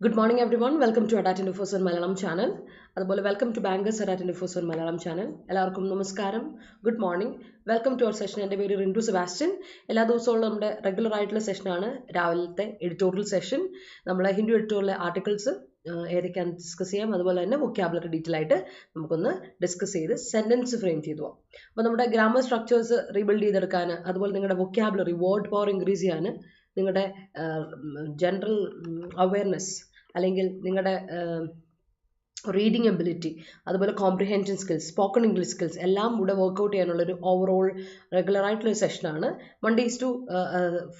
Good morning everyone. Welcome to Adda247 Malayalam channel. അതുപോലെ welcome to Bankers Adda247 Malayalam channel. എല്ലാവർക്കും നമസ്കാരം. Good morning. Welcome to our session. എൻ്റെ പേര് Rintu Sebastian. എല്ലാ ദിവസവും നമ്മുടെ റെഗുലർ ആയിട്ടുള്ള സെഷനാണ് രാവിലത്തെ എഡിറ്റോറിയൽ സെഷൻ. നമ്മളെ ഹിന്ദു എഡിറ്റോറിയൽ ആർട്ടിക്കിൾസ് ഏതൊക്കെയാണ് ഡിസ്കസ് ചെയ്യാം, അതുപോലെ തന്നെ വൊക്കാബുലറി ഡീറ്റെയിൽ ആയിട്ട് നമുക്കൊന്ന് ഡിസ്കസ് ചെയ്ത് സെന്റൻസ് ഫ്രെയിം ചെയ്തു പോകാം. അപ്പോൾ നമ്മുടെ ഗ്രാമർ സ്ട്രക്ചേഴ്സ് റീബിൽഡ് ചെയ്തെടുക്കാൻ, അതുപോലെ നിങ്ങളുടെ വൊക്കാബുലറി വേർഡ് പവർ ഇൻക്രീസ് ചെയ്യാൻ, നിങ്ങളുടെ ജനറൽ അവയർനെസ് അല്ലെങ്കിൽ നിങ്ങളുടെ റീഡിങ് എബിലിറ്റി, അതുപോലെ comprehension skills, spoken English skills എല്ലാം കൂടെ വർക്ക്ഔട്ട് ചെയ്യാനുള്ളൊരു ഓവറോൾ റെഗുലർ ആയിട്ടുള്ള സെഷനാണ്. Mondays to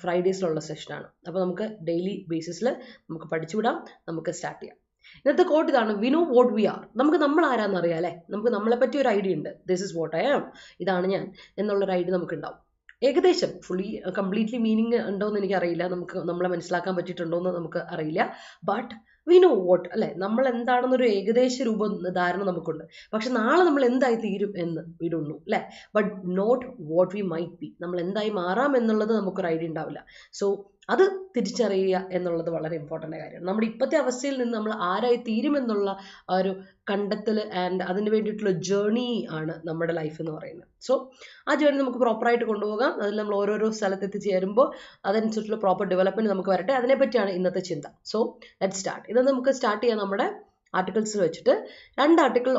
ഫ്രൈഡേസിലുള്ള സെഷനാണ്. അപ്പോൾ നമുക്ക് ഡെയിലി ബേസിസിൽ നമുക്ക് പഠിച്ചുവിടാം, നമുക്ക് സ്റ്റാർട്ട് ചെയ്യാം. ഇന്നത്തെ കോട്ട് ഇതാണ്: we know what we are. നമ്മൾ ആരാന്ന് അറിയാം അല്ലേ? നമുക്ക് നമ്മളെ പറ്റി ഒരു ഐഡിയ ഉണ്ട്. This is what I am, ഇതാണ് ഞാൻ എന്നുള്ളൊരു ഐഡിയ നമുക്കുണ്ടാവും. ഏകദേശം ഫുള്ളി കംപ്ലീറ്റ്ലി മീനിങ് ഉണ്ടോ എന്ന് എനിക്കറിയില്ല, നമുക്ക് നമ്മളെ മനസ്സിലാക്കാൻ പറ്റിയിട്ടുണ്ടോ എന്ന് നമുക്ക് അറിയില്ല. ബട്ട് വി നോ വാട്ട് അല്ലെ, നമ്മൾ എന്താണെന്നൊരു ഏകദേശ ധാരണ നമുക്കുണ്ട്. പക്ഷെ നാളെ നമ്മൾ എന്തായി തീരും എന്ന് വി ഡോണ്ട് നോ അല്ലെ. But not what we might be. നമ്മൾ എന്തായി മാറാം എന്നുള്ളത് നമുക്കൊരു ഐഡിയ ഉണ്ടാവില്ല. സോ അത് തിരിച്ചറിയുക എന്നുള്ളത് വളരെ ഇമ്പോർട്ടൻ്റ് കാര്യമാണ്. നമ്മുടെ ഇപ്പോഴത്തെ അവസ്ഥയിൽ നിന്ന് നമ്മൾ ആരായി തീരുമെന്നുള്ള ആ ഒരു കണ്ടെത്തൽ ആൻഡ് അതിന് വേണ്ടിയിട്ടുള്ള ജേർണി ആണ് നമ്മുടെ ലൈഫ് എന്ന് പറയുന്നത്. സോ ആ ജേർണി നമുക്ക് പ്രോപ്പറായിട്ട് കൊണ്ടുപോകാം. അതിൽ നമ്മൾ ഓരോരോ സ്ഥലത്ത് എത്തിച്ചേരുമ്പോൾ അതനുസരിച്ചുള്ള പ്രോപ്പർ ഡെവലപ്മെന്റ് നമുക്ക് വരട്ടെ. അതിനെപ്പറ്റിയാണ് ഇന്നത്തെ ചിന്ത. So let start. ഇത് നമുക്ക് സ്റ്റാർട്ട് ചെയ്യാം നമ്മുടെ ആർട്ടിക്കിൾസിൽ വെച്ചിട്ട്.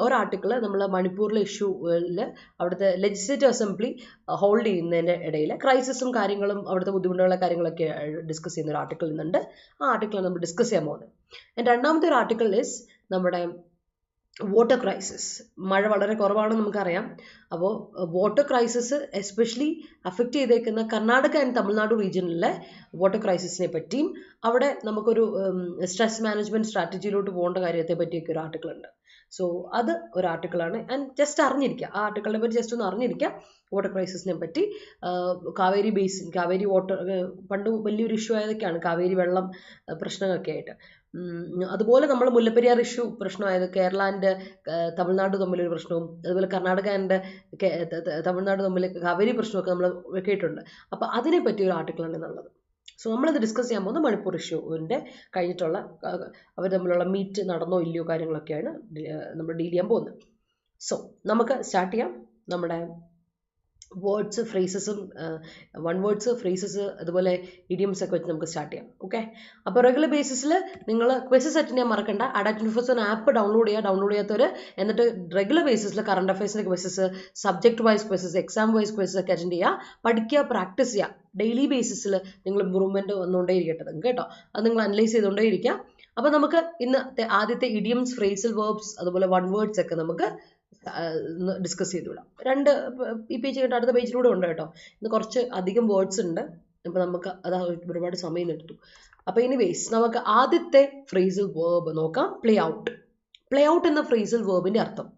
ഒരു ആർട്ടിക്കിൾ നമ്മൾ മണിപ്പൂരിലെ ഇഷ്യൂവിൽ അവിടുത്തെ ലെജിസ്ലേറ്റീവ് അസംബ്ലി ഹോൾഡ് ചെയ്യുന്നതിൻ്റെ ഇടയിൽ ക്രൈസിസും കാര്യങ്ങളും അവിടുത്തെ ബുദ്ധിമുട്ടുള്ള കാര്യങ്ങളൊക്കെ ഡിസ്കസ് ചെയ്യുന്ന ഒരു ആർട്ടിക്കിൾ ഇന്നുണ്ട്. ആ ആർട്ടിക്കിൾ നമ്മൾ ഡിസ്കസ് ചെയ്യാൻ പോകുന്നത്. രണ്ടാമത്തെ ഒരു ആർട്ടിക്കിൾ ഈസ് നമ്മുടെ വാട്ടർ ക്രൈസിസ്. മഴ വളരെ കുറവാണെന്ന് നമുക്കറിയാം. അപ്പോൾ വാട്ടർ ക്രൈസിസ് എസ്പെഷ്യലി അഫക്റ്റ് ചെയ്തേക്കുന്ന കർണാടക ആൻഡ് തമിഴ്നാട് റീജിയനിലെ വാട്ടർ ക്രൈസിസിനെ പറ്റിയും അവിടെ നമുക്കൊരു സ്ട്രെസ് മാനേജ്മെന്റ് സ്ട്രാറ്റജിയിലോട്ട് പോകേണ്ട കാര്യത്തെ പറ്റിയൊക്കെ ഒരു ആർട്ടിക്കിൾ ഉണ്ട്. സോ അത് ഒരു ആർട്ടിക്കിളാണ്. ആൻഡ് ജസ്റ്റ് അറിഞ്ഞിരിക്കുക, ആ ആർട്ടിക്കിളിനെ പറ്റി ജസ്റ്റ് ഒന്ന് അറിഞ്ഞിരിക്കുക. വാട്ടർ ക്രൈസിസിനെ പറ്റി, കാവേരി ബേസിൻ, കാവേരി വാട്ടർ പണ്ട് വലിയൊരു ഇഷ്യൂ ആയതൊക്കെയാണ്, കാവേരി വെള്ളം പ്രശ്നമൊക്കെ ആയിട്ട്. അതുപോലെ നമ്മൾ മുല്ലപ്പെരിയാർ ഇഷ്യൂ പ്രശ്നമായത് കേരള ആൻഡ് തമിഴ്നാട് തമ്മിലൊരു പ്രശ്നവും, അതുപോലെ കർണാടക ആൻഡ് തമിഴ്നാട് തമ്മിൽ കാവേരി പ്രശ്നമൊക്കെ നമ്മൾ കേട്ടിട്ടുണ്ട്. അപ്പോൾ അതിനെ പറ്റിയ ഒരു ആർട്ടിക്കിളാണ് എന്നുള്ളത്. സോ നമ്മളിത് ഡിസ്കസ് ചെയ്യാൻ പോകുന്നത് മണിപ്പൂർ ഇഷ്യൂവിൻ്റെ കഴിഞ്ഞിട്ടുള്ള അവർ തമ്മിലുള്ള മീറ്റ് നടന്നോ ഇല്ലയോ കാര്യങ്ങളൊക്കെയാണ് നമ്മൾ ഡീൽ ചെയ്യാൻ പോകുന്നത്. സോ നമുക്ക് സ്റ്റാർട്ട് ചെയ്യാം. നമ്മുടെ വേർഡ്സ്, ഫ്രേസസും, വൺ വേർഡ്സ്, ഫ്രേസസ്, അതുപോലെ ഇഡിയംസ് ഒക്കെ വെച്ച് നമുക്ക് സ്റ്റാർട്ട് ചെയ്യാം. ഓക്കെ. അപ്പോൾ റെഗുലർ ബേസിസിൽ നിങ്ങൾ ക്വസ്റ്റസ് അറ്റൻഡ് ചെയ്യാൻ മറക്കണ്ട. Adda247 ആപ്പ് ഡൗൺലോഡ് ചെയ്യാത്തവർ, എന്നിട്ട് റെഗുലർ ബേസിസിൽ കറണ്ട് അഫയേഴ്സിൻ്റെ questions, subject wise questions, exam wise questions ഒക്കെ അറ്റൻഡ് ചെയ്യുക, പഠിക്കുക, പ്രാക്ടീസ് ചെയ്യുക. ഡെയിലി ബേസിസിൽ നിങ്ങൾ ഇമ്പ്രൂവ്മെൻറ്റ് വന്നുകൊണ്ടേ ഇരിക്കട്ടെ കേട്ടോ. അത് നിങ്ങൾ അനലൈസ് ചെയ്തുകൊണ്ടേ ഇരിക്കുക. അപ്പോൾ നമുക്ക് ഇന്നത്തെ ആദ്യത്തെ ഇഡിയംസ്, ഫ്രേസൽ വേർബ്സ്, അതുപോലെ വൺ വേർഡ്സ് ഒക്കെ നമുക്ക് ഡിസ്കസ് ചെയ്ത് വിടാം. ഈ പേജ് കേട്ടോ, അടുത്ത പേജിലൂടെ ഉണ്ട് കേട്ടോ. ഇന്ന് കുറച്ച് അധികം വേർഡ്സ് ഉണ്ട്. അപ്പോൾ നമുക്ക് അത് ഒരുപാട് സമയം എടുത്തു. അപ്പോൾ എനിവേസ് നമുക്ക് ആദ്യത്തെ ഫ്രേസൽ വേർബ് നോക്കാം. Play out. പ്ലേ ഔട്ട് എന്ന ഫ്രേസൽ വേർബിന്റെ അർത്ഥം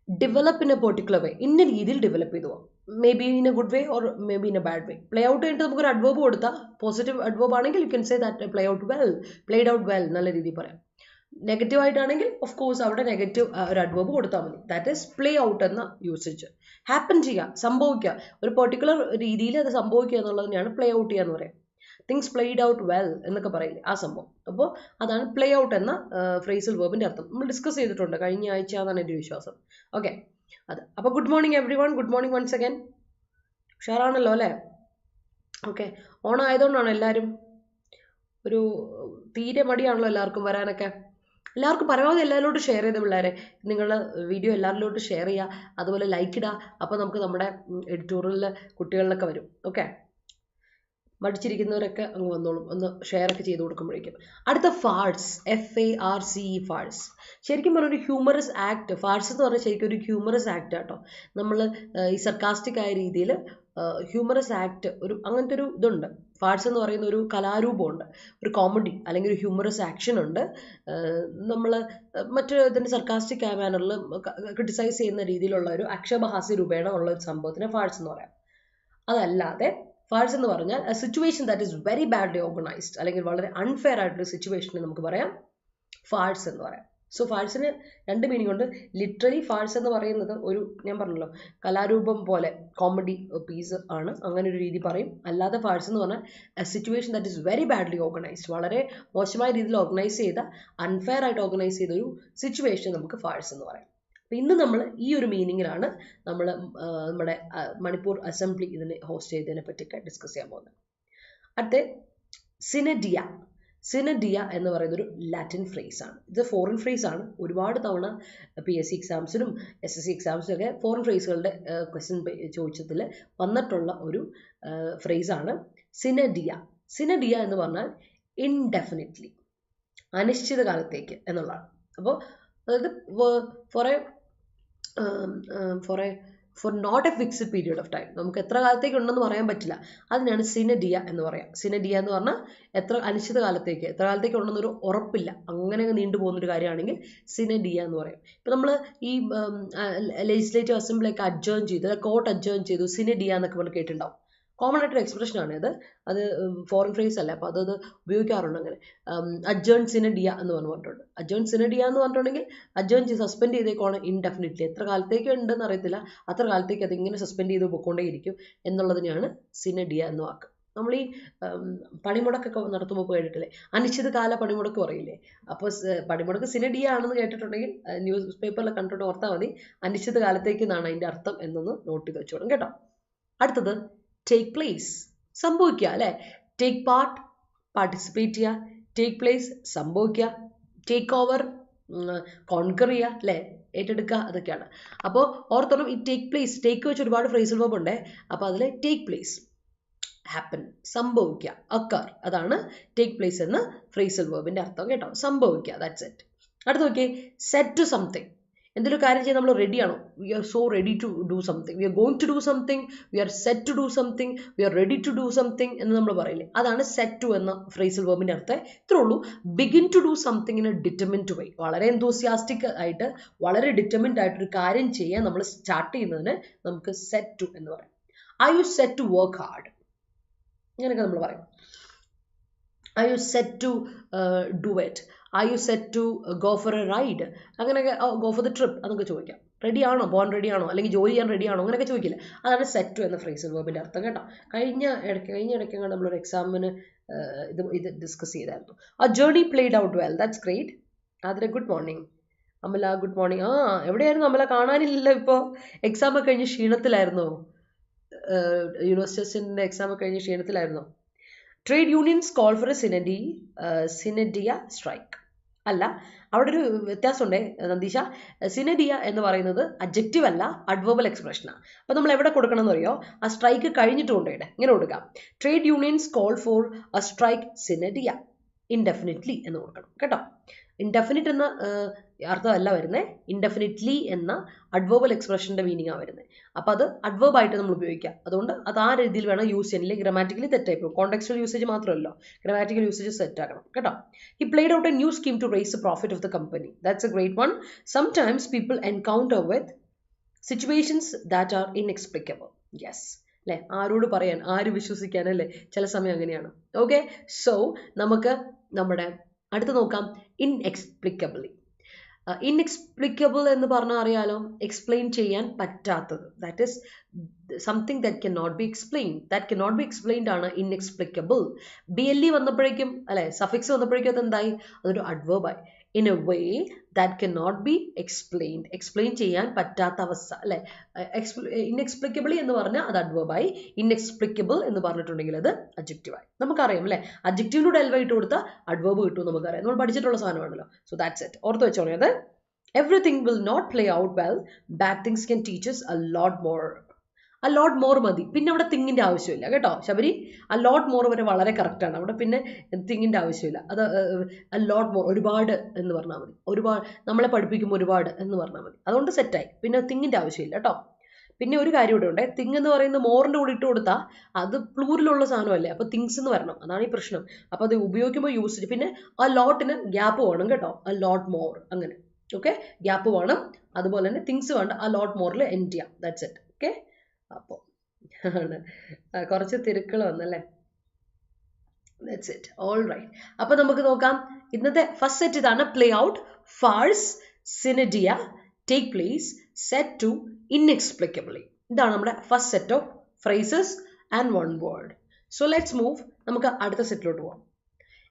develop in A particular way, ഇന്ന രീതിയിൽ ഡെവലപ്പ് ചെയ്തു പോകാം. May be in A good way or may be in A bad way. Play out കഴിഞ്ഞിട്ട് നമുക്കൊരു അഡ്വേർബ് കൊടുത്താൽ, പോസിറ്റീവ് അഡ്വേർബ് ആണെങ്കിൽ you can say that play out well, played out well, നല്ല രീതിയിൽ പറയാം. നെഗറ്റീവ് ആയിട്ടാണെങ്കിൽ ഓഫ് കോഴ്സ് അവിടെ negative ഒരു adverb കൊടുത്താൽ മതി. ദാറ്റ് ഈസ് പ്ലേ ഔട്ട് എന്ന യൂസേജ്. ഹാപ്പൻ ചെയ്യുക, സംഭവിക്കുക, ഒരു പെർട്ടിക്കുലർ രീതിയിൽ അത് സംഭവിക്കുക എന്നുള്ളത് തന്നെയാണ് പ്ലേ ഔട്ട് ചെയ്യുക എന്ന് പറയാം. തിങ്സ് പ്ലേഡ് ഔട്ട് വെൽ എന്നൊക്കെ പറയില്ലേ, ആ സംഭവം. അപ്പോൾ അതാണ് പ്ലേ ഔട്ട് എന്ന ഫ്രേസൽ വേർബിന്റെ അർത്ഥം. നമ്മൾ ഡിസ്കസ് ചെയ്തിട്ടുണ്ട് കഴിഞ്ഞ ആഴ്ച എന്നാണ് എൻ്റെ വിശ്വാസം. ഓക്കെ, അത്. അപ്പോൾ good morning everyone. Good morning once again. ഉഷാറാണല്ലോ അല്ലേ? ഓക്കെ. ഓണം ആയതുകൊണ്ടാണ് എല്ലാവരും ഒരു തീരെ മടിയാണല്ലോ എല്ലാവർക്കും വരാനൊക്കെ. എല്ലാവർക്കും പരമാവധി എല്ലാവരിലോട്ട് ഷെയർ ചെയ്ത പിള്ളേരെ, നിങ്ങളുടെ വീഡിയോ എല്ലാവരിലോട്ട് ഷെയർ ചെയ്യുക, അതുപോലെ ലൈക്ക് ഇടുക. അപ്പോൾ നമുക്ക് നമ്മുടെ എഡിറ്റോറിയലിൽ കുട്ടികളിലൊക്കെ വരും. ഓക്കെ, മടിച്ചിരിക്കുന്നവരൊക്കെ അങ്ങ് വന്നോളും, ഒന്ന് ഷെയർ ഒക്കെ ചെയ്ത് കൊടുക്കുമ്പോഴേക്കും. അടുത്ത ഫാഴ്സ്, FARCE, ഫാഴ്സ്. ശരിക്കും പറഞ്ഞൊരു ഹ്യൂമറസ് ആക്ട്. ഫാഴ്സ് എന്ന് പറഞ്ഞാൽ ശരിക്കും ഒരു ഹ്യൂമറസ് ആക്ട് കേട്ടോ. നമ്മൾ ഈ സർക്കാസ്റ്റിക് ആയ രീതിയിൽ ഹ്യൂമറസ് ആക്ട്, ഒരു അങ്ങനത്തെ ഒരു ഇതുണ്ട്. ഫാഴ്സ് എന്ന് പറയുന്ന ഒരു കലാരൂപമുണ്ട്, ഒരു കോമഡി അല്ലെങ്കിൽ ഒരു ഹ്യൂമറസ് ആക്ഷൻ ഉണ്ട്. നമ്മൾ മറ്റൊരു ഇതിൻ്റെ സർക്കാസ്റ്റിക് ആയ മാനറിൽ ക്രിട്ടിസൈസ് ചെയ്യുന്ന രീതിയിലുള്ള ഒരു അക്ഷരഹാസ്യ രൂപേണ ഉള്ള ഒരു സംഭവത്തിന് ഫാഴ്സ് എന്ന് പറയാം. അതല്ലാതെ ഫാഴ്സ് എന്ന് പറഞ്ഞാൽ A situation that is very badly organised, അല്ലെങ്കിൽ വളരെ അൺഫെയർ ആയിട്ടുള്ള സിറ്റുവേഷനെ നമുക്ക് പറയാം ഫാഴ്സ് എന്ന് പറയാം. സോ ഫാൾസിന് രണ്ട് മീനിങ് ഉണ്ട്. ലിറ്ററലി ഫാൾസ് എന്ന് പറയുന്നത് ഒരു ഞാൻ പറഞ്ഞല്ലോ കലാരൂപം പോലെ കോമഡി പീസ് ആണ്, അങ്ങനെ ഒരു രീതി പറയും. അല്ലാതെ ഫാൾസ് എന്ന് പറഞ്ഞാൽ A situation that is very badly organised, വളരെ മോശമായ രീതിയിൽ ഓർഗനൈസ് ചെയ്ത അൺഫെയർ ആയിട്ട് ഓർഗനൈസ് ചെയ്ത ഒരു സിറ്റുവേഷൻ നമുക്ക് ഫാൾസ് എന്ന് പറയാം. അപ്പം ഇന്ന് നമ്മൾ ഈ ഒരു മീനിങ്ങിലാണ് നമ്മൾ നമ്മുടെ മണിപ്പൂർ അസംബ്ലി ഇതിനെ ഹോസ്റ്റ് ചെയ്തതിനെ പറ്റിയൊക്കെ ഡിസ്കസ് ചെയ്യാൻ പോകുന്നത്. അടുത്ത സിനഡിയ. സിനഡിയ എന്ന് പറയുന്നൊരു ലാറ്റിൻ ഫ്രേസ് ആണ്. ഇത് ഫോറിൻ ഫ്രേസ് ആണ്. ഒരുപാട് തവണ PSC എക്സാംസിനും SSC എക്സാംസിനും ഒക്കെ ഫോറിൻ ഫ്രേസുകളുടെ ക്വസ്റ്റ്യൻ ചോദിച്ചതിൽ വന്നിട്ടുള്ള ഒരു ഫ്രേസ് ആണ് സിനഡിയ. സിനഡിയ എന്ന് പറഞ്ഞാൽ ഇൻഡെഫിനിറ്റ്ലി, അനിശ്ചിതകാലത്തേക്ക് എന്നുള്ളതാണ്. അപ്പോൾ അതായത് for not a fixed period of time, നമുക്ക് എത്ര കാലത്തേക്ക് ഉണ്ടെന്ന് പറയാൻ പറ്റില്ല. അതിനാണ് സിനഡിയ എന്ന് പറയാം. സിനഡിയ എന്ന് പറഞ്ഞാൽ എത്ര അനിശ്ചിത കാലത്തേക്ക്, എത്ര കാലത്തേക്ക് ഉണ്ടെന്നൊരു ഉറപ്പില്ല, അങ്ങനെ നീണ്ടുപോകുന്നൊരു കാര്യമാണെങ്കിൽ സിനഡിയ എന്ന് പറയും. ഇപ്പം നമ്മൾ ഈ ലെജിസ്ലേറ്റീവ് അസംബ്ലിയൊക്കെ അഡ്ജേൺ ചെയ്തു, കോർട്ട് അഡ്ജേൺ ചെയ്തു, സിനഡിയ എന്നൊക്കെ നമ്മൾ കേട്ടിട്ടുണ്ടാവും. കോമൺ ആയിട്ടൊരു എക്സ്പ്രഷനാണ് ഇത്. അത് ഫോറിൻ ഫ്രേസ് അല്ല, അപ്പോൾ അത് ഉപയോഗിക്കാറുണ്ട്. അങ്ങനെ അഡ്ജേൺ സിനഡിയ എന്ന് പറഞ്ഞിട്ടുണ്ട്. അഡ്ജേൺ സിനഡിയ എന്ന് പറഞ്ഞിട്ടുണ്ടെങ്കിൽ അഡ്ജേൺ ചെയ്ത് സസ്പെൻഡ് ചെയ്തേക്കാണ് ഇൻഡെഫിനിറ്റ്ലി, എത്ര കാലത്തേക്ക് ഉണ്ടെന്ന് അറിയത്തില്ല, അത്ര കാലത്തേക്ക് അതിങ്ങനെ സസ്പെൻഡ് ചെയ്ത് പോയിക്കൊണ്ടേയിരിക്കും എന്നുള്ളതിനെയാണ് സിനഡിയ എന്ന് വാക്ക്. നമ്മൾ ഈ പണിമുടക്കൊക്കെ നടത്തുമ്പോൾ കേട്ടിട്ടില്ലേ, അനിശ്ചിതകാല പണിമുടക്ക് പറയില്ലേ. അപ്പോൾ പണിമുടക്ക് സിനഡിയ ആണെന്ന് കേട്ടിട്ടുണ്ടെങ്കിൽ ന്യൂസ് പേപ്പറിൽ കണ്ടിട്ട് ഓർത്താൽ മതി, അനിശ്ചിത കാലത്തേക്ക് എന്നാണ് അതിൻ്റെ അർത്ഥം എന്നൊന്ന് നോട്ട് ചെയ്ത് വെച്ചോളും കേട്ടോ. അടുത്തത് ടേക്ക് പ്ലേസ്, സംഭവിക്കുക അല്ലേ. ടേക്ക് പാർട്ട്, പാർട്ടിസിപ്പേറ്റ് ചെയ്യുക. ടേക്ക് പ്ലേസ്, സംഭവിക്കുക. ടേക്ക് ഓവർ, കോൺകർ ചെയ്യുക അല്ലേ, ഏറ്റെടുക്കുക, അതൊക്കെയാണ്. അപ്പോൾ ഓർത്തോളം ഈ ടേക്ക് പ്ലേസ്, ടേക്ക് വെച്ച് ഒരുപാട് ഫ്രേസൽ വെർബ് ഉണ്ട്. അപ്പോൾ അതിൽ ടേക്ക് പ്ലേസ്, ഹാപ്പൻ, സംഭവിക്കുക, അക്കർ, അതാണ് ടേക്ക് പ്ലേസ് എന്ന ഫ്രേസൽ വെർബിൻ്റെ അർത്ഥം കേട്ടോ. സംഭവിക്കുക, ദാറ്റ്സ് ഇറ്റ്. അടുത്ത് നോക്കിയേ, സെറ്റ് ടു സംതിങ്. എന്തെങ്കിലും കാര്യം ചെയ്യാൻ നമ്മൾ റെഡിയാണോ? We are so ready to do something, we are going to do something, we are set to do something, we are ready to do something എന്ന് നമ്മൾ പറയില്ലേ, അതാണ് സെറ്റ് ടു എന്ന ഫ്രേസൽ വെർബിൻ്റെ അർത്ഥം. ഇത്രേ ഉള്ളൂ. Begin to do something in a determined way, വളരെ എന്തൂസിയാസ്റ്റിക് ആയിട്ട്, വളരെ ഡിറ്റർമിൻഡ് ആയിട്ടൊരു കാര്യം ചെയ്യാൻ നമ്മൾ സ്റ്റാർട്ട് ചെയ്യുന്നതിന് നമുക്ക് സെറ്റ് ടു എന്ന് പറയാം. Are you set to work hard, ഇങ്ങനെയൊക്കെ നമ്മൾ പറയും. Are you set to do it, are you set to go for a ride, അങ്ങനെയൊക്കെ ഗോ ഫോർ ദ ട്രിപ്പ് എന്നൊക്കെ ചോദിക്കാം. റെഡിയാണോ, പോകാൻ റെഡിയാണോ, അല്ലെങ്കിൽ ജോലി ചെയ്യാൻ റെഡിയാണോ, അങ്ങനെയൊക്കെ ചോദിക്കില്ല. അതാണ് സെറ്റ് ടു എന്ന ഫ്രേസൽ വെർബിൻ്റെ അർത്ഥം കേട്ടോ. കഴിഞ്ഞ ഇടയ്ക്ക് നമ്മളൊരു എക്സാമിന് ഇത് ഡിസ്കസ് ചെയ്തായിരുന്നു. ആ journey played out well, that's great. അതിലെ good morning Amala, good morning. എവിടെയായിരുന്നു അമല, കാണാനില്ലല്ലോ. ഇപ്പോൾ എക്സാം ഒക്കെ കഴിഞ്ഞ് ക്ഷീണത്തിലായിരുന്നോ? യൂണിവേഴ്സിറ്റിൻ്റെ എക്സാം ഒക്കെ കഴിഞ്ഞ് ക്ഷീണത്തിലായിരുന്നോ? Trade unions call for a sine die strike. അല്ല, അവിടെ ഒരു വ്യത്യാസമുണ്ടേ നന്ദീഷ. സിനഡിയ എന്ന് പറയുന്നത് അഡ്ജക്റ്റീവ് അല്ല, അഡ്വേർബൽ എക്സ്പ്രഷനാണ്. അപ്പോൾ നമ്മൾ എവിടെ കൊടുക്കണം എന്ന് അറിയോ? ആ സ്ട്രൈക്ക് കഴിഞ്ഞിട്ട് കൊണ്ടുപോയിട്ട് ഇങ്ങനെ കൊടുക്കാം. Trade unions call for a strike sine die indefinitely എന്ന് കൊടുക്കണം കേട്ടോ. ഇൻഡെഫിനിറ്റ് എന്ന അർത്ഥമല്ല വരുന്നത്, ഇൻഡെഫിനിറ്റ്ലി എന്ന അഡ്വേർബൽ എക്സ്പ്രഷൻ്റെ മീനിങ്ങാണ് വരുന്നത്. അപ്പോൾ അത് അഡ്വേർബായിട്ട് നമ്മൾ ഉപയോഗിക്കാം. അതുകൊണ്ട് അത് ആ രീതിയിൽ വേണം യൂസ് ചെയ്യാൻ. ഗ്രാമാറ്റിക്കലി തെറ്റായി പോകും. കോണ്ടെക്സ്റ്റുവൽ യൂസേജ് മാത്രമല്ലോ, ഗ്രാമാറ്റിക്കൽ യൂസേജ് സെറ്റ് ആക്കണം കേട്ടോ. He played out a new scheme to raise the profit of the company. That's a great one. Sometimes people encounter with situations that are inexplicable. Yes അല്ലേ, ആരോട് പറയാൻ, ആര് വിശ്വസിക്കാനല്ലേ, ചില സമയം അങ്ങനെയാണ്. ഓക്കെ, സോ നമുക്ക് നമ്മുടെ അടുത്ത് നോക്കാം. ഇൻഎക്സ്പ്ലിക്കബിളി. ഇൻഎക്സ്പ്ലിക്കബിൾ എന്ന് പറഞ്ഞാൽ അറിയാലോ, എക്സ്പ്ലെയിൻ ചെയ്യാൻ പറ്റാത്തത്. That is something that can not be explain. That can not be explained ആണ് ഇൻഎക്സ്പ്ലിക്കബിൾ. BLE വന്നപ്പോഴേക്കും അല്ലെ, സഫിക്സ് വന്നപ്പോഴേക്കും അതെന്തായി, അതൊരു അഡ്വേർബായി. In a way that can not be explained, explain ചെയ്യാൻ പറ്റാത്ത അവസ്ഥ അല്ലെ. ഇൻഎക്സ്പ്ലിക്കബിളി എന്ന് പറഞ്ഞാൽ അത് അഡ്വേർബായി, ഇൻഎക്സ്പ്ലിക്കബിൾ എന്ന് പറഞ്ഞിട്ടുണ്ടെങ്കിൽ അത് അഡ്ജക്റ്റീവായി. നമുക്കറിയാം അല്ലെ, അഡ്ജക്റ്റീവിനോട് എൽവ ഇട്ട് കൊടുത്താൽ അഡ്വേർബ് കിട്ടും, നമുക്കറിയാം, നമ്മൾ പഠിച്ചിട്ടുള്ള സാധനമാണല്ലോ. സോ ദാറ്റ്സ് ഇറ്റ്, ഓർത്ത് വെച്ചോളൂ. അത് everything will not play out well, bad things can teach us a lot more. a lot more മതി, പിന്നെ അവിടെ തിങ്ങിൻ്റെ ആവശ്യമില്ല കേട്ടോ ശബരി. a lot more വരെ വളരെ കറക്റ്റാണ്. അവിടെ പിന്നെ തിങ്ങിൻ്റെ ആവശ്യമില്ല. അത് a lot more, ഒരുപാട് എന്ന് പറഞ്ഞാൽ മതി. ഒരുപാട് നമ്മളെ പഠിപ്പിക്കുമ്പോൾ ഒരുപാട് എന്ന് പറഞ്ഞാൽ മതി. അതുകൊണ്ട് സെറ്റായി, പിന്നെ തിങ്ങിൻ്റെ ആവശ്യമില്ല കേട്ടോ. പിന്നെ ഒരു കാര്യം ഇവിടെ ഉണ്ട്, തിങ് എന്ന് പറയുന്നത് മോറിൻ്റെ കൂടെ ഇട്ട് കൊടുത്താൽ അത് പ്ലൂറിലുള്ള സാധനമല്ലേ, അപ്പോൾ തിങ്സ് എന്ന് വരണം, അതാണ് ഈ പ്രശ്നം. അപ്പോൾ അത് ഉപയോഗിക്കുമ്പോൾ യൂസ്. പിന്നെ ആ ലോട്ടിന് ഗ്യാപ്പ് വേണം കേട്ടോ, a lot more അങ്ങനെ. ഓക്കെ, ഗ്യാപ്പ് വേണം. അതുപോലെ തന്നെ തിങ്സ് വേണ്ട, a lot moreൽ എൻഡ് ചെയ്യാം. That's it. ഓക്കെ, അപ്പോൾ കുറച്ച് തിരുക്കൾ വന്നല്ലേ. That's it, all right. അപ്പോൾ നമുക്ക് നോക്കാം ഇന്നത്തെ ഫസ്റ്റ് സെറ്റ് ഇതാണ്, play out farce, sine die, take place, set to, inexplicably. ഇതാണ് നമ്മുടെ first set of phrases and one word. So let's move. നമുക്ക് അടുത്ത സെറ്റിലോട്ട് പോവാം.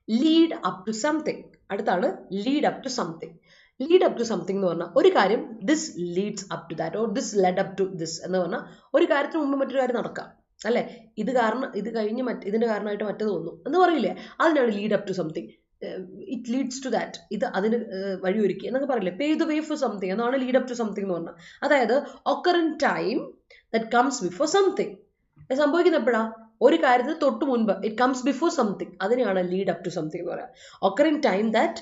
Lead up to something. അടുത്താണ് lead up to something. Lead up to something എന്ന് പറഞ്ഞാൽ ഒരു കാര്യം this leads up to that or this led up to this എന്ന് പറഞ്ഞാൽ ഒരു കാര്യത്തിന് മുമ്പ് മറ്റൊരു കാര്യം നടക്കാം അല്ലേ. ഇത് കാരണം ഇത് കഴിഞ്ഞ് ഇതിന്റെ കാരണമായിട്ട് മറ്റേത് തോന്നും എന്ന് പറയില്ലേ, അതിനാണ് lead up to something. It leads to that, ഇത് അതിന് വഴിയൊരുക്കി എന്നൊക്കെ പറയില്ലേ. Pay the way for something എന്നാണ് ലീഡ് അപ് ടു സംതിങ് എന്ന് പറഞ്ഞാൽ. അതായത് occur in time that comes before something. സംഭവിക്കുന്ന എപ്പോഴാ, ഒരു കാര്യത്തിന് തൊട്ട് മുൻപ്, ഇറ്റ് കംസ് ബിഫോർ സംതിങ്, അതിനെയാണ് ലീഡ് അപ് ടു സംതിങ് എന്ന് പറയാം. Occur in time that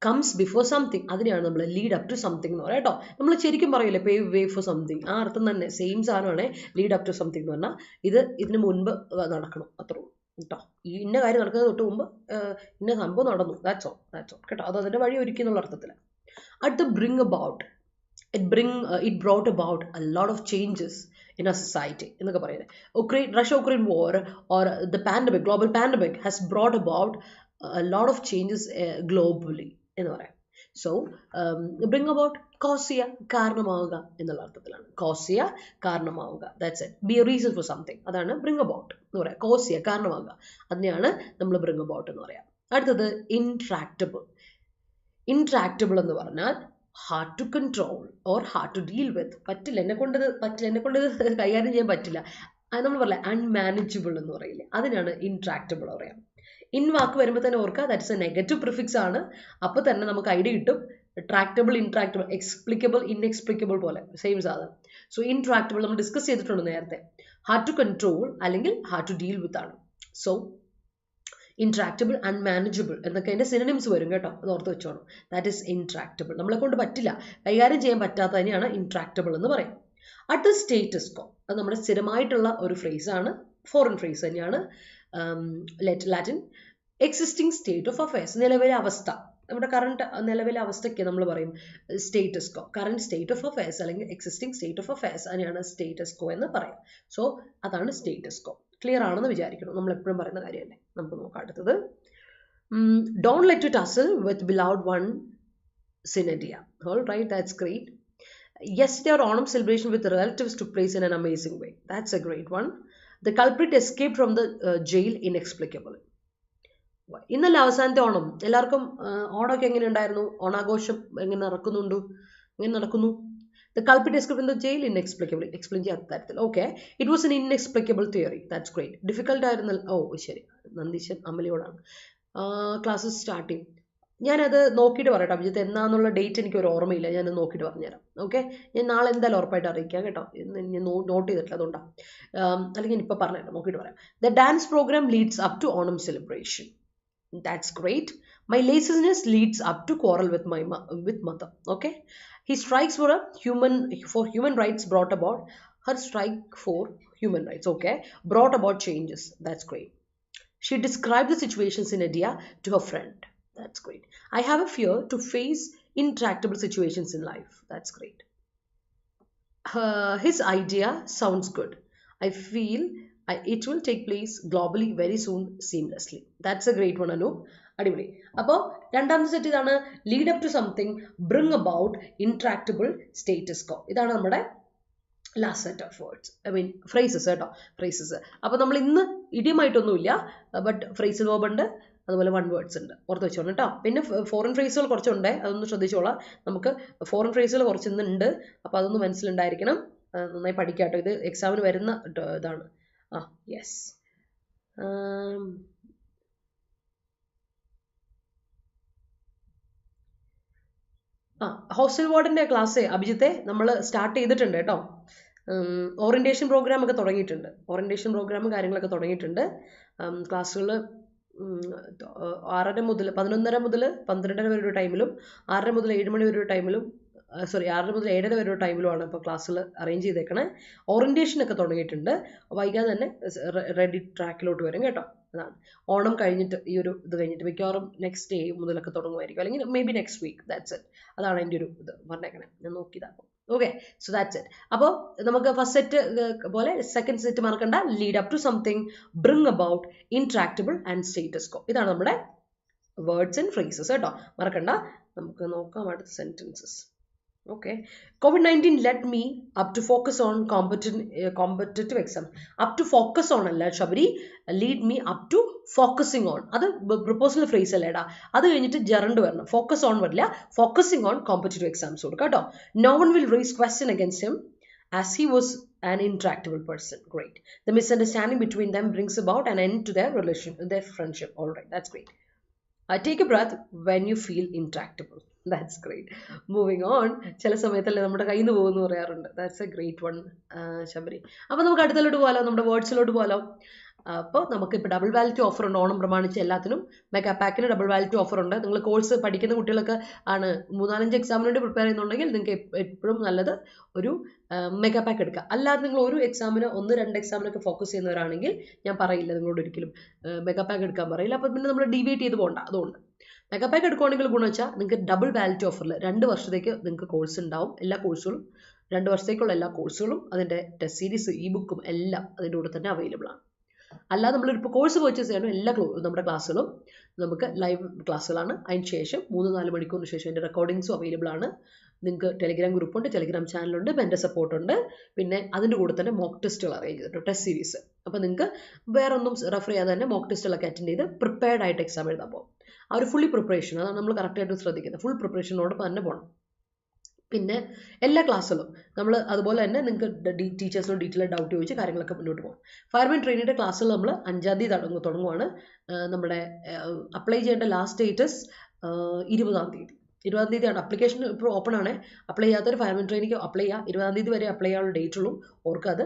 comes before something, അതിനെയാണ് നമ്മൾ ലീഡ് അപ് ടു സംതിങ് എന്ന് പറയാം കേട്ടോ. നമ്മൾ ശരിക്കും പറയില്ലേ പേ വേ ഫോർ സംതിങ്, ആ അർത്ഥം തന്നെ സെയിം സാധനമാണ് ലീഡ് അപ് ടു സംതിങ് എന്ന് പറഞ്ഞാൽ. ഇതിന് മുൻപ് നടക്കണം അത്രേ ഉള്ളൂ കേട്ടോ. ഈ ഇന്ന കാര്യം നടക്കുന്നത് തൊട്ട് മുമ്പ് ഇന്ന സംഭവം നടന്നു, ദാറ്റ്സ് ഓൾ കേട്ടോ. അത് അതിന്റെ വഴി ഒരുക്കി എന്നുള്ള അർത്ഥത്തിൽ. അടുത്ത bring about. It brought about a lot of changes in our society എന്നൊക്കെ പറയുന്നത്. Russia-Ukraine war or the pandemic, global pandemic has brought about a lot of changes globally എന്ന് പറയാം. സോ ബ്രിങ് അബൌട്ട്, കോസ് ചെയ്യുക, കാരണമാവുക എന്നുള്ള അർത്ഥത്തിലാണ്. Cause ചെയ്യുക, കാരണമാവുക, that's it. Be a reason for something, അതാണ് ബ്രിങ് അബൌട്ട് എന്ന് പറയാം. കോസ് ചെയ്യുക, കാരണമാവുക, അതിനെയാണ് നമ്മൾ ബ്രിങ് അബൌട്ട് എന്ന് പറയാം. അടുത്തത് ഇൻട്രാക്റ്റബിൾ. ഇൻട്രാക്റ്റബിൾ എന്ന് പറഞ്ഞാൽ hard to control or hard to deal with. പറ്റില്ല, എന്നെ കൊണ്ട് ഇത് കൈകാര്യം ചെയ്യാൻ പറ്റില്ല, നമ്മൾ പറയില്ല അൺമാനേജബിൾ എന്ന് പറയില്ലേ, അതിനാണ് ഇൻട്രാക്റ്റബിൾ പറയാം. ഇൻ വാക്ക് വരുമ്പോൾ തന്നെ ഓർക്കുക, ദാറ്റ്സ് എ നെഗറ്റീവ് പ്രിഫിക്സ് ആണ്. അപ്പോൾ തന്നെ നമുക്ക് ഐഡിയ കിട്ടും. ട്രാക്റ്റബിൾ, ഇൻട്രാക്റ്റബിൾ, എക്സ്പ്ലിക്കബിൾ, ഇൻഎക്സ്പ്ലിക്കബിൾ പോലെ സെയിം സാധനം. സോ ഇൻട്രാക്റ്റബിൾ നമ്മൾ ഡിസ്കസ് ചെയ്തിട്ടുണ്ട് നേരത്തെ. ഹാർഡ് ടു കൺട്രോൾ അല്ലെങ്കിൽ ഹാർഡ് ടു ഡീൽ വിത്ത് ആണ്. സോ ഇൻട്രാക്റ്റബിൾ, അൺമാനേജബിൾ എന്നൊക്കെ അതിൻ്റെ സിനോണിംസ് വരും കേട്ടോ, അത് ഓർത്ത് വെച്ചോണം. That is intractable. നമ്മളെ കൊണ്ട് പറ്റില്ല, കൈകാര്യം ചെയ്യാൻ പറ്റാത്തതിനെയാണ് ഇൻട്രാക്റ്റബിൾ എന്ന് പറയും. അടുത്ത സ്റ്റേറ്റസ് കോ. അത് നമ്മുടെ സ്ഥിരമായിട്ടുള്ള ഒരു ഫ്രേസാണ്, ഫോറിൻ ഫ്രേസ് തന്നെയാണ്. Latin. Existing state of affairs, നിലവിലെ അവസ്ഥ, നമ്മുടെ കറണ്ട് നിലവിലെ അവസ്ഥയ്ക്ക് നമ്മൾ പറയും status co. Current state of affairs അല്ലെങ്കിൽ എക്സിസ്റ്റിംഗ് സ്റ്റേറ്റ് ഓഫ് അഫയേഴ്സ്, അതിനെയാണ് സ്റ്റേറ്റസ് കോ എന്ന് പറയാം. സോ അതാണ് സ്റ്റേറ്റസ് കോ. ക്ലിയർ ആണെന്ന് വിചാരിക്കണം, നമ്മൾ എപ്പോഴും പറയുന്ന കാര്യമല്ലേ. നമുക്ക് നോക്കാം അടുത്തത്. Don't let it tussle with beloved one sine die. All right, that's great. Yesterday our Onam celebration with relatives took place in an amazing way. That's a great one. The culprit escaped from the jail inexplicably. ഇന്നല്ല അവസാനത്തെ ഓണം. എല്ലാവർക്കും ഓണമൊക്കെ എങ്ങനെ ഉണ്ടായിരുന്നു? ഓണാഘോഷം എങ്ങനെ നടക്കുന്നു? The culprit escaped from the jail inexplicably. Explain ചെയ്യാത്ത തരത്തിൽ. Okay. It was an inexplicable theory. That's great. Difficult ആയിരുന്ന. ശരി. നന്ദീശൻ അമലിയോടാണ്. ക്ലാസ്സസ് സ്റ്റാർട്ട് ചെയ്യും. ഞാനത് നോക്കിയിട്ട് പറയട്ടോ. അഭിജിത്ത് എന്നാന്നുള്ള ഡേറ്റ് എനിക്ക് ഒരു ഓർമ്മയില്ല, ഞാൻ നോക്കിയിട്ട് പറഞ്ഞുതരാം. ഓക്കെ, ഞാൻ നാളെ എന്തായാലും ഉറപ്പായിട്ട് അറിയിക്കാം കേട്ടോ. ഞാൻ നോട്ട് ചെയ്തിട്ടില്ല, അതുകൊണ്ടാണ്. അല്ലെങ്കിൽ ഇപ്പോൾ പറഞ്ഞുതരാം, നോക്കിയിട്ട് പറയാം. The dance program leads up to Onam celebration. That's great. My laziness leads up to quarrel with mother. Okay. His strikes for human rights brought about. Her strike for human rights. Okay. Brought about changes. That's great. She described the situations in India to her friend. That's great. I have a fear to face intractable situations in life. That's great. His idea sounds good. I feel it will take place globally very soon seamlessly. That's a great one, Anu. അടിപൊളി. അപ്പോൾ രണ്ടാമത്തെ set ഇതാണ്, lead up to something, bring about, intractable, status quo. ഇതാണ് നമ്മുടെ last set of words, phrases കേട്ടോ, phrases. അപ്പോൾ നമ്മൾ ഇന്ന് ഇഡിയമായിട്ടൊന്നുമില്ല, ബട്ട് ഫ്രേസൽ വേർബ് ഉണ്ട്, അതുപോലെ വൺ വേർഡ്സ് ഉണ്ട്, ഓർത്ത് വെച്ചോളാം കേട്ടോ. പിന്നെ ഫോറിൻ ഫ്രേസുകൾ കുറച്ചുണ്ട്, അതൊന്ന് ശ്രദ്ധിച്ചോളാം. നമുക്ക് ഫോറിൻ ഫ്രേസുകൾ കുറച്ചിന്നുണ്ട്, അപ്പോൾ അതൊന്ന് മനസ്സിലുണ്ടായിരിക്കണം, നന്നായി പഠിക്കാം കേട്ടോ. ഇത് എക്സാമിന് വരുന്ന ഇതാണ്. യെസ്. ഹോസ്റ്റൽ വാർഡിൻ്റെ ക്ലാസ് അഭിജിത്തെ നമ്മൾ സ്റ്റാർട്ട് ചെയ്തിട്ടുണ്ട് കേട്ടോ. ഓറിയൻറ്റേഷൻ പ്രോഗ്രാം ഒക്കെ തുടങ്ങിയിട്ടുണ്ട്, ഓറിയൻറ്റേഷൻ പ്രോഗ്രാമും കാര്യങ്ങളൊക്കെ തുടങ്ങിയിട്ടുണ്ട്. ക്ലാസ്സുകൾ 6:30 മുതൽ 11:30 മുതൽ 12:30 വരെ ഒരു ടൈമിലും 6:30 മുതൽ 7 മണി വരെ ഒരു ടൈമിലും 6:30 മുതൽ 7:30 വരെ ഒരു ടൈമിലുമാണ് ഇപ്പോൾ ക്ലാസ്സിൽ അറേഞ്ച് ചെയ്തേക്കണേ. ഓറിയൻറ്റേഷനൊക്കെ തുടങ്ങിയിട്ടുണ്ട്, വൈകാതെ തന്നെ റെഡി ട്രാക്കിലോട്ട് വരും കേട്ടോ. അതാണ് ഓണം കഴിഞ്ഞിട്ട്, ഈ ഒരു ഇത് കഴിഞ്ഞിട്ട് മിക്കവാറും നെക്സ്റ്റ് ഡേ മുതലൊക്കെ തുടങ്ങുമായിരിക്കും, അല്ലെങ്കിൽ maybe next week. That's it. അതാണ് എൻ്റെ ഒരു ഇത് പറഞ്ഞേക്കണേ, ഞാൻ നോക്കിയതാക്കും. Okay, so that's it. അപ്പോൾ നമുക്ക് ഫസ്റ്റ് സെറ്റ് പോലെ സെക്കൻഡ് സെറ്റ് മറക്കണ്ട. Lead up to something, bring about, intractable and status quo. ഇതാണ് നമ്മുടെ വേർഡ്സ് ആൻഡ് ഫ്രേസസ് കേട്ടോ, മറക്കണ്ട. നമുക്ക് നോക്കാം അടുത്ത sentences. Okay, COVID-19 led me up to focus on competitive exam. Up to focus on alla Shabri, lead me up to focusing on. That proposal phrase allada. That കഴിഞ്ഞിട്ട് gerund വരണം. Focus on വരില്ല. Focusing on competitive exams കൊടുക്കാട്ടോ. No one will raise question against him as he was an intractable person. Great. The misunderstanding between them brings about an end to their friendship. All right, that's great. Take a breath when you feel intractable. That's great. Moving on. ചില സമയത്തല്ലേ നമ്മുടെ കയ്യിൽ നിന്ന് പോകുമെന്ന് പറയാറുണ്ട്. That's a great one, Sabari. അപ്പോൾ നമുക്ക് അടുത്തലോട്ട് പോകാലോ, നമ്മുടെ വേർഡ്സിലോട്ട് പോകാലോ. അപ്പോൾ നമുക്കിപ്പോൾ ഡബിൾ വാലിറ്റി ഓഫർ ഉണ്ട്. ഓണം പ്രമാണിച്ച് എല്ലാത്തിനും മെഗാ പാക്കിന് ഡബിൾ വാലിറ്റി ഓഫർ ഉണ്ട്. നിങ്ങൾ കോഴ്സ് പഠിക്കുന്ന കുട്ടികളൊക്കെ ആണ് 3-4 എക്സാമിന് വേണ്ടി പ്രിപ്പയർ ചെയ്യുന്നുണ്ടെങ്കിൽ നിങ്ങൾക്ക് എപ്പോഴും നല്ലത് ഒരു മെഗാ പാക്ക് എടുക്കുക. അല്ലാതെ നിങ്ങൾ ഒരു എക്സാമിന് 1-2 എക്സാമിനൊക്കെ ഫോക്കസ് ചെയ്യുന്നവരാണെങ്കിൽ ഞാൻ പറയില്ല നിങ്ങളോട് ഒരിക്കലും മെഗാ പാക്ക് എടുക്കാൻ പറയില്ല. അപ്പോൾ പിന്നെ നമ്മൾ ഡീവിയേറ്റ് ചെയ്ത് പോകണ്ട. അതുകൊണ്ട് മെഗാ പാക്ക് എടുക്കുകയാണെങ്കിൽ ഗുണം വെച്ചാൽ നിങ്ങൾക്ക് ഡബിൾ വാലിറ്റി ഓഫറിൽ 2 വർഷത്തേക്ക് നിങ്ങൾക്ക് കോഴ്സ് ഉണ്ടാവും. എല്ലാ കോഴ്സുകളും 2 വർഷത്തേക്കുള്ള എല്ലാ കോഴ്സുകളും അതിൻ്റെ ടെസ്റ്റ് സീരീസ് ഇ-ബുക്കും എല്ലാം അതിൻ്റെ കൂടെ തന്നെ അവൈലബിൾ ആണ്. അല്ലാതെ നമ്മളിപ്പോൾ കോഴ്സ് പർച്ചേസ് ചെയ്യാനും എല്ലാ നമ്മുടെ ക്ലാസ്സുകളും നമുക്ക് ലൈവ് ക്ലാസ്സുകളാണ്. അതിന് ശേഷം 3-4 മണിക്കൂറിന് ശേഷം അതിൻ്റെ റെക്കോർഡിങ്സും അവൈലബിൾ ആണ്. നിങ്ങൾക്ക് ടെലിഗ്രാം ഗ്രൂപ്പുണ്ട്, ടെലിഗ്രാം ചാനലുണ്ട്, എൻ്റെ സപ്പോർട്ടുണ്ട്. പിന്നെ അതിൻ്റെ കൂടെ തന്നെ മോക്ക് ടെസ്റ്റുകൾ അറേഞ്ച് ചെയ്തിട്ടുണ്ട്, ടെസ്റ്റ് സീരീസ്. അപ്പോൾ നിങ്ങൾക്ക് വേറെ ഒന്നും റെഫർ ചെയ്യാതെ തന്നെ മോക്ക് ടെസ്റ്റുകളൊക്കെ അറ്റൻഡ് ചെയ്ത് പ്രിപ്പയർഡ് ആയിട്ട് എക്സാം എഴുതാൻ പോകും. ആ ഒരു ഫുള്ളി പ്രിപ്പറേഷൻ അതാണ് നമ്മൾ കറക്റ്റായിട്ട് ശ്രദ്ധിക്കുന്നത്. ഫുൾ പ്രിപ്പറേഷനോട് തന്നെ പോകണം. പിന്നെ എല്ലാ ക്ലാസ്സുകളും നമ്മൾ അതുപോലെ തന്നെ നിങ്ങൾക്ക് ടീച്ചേഴ്സിനോട് ഡീറ്റെയിൽ ഡൗട്ട് ചോദിച്ച് കാര്യങ്ങളൊക്കെ മുന്നോട്ട് പോകും. ഫയർമാൻ ട്രെയിനിയുടെ ക്ലാസ്സുകൾ നമ്മൾ 5-ാം തീയതി തുടങ്ങുവാണ്. നമ്മുടെ അപ്ലൈ ചെയ്യേണ്ട ലാസ്റ്റ് ഡേറ്റ് 20-ാം തീയതി. 20-ാം തീയതിയാണ് അപ്ലിക്കേഷൻ. ഇപ്പോൾ ഓപ്പൺ ആണ്. അപ്ലൈ ചെയ്യാത്തൊരു ഫയർമാൻ ട്രെയിനിക്ക് അപ്ലൈ ചെയ്യുക. 20-ാം തീയതി വരെ അപ്ലൈ ചെയ്യാനുള്ള ഡേറ്റ് ഉള്ളൂ, ഓർക്കത്.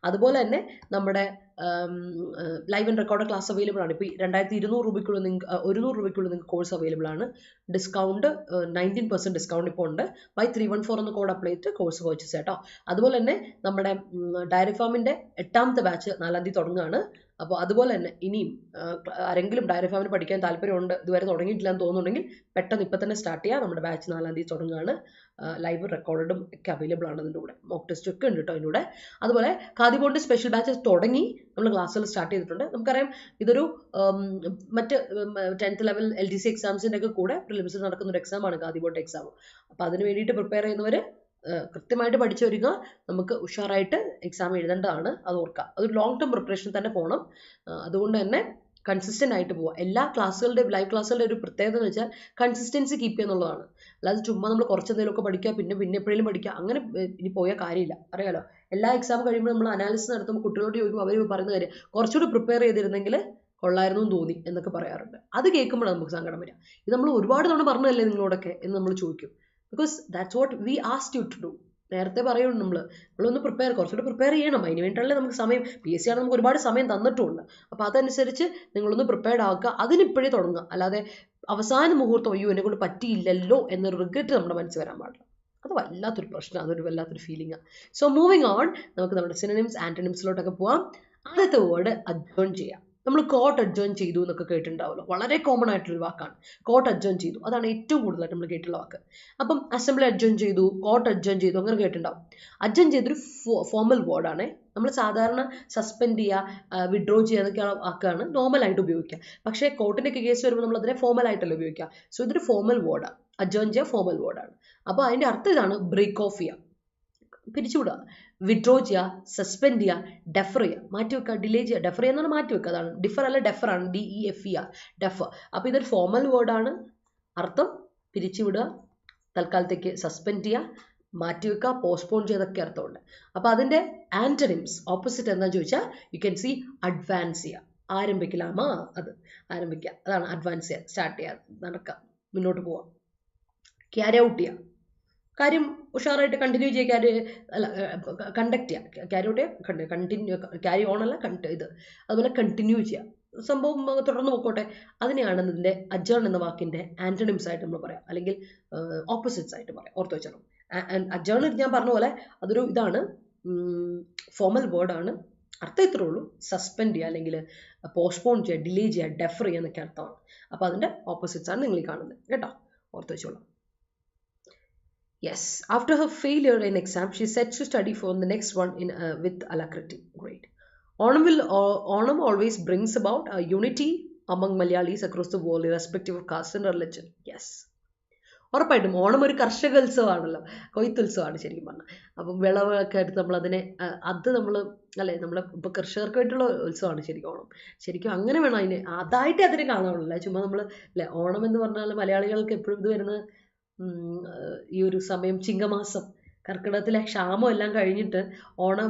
അതുപോലെ തന്നെ നമ്മുടെ live and record class available ആണ്. ഇപ്പോൾ 2200 രൂപയ്ക്കുള്ള 100 രൂപയ്ക്കുള്ള നിങ്ങൾക്ക് കോഴ്സ് അവൈലബിൾ ആണ്. ഡിസ്കൗണ്ട് 19% ഡിസ്കൗണ്ട് ഇപ്പോൾ ഉണ്ട്. Y314 എന്ന കോഡ് അപ്ലൈ ചെയ്തിട്ട് കോഴ്സ് പർച്ചേസ് കേട്ടോ. അതുപോലെ തന്നെ നമ്മുടെ ഡയറി ഫാമിൻ്റെ 8ാമത്തെ ബാച്ച് 4-ാം തീയതി തുടങ്ങുകയാണ്. അപ്പോൾ അതുപോലെ തന്നെ ഇനിയും ആരെങ്കിലും ഡയറി ഫാമിന് പഠിക്കാൻ താല്പര്യമുണ്ട്, ഇതുവരെ തുടങ്ങിയിട്ടില്ല എന്ന് തോന്നുന്നുണ്ടെങ്കിൽ പെട്ടെന്ന് ഇപ്പം തന്നെ സ്റ്റാർട്ട് ചെയ്യുക. നമ്മുടെ ബാച്ച് 4-ാം തീയതി തുടങ്ങുകയാണ്. ലൈവ് റെക്കോർഡും ഒക്കെ അവൈലബിൾ ആണ്. അതിൻ്റെ കൂടെ മോക്ക് ടെസ്റ്റ് ഒക്കെ ഉണ്ട് കേട്ടോ അതിൻ്റെ കൂടെ. അതുപോലെ ഖാദി ബോർഡിൻ്റെ സ്പെഷ്യൽ ബാച്ചസ് തുടങ്ങി നമ്മൾ ക്ലാസ്സുകൾ സ്റ്റാർട്ട് ചെയ്തിട്ടുണ്ട്. നമുക്കറിയാം ഇതൊരു മറ്റ് 10th ലെവൽ LDC എക്സാംസിൻ്റെ ഒക്കെ കൂടെ പ്രിലിംസിൽ നടക്കുന്ന ഒരു എക്സാമാണ് ഖാദി ബോർഡ് എക്സാം. അപ്പോൾ അതിന് വേണ്ടിയിട്ട് പ്രിപ്പയർ ചെയ്യുന്നവർ കൃത്യമായിട്ട് പഠിച്ചു വരിക. നമുക്ക് ഉഷാറായിട്ട് എക്സാം എഴുതേണ്ടതാണ്, അത് ഓർക്കുക. അതൊരു ലോങ് ടേം പ്രിപ്പറേഷൻ തന്നെ പോകണം. അതുകൊണ്ട് തന്നെ കൺസിസ്റ്റൻ്റ് ആയിട്ട് പോവുക. എല്ലാ ക്ലാസ്സുകളുടെ ലൈവ് ക്ലാസ്സുകളുടെ ഒരു പ്രത്യേകത എന്ന് വെച്ചാൽ കൺസിസ്റ്റൻസി കീപ്പ് ചെയ്യുക എന്നുള്ളതാണ്. അല്ലാതെ ചുമ്മാ നമ്മൾ കുറച്ച് എന്തെങ്കിലുമൊക്കെ പഠിക്കുക പിന്നെ എപ്പോഴേലും പഠിക്കുക അങ്ങനെ ഇനി പോയാൽ കാര്യമില്ല. അറിയാലോ, എല്ലാ എക്സാം കഴിയുമ്പോൾ നമ്മൾ അനാലിസിസ് നടത്തുമ്പോൾ കുട്ടികളോട് ചോദിക്കുമ്പോൾ അവർ പറയുന്ന കാര്യം കുറച്ചുകൂടി പ്രിപ്പയർ ചെയ്തിരുന്നെങ്കിൽ കൊള്ളായിരുന്നു എന്ന് തോന്നി എന്നൊക്കെ പറയാറുണ്ട്. അത് കേൾക്കുമ്പോഴാണ് നമുക്ക് സങ്കടം വരിക. ഇത് നമ്മൾ ഒരുപാട് തവണ പറഞ്ഞതല്ലേ നിങ്ങളോടൊക്കെ എന്ന് നമ്മൾ ചോദിക്കും. Because that's what we asked you to do. നേരത്തെ പറയുന്നുണ്ട് നമ്മളൊന്ന് കുറച്ചുകൂടി പ്രിപ്പയർ ചെയ്യണം. അതിന് വേണ്ടിയല്ലേ നമുക്ക് സമയം. PSC ആണ് നമുക്ക് ഒരുപാട് സമയം തന്നിട്ടുമുണ്ട്. അപ്പോൾ അതനുസരിച്ച് നിങ്ങളൊന്ന് പ്രിപ്പയർഡ് ആക്കുക. അതിനിപ്പോഴേ തുടങ്ങുക. അല്ലാതെ അവസാന മുഹൂർത്തം അയ്യോ എന്നെ കൊണ്ട് പറ്റിയില്ലല്ലോ എന്നൊരു റിഗ്രറ്റ് നമ്മുടെ മനസ്സിൽ വരാൻ പാടില്ല. അത് വല്ലാത്തൊരു പ്രശ്നമാണ്, അതൊരു വല്ലാത്തൊരു ഫീലിംഗാണ്. സോ മൂവിങ് ഓൺ, നമുക്ക് നമ്മുടെ സിനോണിംസ് ആൻറ്റണിംസിലോട്ടൊക്കെ പോവാം. ആദ്യത്തെ വേർഡ് അഡ്ജേൺ ചെയ്യാം. നമ്മൾ കോട്ട് അഡ്ജേൺ ചെയ്തു എന്നൊക്കെ കേട്ടിട്ടുണ്ടാവുമല്ലോ. വളരെ കോമൺ ആയിട്ടൊരു വാക്കാണ് കോട്ട് അഡ്ജേൺ ചെയ്തു. അതാണ് ഏറ്റവും കൂടുതലായിട്ട് നമ്മൾ കേട്ടിട്ടുള്ള വാക്ക്. അപ്പം അസംബ്ലി അഡ്ജേൺ ചെയ്തു, കോട്ട് അഡ്ജേൺ ചെയ്തു, അങ്ങനെ കേട്ടിട്ടുണ്ടാവും. അഡ്ജേൺ ചെയ്തൊരു ഫോർമൽ വേർഡാണ്. നമ്മൾ സാധാരണ സസ്പെൻഡ് ചെയ്യുക, വിഡ്രോ ചെയ്യുക എന്നൊക്കെ വാക്കാണ് നോർമലായിട്ട് ഉപയോഗിക്കുക. പക്ഷേ കോർട്ടിൻ്റെ കേസ് വരുമ്പോൾ നമ്മൾ അതിനെ ഫോർമലായിട്ടല്ല ഉപയോഗിക്കുക. സോ ഇതൊരു ഫോർമൽ വേർഡാണ്. അഡ്ജേൺ ചെയ്യുക ഫോർമൽ വേർഡാണ്. അപ്പോൾ അതിൻ്റെ അർത്ഥം ഇതാണ്: ബ്രേക്ക് ഓഫ് ചെയ്യുക, പിരിച്ചുവിടുക, വിഡ്രോ ചെയ്യുക, സസ്പെൻഡ് ചെയ്യുക, ഡെഫർ ചെയ്യുക, മാറ്റിവെക്കുക, ഡിലേ ചെയ്യുക. ഡെഫർ ചെയ്യുന്ന മാറ്റിവെക്കുക, അതാണ്. ഡിഫർ അല്ല ഡെഫർ ആണ്, DEFER, ഡെഫർ. അപ്പോൾ ഇതൊരു ഫോർമൽ വേർഡാണ്. അർത്ഥം പിരിച്ചുവിടുക, തൽക്കാലത്തേക്ക് സസ്പെൻഡ് ചെയ്യുക, മാറ്റിവെക്കുക, പോസ്റ്റ്പോൺ ചെയ്തൊക്കെ അർത്ഥമുണ്ട്. അപ്പോൾ അതിൻ്റെ ആൻറ്റണിംസ് ഓപ്പോസിറ്റ് എന്താണെന്ന് ചോദിച്ചാൽ യു ക്യാൻ സി അഡ്വാൻസ് ചെയ്യുക. ആരംഭിക്കലാമാ, അത് ആരംഭിക്കുക, അതാണ് അഡ്വാൻസ് ചെയ്യുക, സ്റ്റാർട്ട് ചെയ്യുക, നടക്കുക, മുന്നോട്ട് പോവുക. ക്യാരി ഔട്ട് ചെയ്യുക, കാര്യം ഉഷാറായിട്ട് കണ്ടിന്യൂ ചെയ്യുക, കണ്ടക്ട് ചെയ്യുക. ക്യാരി ഔട്ട് ചെയ്യുക, കണ്ടിന്യൂ, ക്യാരി ഓൺ അല്ല ഇത്. അതുപോലെ കണ്ടിന്യൂ ചെയ്യുക, സംഭവം തുടർന്ന് പോയിക്കോട്ടെ. അതിനെയാണ് ഇതിൻ്റെ അഡ്ജേൺ എന്ന വാക്കിൻ്റെ ആൻറ്റണിംസ് ആയിട്ട് നമ്മൾ പറയാം, അല്ലെങ്കിൽ ഓപ്പോസിറ്റ്സ് ആയിട്ട് പറയാം. ഓർത്ത് വെച്ചോളൂ. അഡ്ജേൺ ഞാൻ പറഞ്ഞ പോലെ അതൊരു ഇതാണ്, ഫോർമൽ വേർഡാണ്. അർത്ഥം ഇത്രേ ഉള്ളൂ: സസ്പെൻഡ് ചെയ്യുക, അല്ലെങ്കിൽ പോസ്റ്റ്പോൺ ചെയ്യുക, ഡിലേ ചെയ്യുക, ഡെഫർ ചെയ്യുക എന്നൊക്കെ അർത്ഥമാണ്. അപ്പോൾ അതിൻ്റെ ഓപ്പോസിറ്റ്സ് ആണ് നിങ്ങൾ കാണുന്നത് കേട്ടോ. ഓർത്ത് വെച്ചോളൂ. Yes, after her failure in exam, she set to study for the next one with alacrity. Great. Onam always brings about a unity among Malayalis across the world, irrespective of caste and religion. Yes. ഉറപ്പായിട്ടും ഓണം ഒരു കർഷക ഉത്സവമാണല്ലോ, കൊയ്ത്തുത്സവമാണ് ശരിക്കും പറഞ്ഞാൽ. അപ്പം വിളവൊക്കെ എടുത്ത് നമ്മളതിനെ അത് നമ്മൾ അല്ലേ നമ്മൾ ഇപ്പോൾ കർഷകർക്ക് വേണ്ടിയിട്ടുള്ള ഉത്സവമാണ് ശരിക്കും ഓണം. ശരിക്കും അങ്ങനെ വേണം അതിനെ, അതായിട്ട് അതിനെ കാണാനുള്ളൂ. ചുമ്മാ നമ്മൾ അല്ലേ ഓണം എന്ന് പറഞ്ഞാൽ മലയാളികൾക്ക് എപ്പോഴും ഇത് വരുന്നത് ഈ ഒരു സമയം ചിങ്ങമാസം, കർക്കിടകത്തിലെ ക്ഷാമം എല്ലാം കഴിഞ്ഞിട്ട് ഓണം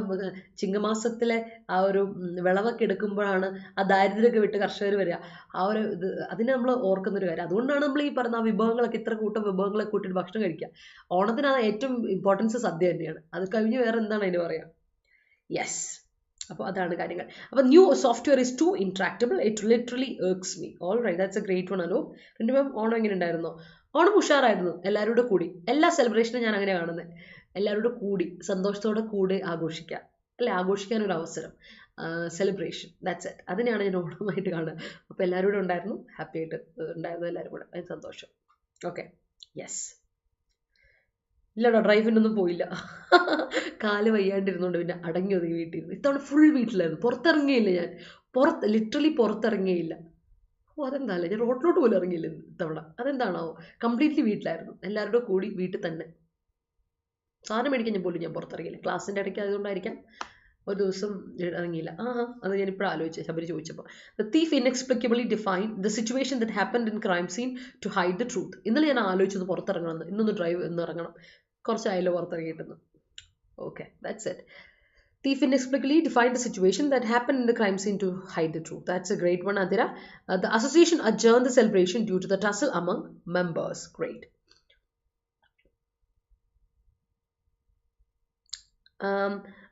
ചിങ്ങമാസത്തിലെ ആ ഒരു വിളവൊക്കെ എടുക്കുമ്പോഴാണ് ആ ദാരിദ്ര്യമൊക്കെ വിട്ട് കർഷകർ വരിക. ആ ഒരു ഇത് അതിനെ നമ്മൾ ഓർക്കുന്നൊരു കാര്യം. അതുകൊണ്ടാണ് നമ്മൾ ഈ പറഞ്ഞ ആ വിഭവങ്ങളൊക്കെ ഇത്ര കൂട്ടം വിഭവങ്ങളെ കൂട്ടിയിട്ട് ഭക്ഷണം കഴിക്കുക. ഓണത്തിന് ആ ഏറ്റവും ഇമ്പോർട്ടൻസ് സദ്യ തന്നെയാണ്. അത് കഴിഞ്ഞ് വേറെ എന്താണ് അതിന് പറയുക? യെസ്. അപ്പോൾ അതാണ് കാര്യങ്ങൾ. അപ്പോൾ new software is too intractable, it literally irks me. All right, that's a great one. അല്ലോ രണ്ട് മാം ഓണം എങ്ങനെ ഉണ്ടായിരുന്നോ? ഓണം ഉഷാറായിരുന്നു, എല്ലാവരോടും കൂടി. എല്ലാ സെലിബ്രേഷനും ഞാൻ അങ്ങനെ കാണുന്നത്, എല്ലാവരോടും കൂടി സന്തോഷത്തോടെ കൂടി ആഘോഷിക്കുക അല്ലെ, ആഘോഷിക്കാനൊരു അവസരം, സെലിബ്രേഷൻ, ദാറ്റ്സ് ഇറ്റ്. അതിനെയാണ് ഞാൻ ഓണമായിട്ട് കാണുക. അപ്പോൾ എല്ലാവരും കൂടെ ഉണ്ടായിരുന്നു, ഹാപ്പി ആയിട്ട് ഉണ്ടായിരുന്നു എല്ലാവരും കൂടെ, അതിന് സന്തോഷം. Okay, yes. ഇല്ലടാ, ഡ്രൈവിനൊന്നും പോയില്ല. കാല് വയ്യാണ്ടിരുന്നുകൊണ്ട് പിന്നെ അടങ്ങി ഒതുങ്ങി വീട്ടിൽ. ഇത്തവണ ഫുൾ വീട്ടിലായിരുന്നു, പുറത്തിറങ്ങിയില്ല ഞാൻ. ലിറ്ററലി പുറത്തിറങ്ങിയില്ല. ഓ അതെന്താ അല്ലേ, ഞാൻ റോഡിലോട്ട് പോലും ഇറങ്ങിയില്ല ഇത്തവണ. അതെന്താണോ, കംപ്ലീറ്റ്ലി വീട്ടിലായിരുന്നു, എല്ലാവരുടെ കൂടി വീട്ടിൽ തന്നെ. സാധനം മേടിക്കാൻ പോലും ഞാൻ പുറത്തിറങ്ങിയില്ല, ക്ലാസ്സിൻ്റെ ഇടയ്ക്ക് ആയതുകൊണ്ടായിരിക്കാം ഒരു ദിവസം ഇറങ്ങിയില്ല. അത് ഞാനിപ്പോഴും ആലോചിച്ചത് ശബരി ചോദിച്ചപ്പോൾ. The thief inexplicably define the situation that happened in crime scene to hide the truth. ഇന്നലെ ഞാൻ ആലോചിച്ചത് പുറത്തിറങ്ങണമെന്ന്, ഇന്നൊന്ന് ഡ്രൈവ് എന്ന് ഇറങ്ങണം, കുറച്ചായാലോ പുറത്തിറങ്ങിയിട്ടെന്ന്. Okay, that's it. Thief inexplicably defined the situation that happened in the crime scene to hide the truth. That's a great one, Adira. The association adjourned the celebration due to the tussle among members. Great.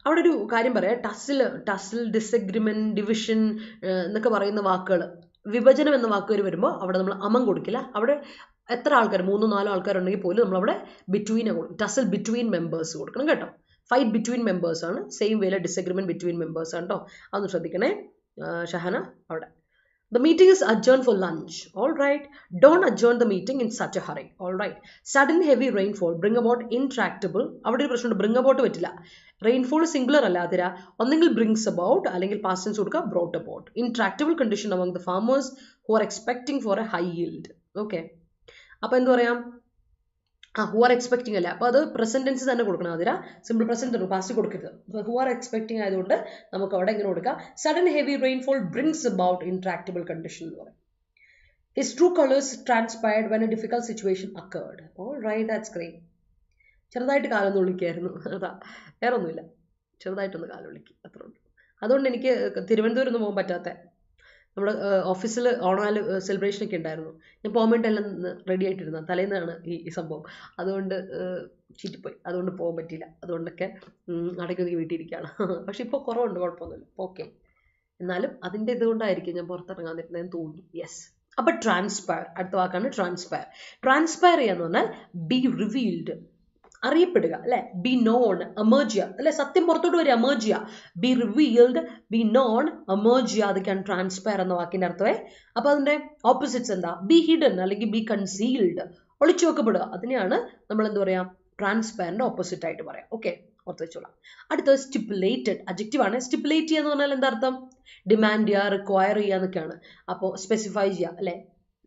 അവിടെ ഒരു കാര്യം പറയാം, ടസിൽ, disagreement, division എന്നൊക്കെ പറയുന്ന വാക്കുകൾ, വിഭജനം എന്ന വാക്കുകൾ വരുമ്പോൾ അവിടെ നമ്മൾ അമം കൊടുക്കില്ല. അവിടെ എത്ര ആൾക്കാർ, 3-4 ആൾക്കാരുണ്ടെങ്കിൽ പോലും നമ്മളവിടെ ബിറ്റ്വീൻ കൊടുക്കും, ടസിൽ ബിറ്റ്വീൻ മെമ്പേഴ്സ് കൊടുക്കണം കേട്ടോ. ഫൈറ്റ് ബിറ്റ്വീൻ മെമ്പേഴ്സ് ആണ്, സെയിം വേല ഡിസഗ്രിമെന്റ് ബിറ്റ്വീൻ മെമ്പേഴ്സ് ആണ് കേട്ടോ. അതൊന്ന് ശ്രദ്ധിക്കണേ ഷഹന. അവിടെ the meeting is adjourned for lunch. All right, don't adjourn the meeting in such a hurry. All right, sudden heavy rainfall bring about intractable. അവിടെ ഒരു പ്രശ്നമുണ്ട്, bring about പറ്റില്ല, റെയിൻഫോൾ സിംഗുലർ അല്ല അതിരാ, ഒന്നെങ്കിൽ brings about അല്ലെങ്കിൽ past tense കൊടുക്കുക brought about. Intractable condition among the farmers who are expecting for a high yield. Okay, അപ്പോൾ എന്ത് പറയാം, who are expecting അല്ല, അപ്പോൾ അത് പ്രസന്റ് ടെൻസ് തന്നെ കൊടുക്കണം അതിരാ, സിമ്പിൾ പ്രസന്റ് പാസ്റ്റ് കൊടുക്കരുത്. who are expecting ആയതുകൊണ്ട് നമുക്ക് അവിടെ എങ്ങനെ കൊടുക്കാം, sudden heavy rainfall brings about intractable condition എന്ന് പറയും. His true colors transpired when a difficult situation occurred. All right, that's great. ചെറുതായിട്ട് കാലൊന്ന് വിളിക്കായിരുന്നു, അതാ, വേറെ ഒന്നുമില്ല, ചെറുതായിട്ടൊന്ന് കാലൊളിക്കി, അത്ര ഉണ്ട്. അതുകൊണ്ട് എനിക്ക് തിരുവനന്തപുരം ഒന്നും പോകാൻ പറ്റാത്ത, നമ്മുടെ ഓഫീസിൽ ഓണം സെലിബ്രേഷനൊക്കെ ഉണ്ടായിരുന്നു, ഞാൻ പോകാൻ വേണ്ടി എല്ലാം റെഡി ആയിട്ടിരുന്ന തലേന്നാണ് ഈ സംഭവം, അതുകൊണ്ട് ചീറ്റിപ്പോയി, അതുകൊണ്ട് പോകാൻ പറ്റിയില്ല. അതുകൊണ്ടൊക്കെ അടയ്ക്കൊതുക്കി വീട്ടിയിരിക്കുകയാണ്. പക്ഷെ ഇപ്പോൾ കുറവുണ്ട്, കുഴപ്പമൊന്നുമില്ല, ഓക്കെ. എന്നാലും അതിൻ്റെ ഇതുകൊണ്ടായിരിക്കും ഞാൻ പുറത്തിറങ്ങാൻ നിൽക്കുന്നതെന്ന് തോന്നുന്നു. യെസ്. അപ്പം ട്രാൻസ്പയർ, അടുത്ത വാക്കാണ് ട്രാൻസ്പയർ. ട്രാൻസ്പയർ ചെയ്യാന്ന് പറഞ്ഞാൽ ബി റിവീൽഡ്, അറിയപ്പെടുക അല്ലെ, ബി നോൺ, എമേർജിയ അല്ലെ, സത്യം പുറത്തോട്ട് വരിക, എമേർജിയ, ബി റിവീൽഡ്, ബി നോൺ, എമേർജിയ, അതൊക്കെയാണ് ട്രാൻസ്പയർ എന്ന വാക്കിന്റെ അർത്ഥമേ. അപ്പൊ അതിന്റെ ഓപ്പോസിറ്റ്സ് എന്താ, ബി ഹിഡൻ അല്ലെങ്കിൽ ബി കൺസീൽഡ്, ഒളിച്ചു വെക്കപ്പെടുക, അതിനെയാണ് നമ്മൾ എന്താ പറയാ, ട്രാൻസ്പയറിന്റെ ഓപ്പോസിറ്റ് ആയിട്ട് പറയാം. ഓക്കെ, ഓർത്ത് വെച്ചോളാം. അടുത്തത് സ്റ്റിപ്പുലേറ്റഡ്, അഡ്ജക്റ്റീവ് ആണ്. സ്റ്റിപ്പുലേറ്റ് ചെയ്യാന്ന് പറഞ്ഞാൽ എന്താ അർത്ഥം, ഡിമാൻഡ് ചെയ്യുക, റിക്വയർ ചെയ്യുക എന്നൊക്കെയാണ്. അപ്പോൾ സ്പെസിഫൈ ചെയ്യുക അല്ലെ,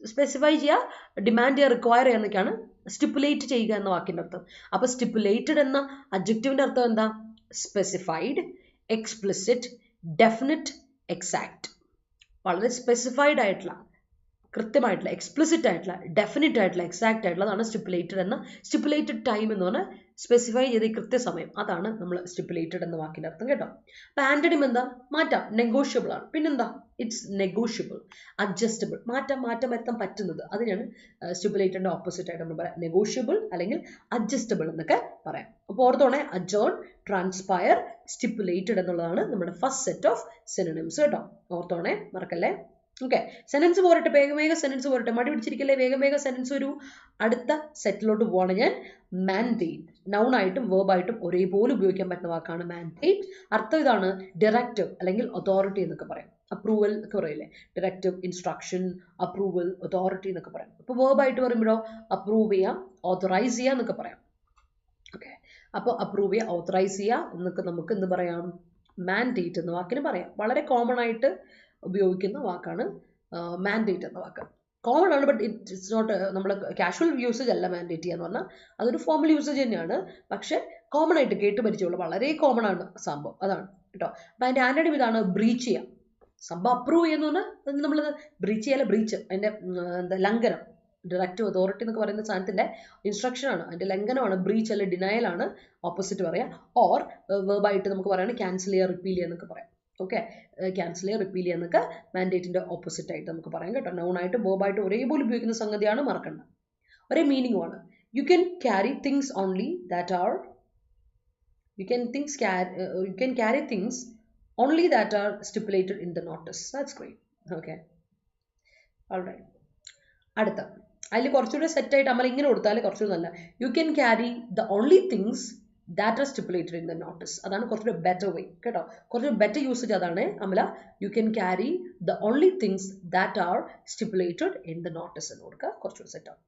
സ്പെസിഫൈ ചെയ്യുക, ഡിമാൻഡ് ചെയ്യുക, റിക്വയർ ചെയ്യുക എന്നൊക്കെയാണ് സ്റ്റിപ്പുലേറ്റ് ചെയ്യുക എന്ന വാക്കിന്റെ അർത്ഥം. അപ്പൊ സ്റ്റിപ്പുലേറ്റഡ് എന്ന അഡ്ജക്റ്റീവിന്റെ അർത്ഥം എന്താ, സ്പെസിഫൈഡ്, എക്സ്പ്ലിസിറ്റ്, ഡെഫിനിറ്റ്, എക്സാക്ട്. വളരെ സ്പെസിഫൈഡ് ആയിട്ടുള്ള, കൃത്യമായിട്ടുള്ള, എക്സ്പ്ലിസിറ്റ് ആയിട്ടുള്ള, ഡെഫിനിറ്റ് ആയിട്ടുള്ള, എക്സാക്ട് ആയിട്ടുള്ളതാണ് സ്റ്റിപ്പുലേറ്റഡ് എന്ന. സ്റ്റിപ്പുലേറ്റഡ് ടൈം എന്ന് പറഞ്ഞാൽ സ്പെസിഫൈ ചെയ്ത കൃത്യസമയം, അതാണ് നമ്മൾ സ്റ്റിപ്പുലേറ്റഡ് എന്ന വാക്കിന്റെ അർത്ഥം കേട്ടോ. അപ്പൊ ആന്റണിം എന്താ, മാറ്റാം, നെഗോഷ്യബിൾ ആണ്. പിന്നെന്താ, ഇറ്റ്സ് നെഗോഷ്യബിൾ, അഡ്ജസ്റ്റബിൾ, മാറ്റം വരുത്താൻ പറ്റുന്നത്, അതിനാണ് സ്റ്റിപ്പുലേറ്റഡിന്റെ ഓപ്പോസിറ്റ് ആയിട്ട് നമ്മൾ പറയാം, നെഗോഷ്യബിൾ അല്ലെങ്കിൽ അഡ്ജസ്റ്റബിൾ എന്നൊക്കെ പറയാം. അപ്പോൾ ഓർത്തോണേ, അഡ്ജേൺ, ട്രാൻസ്പയർ, സ്റ്റിപ്പുലേറ്റഡ് എന്നുള്ളതാണ് നമ്മുടെ ഫസ്റ്റ് സെറ്റ് ഓഫ് സിനോണിംസ് കേട്ടോ. ഓർത്തോണേ, മറക്കല്ലേ. ഓക്കെ, സെന്റൻസ് പോരട്ടെ, വേഗം സെന്റൻസ് പോരട്ടെ, മടി പിടിച്ചിരിക്കല്ലേ, വേഗം സെന്റൻസ് ഒരു അടുത്ത സെറ്റിലോട്ട് പോവാണ് ഞാൻ. മാൻഡേറ്റ്, നൗൺ ആയിട്ടും വേർബ് ആയിട്ടും ഒരേപോലെ ഉപയോഗിക്കാൻ പറ്റുന്ന വാക്കാണ് മാൻഡേറ്റ്. അർത്ഥം ഇതാണ്, ഡയറക്റ്റീവ് അല്ലെങ്കിൽ അതോറിറ്റി എന്നൊക്കെ പറയാം, അപ്രൂവൽ ഒക്കെ പറയില്ലേ, ഡയറക്റ്റീവ്, ഇൻസ്ട്രക്ഷൻ, അപ്രൂവൽ, അതോറിറ്റി എന്നൊക്കെ പറയാം. അപ്പോൾ വേർബ് ആയിട്ട് പറയുമ്പോഴോ അപ്രൂവ് ചെയ്യാം, ഓതറൈസ് ചെയ്യാം എന്നൊക്കെ പറയാം. ഓക്കെ, അപ്പോൾ അപ്രൂവ് ചെയ്യുക, ഓതറൈസ് ചെയ്യുക എന്നൊക്കെ നമുക്ക് എന്ത് പറയാം, മാൻഡേറ്റ് എന്ന വാക്കിന് പറയാം. വളരെ കോമൺ ആയിട്ട് ഉപയോഗിക്കുന്ന വാക്കാണ് മാൻഡേറ്റ് എന്ന വാക്ക്. കോമൺ ആണ്, ബട്ട് ഇറ്റ്സ് നോട്ട് നമ്മൾ കാഷ്വൽ യൂസേജ് അല്ല മാൻഡേറ്റ് ചെയ്യാന്ന് പറഞ്ഞാൽ അതൊരു ഫോമൽ യൂസേജ് തന്നെയാണ്. പക്ഷെ കോമൺ ആയിട്ട് കേട്ട് പരിചയമുള്ള വളരെ കോമൺ ആണ് സംഭവം, അതാണ് കേട്ടോ. അപ്പം അതിൻ്റെ ആന്റണിം ഇതാണ് ബ്രീച്ച് ചെയ്യാം. സംഭവം അപ്രൂവ് ചെയ്യുന്ന പറഞ്ഞാൽ നമ്മളത് ബ്രീച്ച് ചെയ്യാല്ല, ബ്രീച്ച് അതിൻ്റെ എന്താ ലംഘനം, ഡയറക്റ്റീവ് അതോറിറ്റി എന്നൊക്കെ പറയുന്ന സാധനത്തിൻ്റെ ഇൻസ്ട്രക്ഷൻ ആണ്, അതിൻ്റെ ലംഘനമാണ് ബ്രീച്ച് അല്ലെ ഡിനയൽ ആണ് ഓപ്പോസിറ്റ് പറയാം. ഓർ വെർബായിട്ട് നമുക്ക് പറയുകയാണെങ്കിൽ ക്യാൻസൽ ചെയ്യുക, റിപ്പീൽ ചെയ്യുക എന്നൊക്കെ പറയാം. ഓക്കെ, ക്യാൻസൽ ചെയ്യുക, റിപ്പീൽ ചെയ്യുക എന്നൊക്കെ മാൻഡേറ്റിൻ്റെ ഓപ്പോസിറ്റ് ആയിട്ട് നമുക്ക് പറയാം കേട്ടോ. നൗണായിട്ട് വേർബായിട്ട് ഒരേപോലെ ഉപയോഗിക്കുന്ന സംഗതിയാണ്, മറക്കണ്ട. ഒരേ മീനിങ്ങുമാണ്. You can carry things only that are you can carry things only that are stipulated in the notice. That's great. Okay, all right. അടുത്ത അതിൽ കുറച്ചുകൂടെ സെറ്റ് ആയിട്ട് നമ്മൾ ഇങ്ങനെ കൊടുത്താൽ കുറച്ചുകൂടെ നല്ല. You can carry the only things that are stipulated in the notice. അതാണ് കുറച്ചുകൂടെ ബെറ്റർ വേ കേട്ടോ, കുറച്ചുകൂടെ ബെറ്റർ യൂസേജ് അതാണ് Amala. You can carry the only things that are stipulated in the notice എന്ന് കൊടുക്കുക, കുറച്ചുകൂടെ സെറ്റ് ആണ്.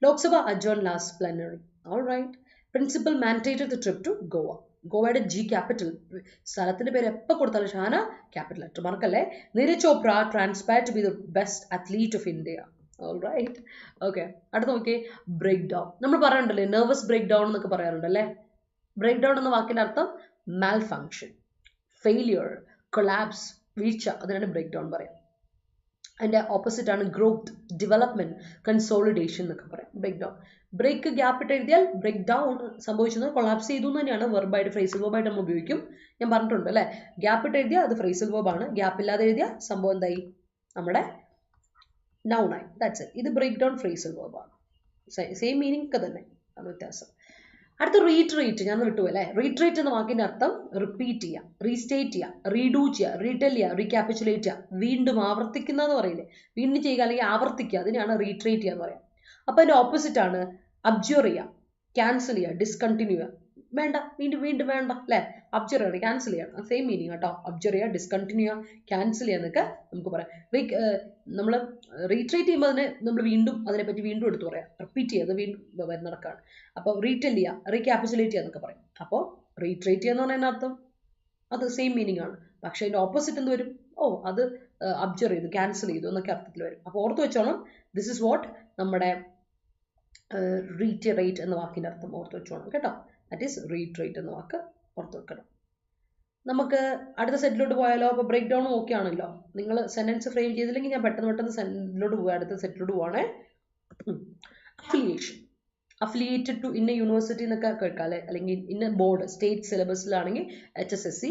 Lok Sabha adjourn last plenary. All right. Principal mandated the trip to Goa. ഗോവയുടെ ജി ക്യാപിറ്റൽ, സ്ഥലത്തിന്റെ പേര് എപ്പോൾ കൊടുത്താലും ഷാന ക്യാപിറ്റൽ ലെറ്റർ മറക്കല്ലേ. Neeraj Chopra transpire to be the best athlete of India. All right. Okay, അടുത്ത നോക്കിയേ, ബ്രേക്ക് ഡൗൺ. നമ്മൾ പറയാറുണ്ടല്ലേ നെർവസ് ബ്രേക്ക് ഡൗൺ എന്നൊക്കെ പറയാറുണ്ടല്ലേ. ബ്രേക്ക് ഡൗൺ എന്ന വാക്കിന്റെ അർത്ഥം മാൽ ഫങ്ഷൻ, ഫെയിലിയർ, കൊളാപ്സ്, വീഴ്ച, അതിനാണ് ബ്രേക്ക് ഡൗൺ പറയാം. അതിൻ്റെ ഓപ്പോസിറ്റ് ആണ് ഗ്രോത്ത്, ഡെവലപ്മെന്റ്, കൺസോളിഡേഷൻ എന്നൊക്കെ പറയാം. ബ്രേക്ക് ഡൗൺ, ബ്രേക്ക് ഗ്യാപ്പ് ഇട്ട് എഴുതിയാൽ ബ്രേക്ക് ഡൗൺ സംഭവിച്ചത് കൊളാപ്സ് ചെയ്തു എന്ന് തന്നെയാണ് വെർബായിട്ട്, ഫ്രേസൽ വെർബായിട്ട് നമ്മൾ ഉപയോഗിക്കും. ഞാൻ പറഞ്ഞിട്ടുണ്ട് അല്ലേ, ഗ്യാപ്പ് ഇട്ട് എഴുതിയാൽ അത് ഫ്രേസൽ വെർബാണ്, ഗ്യാപ്പ് ഇല്ലാതെ എഴുതിയാൽ സംഭവം എന്തായി, നമ്മുടെ നൗണായി. That's it. ഇത് ബ്രേക്ക് ഡൗൺ ഫ്രേസൽ വെർബാണ്, സെയിം മീനിങ് ഒക്കെ തന്നെ, ആണ് വ്യത്യാസം. അടുത്ത റീട്രേറ്റ്, ഞാൻ വിട്ടു അല്ലേ. റീട്രേറ്റ് എന്ന വാക്കിന്റെ അർത്ഥം റിപ്പീറ്റ് ചെയ്യുക, റീസ്റ്റേറ്റ് ചെയ്യുക, റീഡൂ ചെയ്യുക, റീടെൽ ചെയ്യുക, റീക്യാപിച്ചുലേറ്റ് ചെയ്യുക, വീണ്ടും ആവർത്തിക്കുന്ന എന്ന് പറയില്ലേ, വീണ്ടും ചെയ്യുക അല്ലെങ്കിൽ ആവർത്തിക്കുക, അതിനാണ് റീട്രേറ്റ് ചെയ്യുക എന്ന് പറയാം. അപ്പൊ അതിന്റെ ഓപ്പോസിറ്റ് ആണ് അബ്ജർ ചെയ്യുക, ക്യാൻസൽ ചെയ്യുക, ഡിസ്കണ്ടിന്യൂ ചെയ്യുക. വേണ്ട, വീണ്ടും വീണ്ടും വേണ്ട അല്ലേ, അബ്ജർ ചെയ്യണം, ക്യാൻസൽ ചെയ്യണം, സെയിം മീനിങ് കേട്ടോ. അബ്ജർ ചെയ്യുക, ഡിസ്കണ്ടിന്യൂ ചെയ്യുക, ക്യാൻസൽ ചെയ്യുക എന്നൊക്കെ നമുക്ക് പറയാം. നമ്മൾ റീട്രേറ്റ് ചെയ്യുമ്പോൾ അതിനെ നമ്മൾ വീണ്ടും അതിനെപ്പറ്റി വീണ്ടും എടുത്ത് പറയാം, റിപ്പീറ്റ് ചെയ്യുക, അത് വീണ്ടും നടക്കുകയാണ്. അപ്പോൾ റീടെൽ ചെയ്യുക, റീക്യാപിച്ചുലേറ്റ് ചെയ്യുക എന്നൊക്കെ പറയും. അപ്പോൾ റീട്രേറ്റ് ചെയ്യുക എന്ന് പറയുന്ന അർത്ഥം അത് സെയിം മീനിങ് ആണ്, പക്ഷേ അതിൻ്റെ ഓപ്പോസിറ്റ് എന്ത് വരും, അത് അബ്ജർ ചെയ്തു, ക്യാൻസൽ ചെയ്തു എന്നൊക്കെ അർത്ഥത്തിൽ വരും. അപ്പോൾ ഓർത്ത് വെച്ചോണം, ദിസ് ഇസ് വാട്ട് നമ്മുടെ റീറ്ററേറ്റ് എന്ന വാക്കിൻ്റെ അർത്ഥം ഓർത്ത് വെച്ചോണം കേട്ടോ. ദാറ്റ് ഈസ് റീട്രേറ്റ് എന്ന വാക്ക് ഓർത്ത് വെക്കണം. നമുക്ക് അടുത്ത സെറ്റിലോട്ട് പോയാലോ. അപ്പോൾ ബ്രേക്ക് ഡൗൺ ഓക്കെ ആണല്ലോ. നിങ്ങൾ സെന്റൻസ് ഫ്രെയിം ചെയ്തില്ലെങ്കിൽ ഞാൻ പെട്ടെന്ന് സെന്റൻസിലോട്ട് പോവുക, അടുത്ത സെറ്റിലോട്ട് പോവാണേ. അഫിലിയേഷൻ, അഫിലിയേറ്റഡ് ടു ഇന്ന യൂണിവേഴ്സിറ്റി എന്നൊക്കെ കേൾക്കാം അല്ലെ, അല്ലെങ്കിൽ ഇന്ന ബോർഡ്, സ്റ്റേറ്റ് സിലബസിലാണെങ്കിൽ HSSC,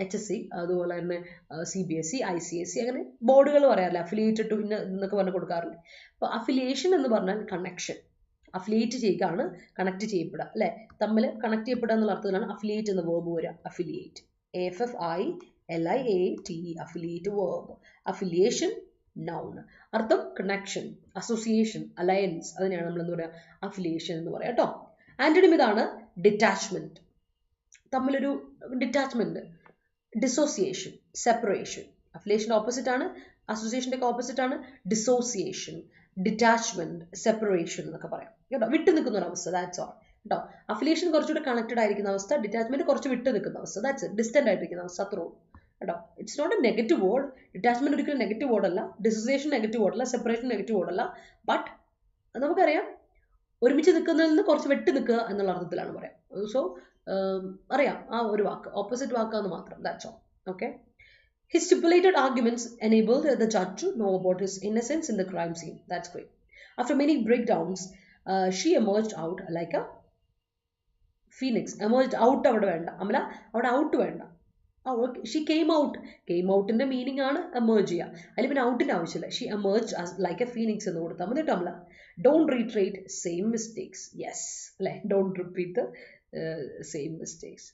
HSC, അതുപോലെ തന്നെ CBSE, ICSE, അങ്ങനെ ബോർഡുകൾ പറയാറില്ല, അഫിലിയേറ്റഡ് ടു ഇന്ന എന്നൊക്കെ പറഞ്ഞ് കൊടുക്കാറില്ല. അപ്പോൾ അഫിലിയേഷൻ എന്ന് പറഞ്ഞാൽ കണക്ഷൻ, അഫിലിയേറ്റ് ചെയ്യുകയാണ്, കണക്ട് ചെയ്യപ്പെടുക അല്ലെ, തമ്മിൽ കണക്ട് ചെയ്യപ്പെടുക എന്നുള്ള അർത്ഥത്തിലാണ് അഫിലിയേറ്റ് എന്ന വേർബ് വരിക. Affiliate, AFFILIATE, affiliate verb. Affiliation noun, അർത്ഥം കണക്ഷൻ, അസോസിയേഷൻ, അലയൻസ്, അതിനെയാണ് നമ്മൾ എന്താ പറയുക അഫിലിയേഷൻ എന്ന് പറയാം കേട്ടോ. ആന്റണിം ഇതാണ് ഡിറ്റാച്ച്മെന്റ്, തമ്മിലൊരു ഡിറ്റാച്ച്മെന്റ്, ഡിസോസിയേഷൻ, സെപ്പറേഷൻ. അഫിലിയേഷൻ്റെ ഓപ്പോസിറ്റ് ആണ്, അസോസിയേഷൻ്റെ ഒക്കെ ഓപ്പോസിറ്റ് ആണ് ഡിസോസിയേഷൻ, ഡിറ്റാച്ച്മെന്റ്, സെപ്പറേഷൻ എന്നൊക്കെ പറയാം കേട്ടോ. വിട്ടു നിൽക്കുന്ന ഒരു അവസ്ഥ, ദാറ്റ്സ് ഓൾ കേട്ടോ. അഫിലിയേഷൻ കുറച്ചുകൂടെ കണക്റ്റഡ് ആയിരിക്കുന്ന അവസ്ഥ, ഡിറ്റാച്ച്മെന്റ് കുറച്ച് വിട്ടു നിൽക്കുന്ന അവസ്ഥ, ദാറ്റ്സ് ഡിസ്റ്റന്റ് ആയിട്ടിരിക്കുന്ന അവസ്ഥ, അത്രേ ഉള്ളൂ കേട്ടോ. It's not a negative word. Detachment ഒരിക്കലും നെഗറ്റീവ് വേർഡ് അല്ല, ഡിസോസിയേഷൻ നെഗറ്റീവ് വേർഡ് അല്ല, സെപ്പറേഷൻ നെഗറ്റീവ് വേർഡ് അല്ല. ബട്ട് നമുക്കറിയാം ഒരുമിച്ച് നിൽക്കുന്നതിൽ നിന്ന് കുറച്ച് വിട്ടു നിൽക്കുക എന്നുള്ള അർത്ഥത്തിലാണ് പറയാം. സോ അറിയാം ആ ഒരു വാക്ക്, ഓപ്പോസിറ്റ് വാക്കാന്ന് മാത്രം, that's all. Okay. His stipulated arguments enabled the judge to know about his innocence in the crime scene. That's great. After many breakdowns, she emerged out like a phoenix. Emerged out avada venda. Amala avada out venda. She came out. Came out in the meaning ആണ് emerge ചെയ്യുക. അതിൽ പിന്നെ ഔട്ടിൻ്റെ ആവശ്യമില്ല. She emerged as like a phoenix എന്ന് കൊടുത്താൽ മതി കേട്ടോ. Amala don't reiterate same mistakes. Yes, അല്ലേ, don't repeat the same mistakes.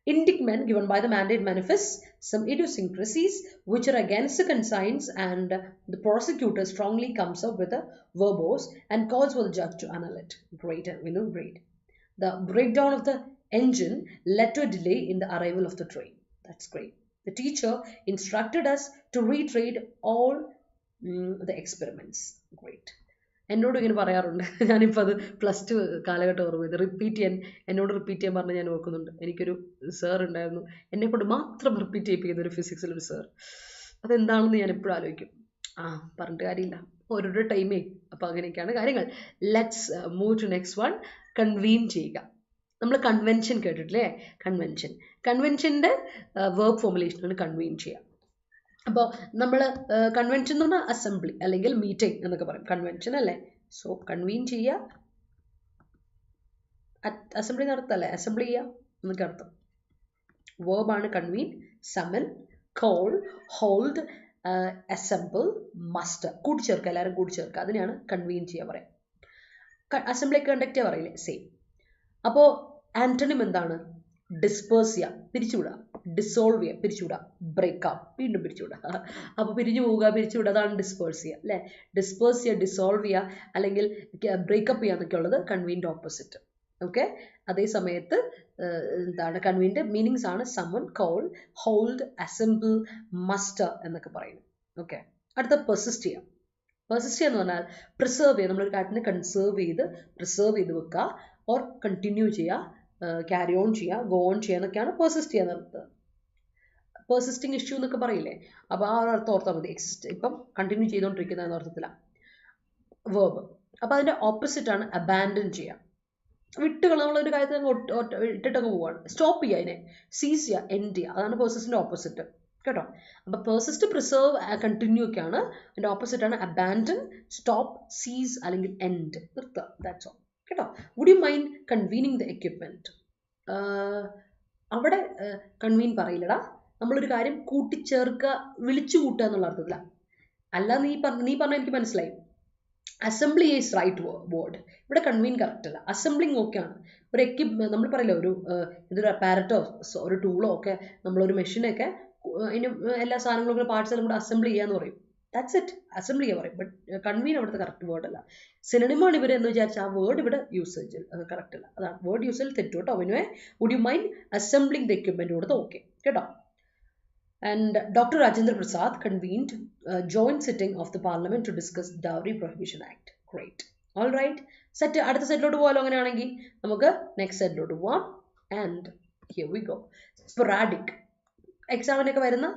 Indictment given by the mandate manifests some idiosyncrasies which are against the conscience, and the prosecutor strongly comes up with a verbose and calls for the judge to annul it. Great, and we know great. The breakdown of the engine led to a delay in the arrival of the train. That's great. The teacher instructed us to retrade all the experiments. Great. എന്നോട് ഇങ്ങനെ പറയാറുണ്ട്, ഞാനിപ്പോൾ അത് +2 കാലഘട്ടം ഓർമ്മ ചെയ്ത് എന്നോട് repeat ചെയ്യാൻ പറഞ്ഞ് ഞാൻ ഓർക്കുന്നുണ്ട്. എനിക്കൊരു സാർ ഉണ്ടായിരുന്നു, എന്നെക്കൊണ്ട് മാത്രം റിപ്പീറ്റ് ചെയ്യിപ്പിക്കുന്ന ഒരു ഫിസിക്സിലൊരു സാർ. അതെന്താണെന്ന് ഞാൻ എപ്പോഴും ആലോചിക്കും. പറഞ്ഞിട്ട് കാര്യമില്ല, ഓരോരോ ടൈമേ. അപ്പോൾ അങ്ങനെയൊക്കെയാണ് കാര്യങ്ങൾ. Let's move to next one. Convene ചെയ്യുക. നമ്മൾ കൺവെൻഷൻ കേട്ടിട്ടില്ലേ? കൺവെൻഷൻ്റെ വേർബ് ഫോർമുലേഷനാണ് കൺവീൻ ചെയ്യുക. അപ്പോൾ നമ്മൾ കൺവെൻഷൻ എന്ന് പറഞ്ഞാൽ അസംബ്ലി അല്ലെങ്കിൽ മീറ്റിംഗ് എന്നൊക്കെ പറയും. കൺവെൻഷൻ അല്ലേ? സോ കൺവീൻ ചെയ്യുക, അസംബ്ലി നടത്തല്ലേ, അസംബ്ലി ചെയ്യുക എന്നൊക്കെ അർത്ഥം. വേർബാണ് കൺവീൻ. സമൻ, കോൾ, ഹോൾഡ്, അസംബിൾ, മസ്റ്റർ. കൂട്ടിച്ചേർക്കുക, എല്ലാവരും കൂട്ടിച്ചേർക്കുക, അതിനെയാണ് കൺവീൻ ചെയ്യുക പറയാം. അസംബ്ലി കണ്ടക്ട് ചെയ്യുക പറയില്ലേ, സെയിം. അപ്പോൾ ആന്റണിം എന്താണ്? ഡിസ്പേഴ്സ് ചെയ്യുക, പിരിച്ചുവിടുക. ഡിസോൾവ് ചെയ്യുക, പിരിച്ചുവിടുക. ബ്രേക്കപ്പ്, വീണ്ടും പിരിച്ചുവിടുക. അപ്പോൾ പിരിഞ്ഞു പോവുക, പിരിച്ചുവിടുക, അതാണ് ഡിസ്പേഴ്സ് ചെയ്യുക അല്ലേ? ഡിസ്പേഴ്സ് ചെയ്യുക, ഡിസോൾവ് ചെയ്യുക, അല്ലെങ്കിൽ ബ്രേക്കപ്പ് ചെയ്യുക എന്നൊക്കെ ഉള്ളത് കൺവീൻ്റെ ഓപ്പോസിറ്റ്. ഓക്കെ. അതേ സമയത്ത് എന്താണ് കൺവീൻ്റെ മീനിങ്സ് ആണ് someone, call, hold, assemble, muster എന്നൊക്കെ പറയുന്നത്. ഓക്കെ. അടുത്ത പെർസിസ്റ്റ് ചെയ്യുക. പെർസിസ്റ്റ് ചെയ്യുക എന്ന് പറഞ്ഞാൽ പ്രിസർവ് ചെയ്യുക. നമ്മളൊരു കാര്യത്തിനെ പ്രിസർവ് ചെയ്ത് വെക്കുക, ഓർ കണ്ടിന്യൂ ചെയ്യുക, ക്യാരി ഓൺ ചെയ്യുക, ഗോ ഓൺ ചെയ്യുക എന്നൊക്കെയാണ് പെർസിസ്റ്റ് ചെയ്യുക എന്നത്. പെർസിസ്റ്റിംഗ് ഇഷ്യൂ എന്നൊക്കെ പറയില്ലേ? അപ്പോൾ ആ ഒരു അർത്ഥം ഓർത്താൽ മതി. ഇപ്പം കണ്ടിന്യൂ ചെയ്തുകൊണ്ടിരിക്കുന്ന എന്ന അർത്ഥത്തിലാണ് വേർബ്. അപ്പോൾ അതിൻ്റെ ഓപ്പോസിറ്റാണ് അബാൻഡൻ ചെയ്യുക. നമ്മളൊരു കാര്യത്തിൽ ഇട്ടിട്ടങ്ങ് പോവാണ്. സ്റ്റോപ്പ് ചെയ്യുക, അതിനെ സീസ് ചെയ്യുക, എൻഡ് ചെയ്യുക. അതാണ് പെർസിസ്റ്റിൻ്റെ ഓപ്പോസിറ്റ് കേട്ടോ. അപ്പോൾ പെർസിസ്റ്റ്, പ്രിസർവ്, കണ്ടിന്യൂ ഒക്കെയാണ്. അതിൻ്റെ ഓപ്പോസിറ്റാണ് അബാൻഡൻ, സ്റ്റോപ്പ്, സീസ് അല്ലെങ്കിൽ എൻഡ്, നിർത്തുക. ദാറ്റ്സ് ഓൾ കേട്ടോ. Would you mind convening the equipment? അവിടെ കൺവീൻ പറയില്ലടാ. നമ്മളൊരു കാര്യം കൂട്ടിച്ചേർക്കുക, വിളിച്ചു കൂട്ടുക എന്നുള്ള അർത്ഥത്തിലാണ്. അല്ല, നീ പറഞ്ഞ എനിക്ക് മനസ്സിലായി. Assembly is right word. ഇവിടെ കൺവീൻ കറക്റ്റ് അല്ല. അസംബ്ലിങ് ഓക്കെയാണ്. ഒരു നമ്മൾ പറയില്ല, ഇതൊരു അപ്പാരറ്റോ ഒരു ടൂളോ ഒക്കെ, നമ്മളൊരു മെഷീനൊക്കെ അതിന് എല്ലാ സാധനങ്ങളും പാർട്സുകളും കൂടെ അസംബ്ലി ചെയ്യാന്ന് പറയും. ദാറ്റ്സ് ഇറ്റ്, അസംബ്ലി ചെയ്യാൻ പറയും. ബട്ട് കൺവീൻ അവിടുത്തെ കറക്റ്റ് വേർഡ് അല്ല. സിനണിമാണ് ഇവർ എന്ന് വിചാരിച്ച ആ വേർഡ് ഇവിടെ യൂസേജിൽ അത് കറക്റ്റ് അല്ല. അതാണ് വേർഡ് യൂസേജിൽ തെറ്റു കേട്ടോ. അവനുവേ would you mind assembling the equipment കൊടുത്ത് ഓക്കെ കേട്ടോ. And Dr. Rajendra Prasad convened a joint sitting of the Parliament to discuss Dowry Prohibition Act. Great. All right. Set അടുത്ത സെറ്റിലോട്ട് പോകാലോ? അങ്ങനെയാണെങ്കിൽ നമുക്ക് നെക്സ്റ്റ് സെറ്റിലോട്ട് പോവാം. And here we go. Sporadic. എക്സാമിനൊക്കെ വരുന്ന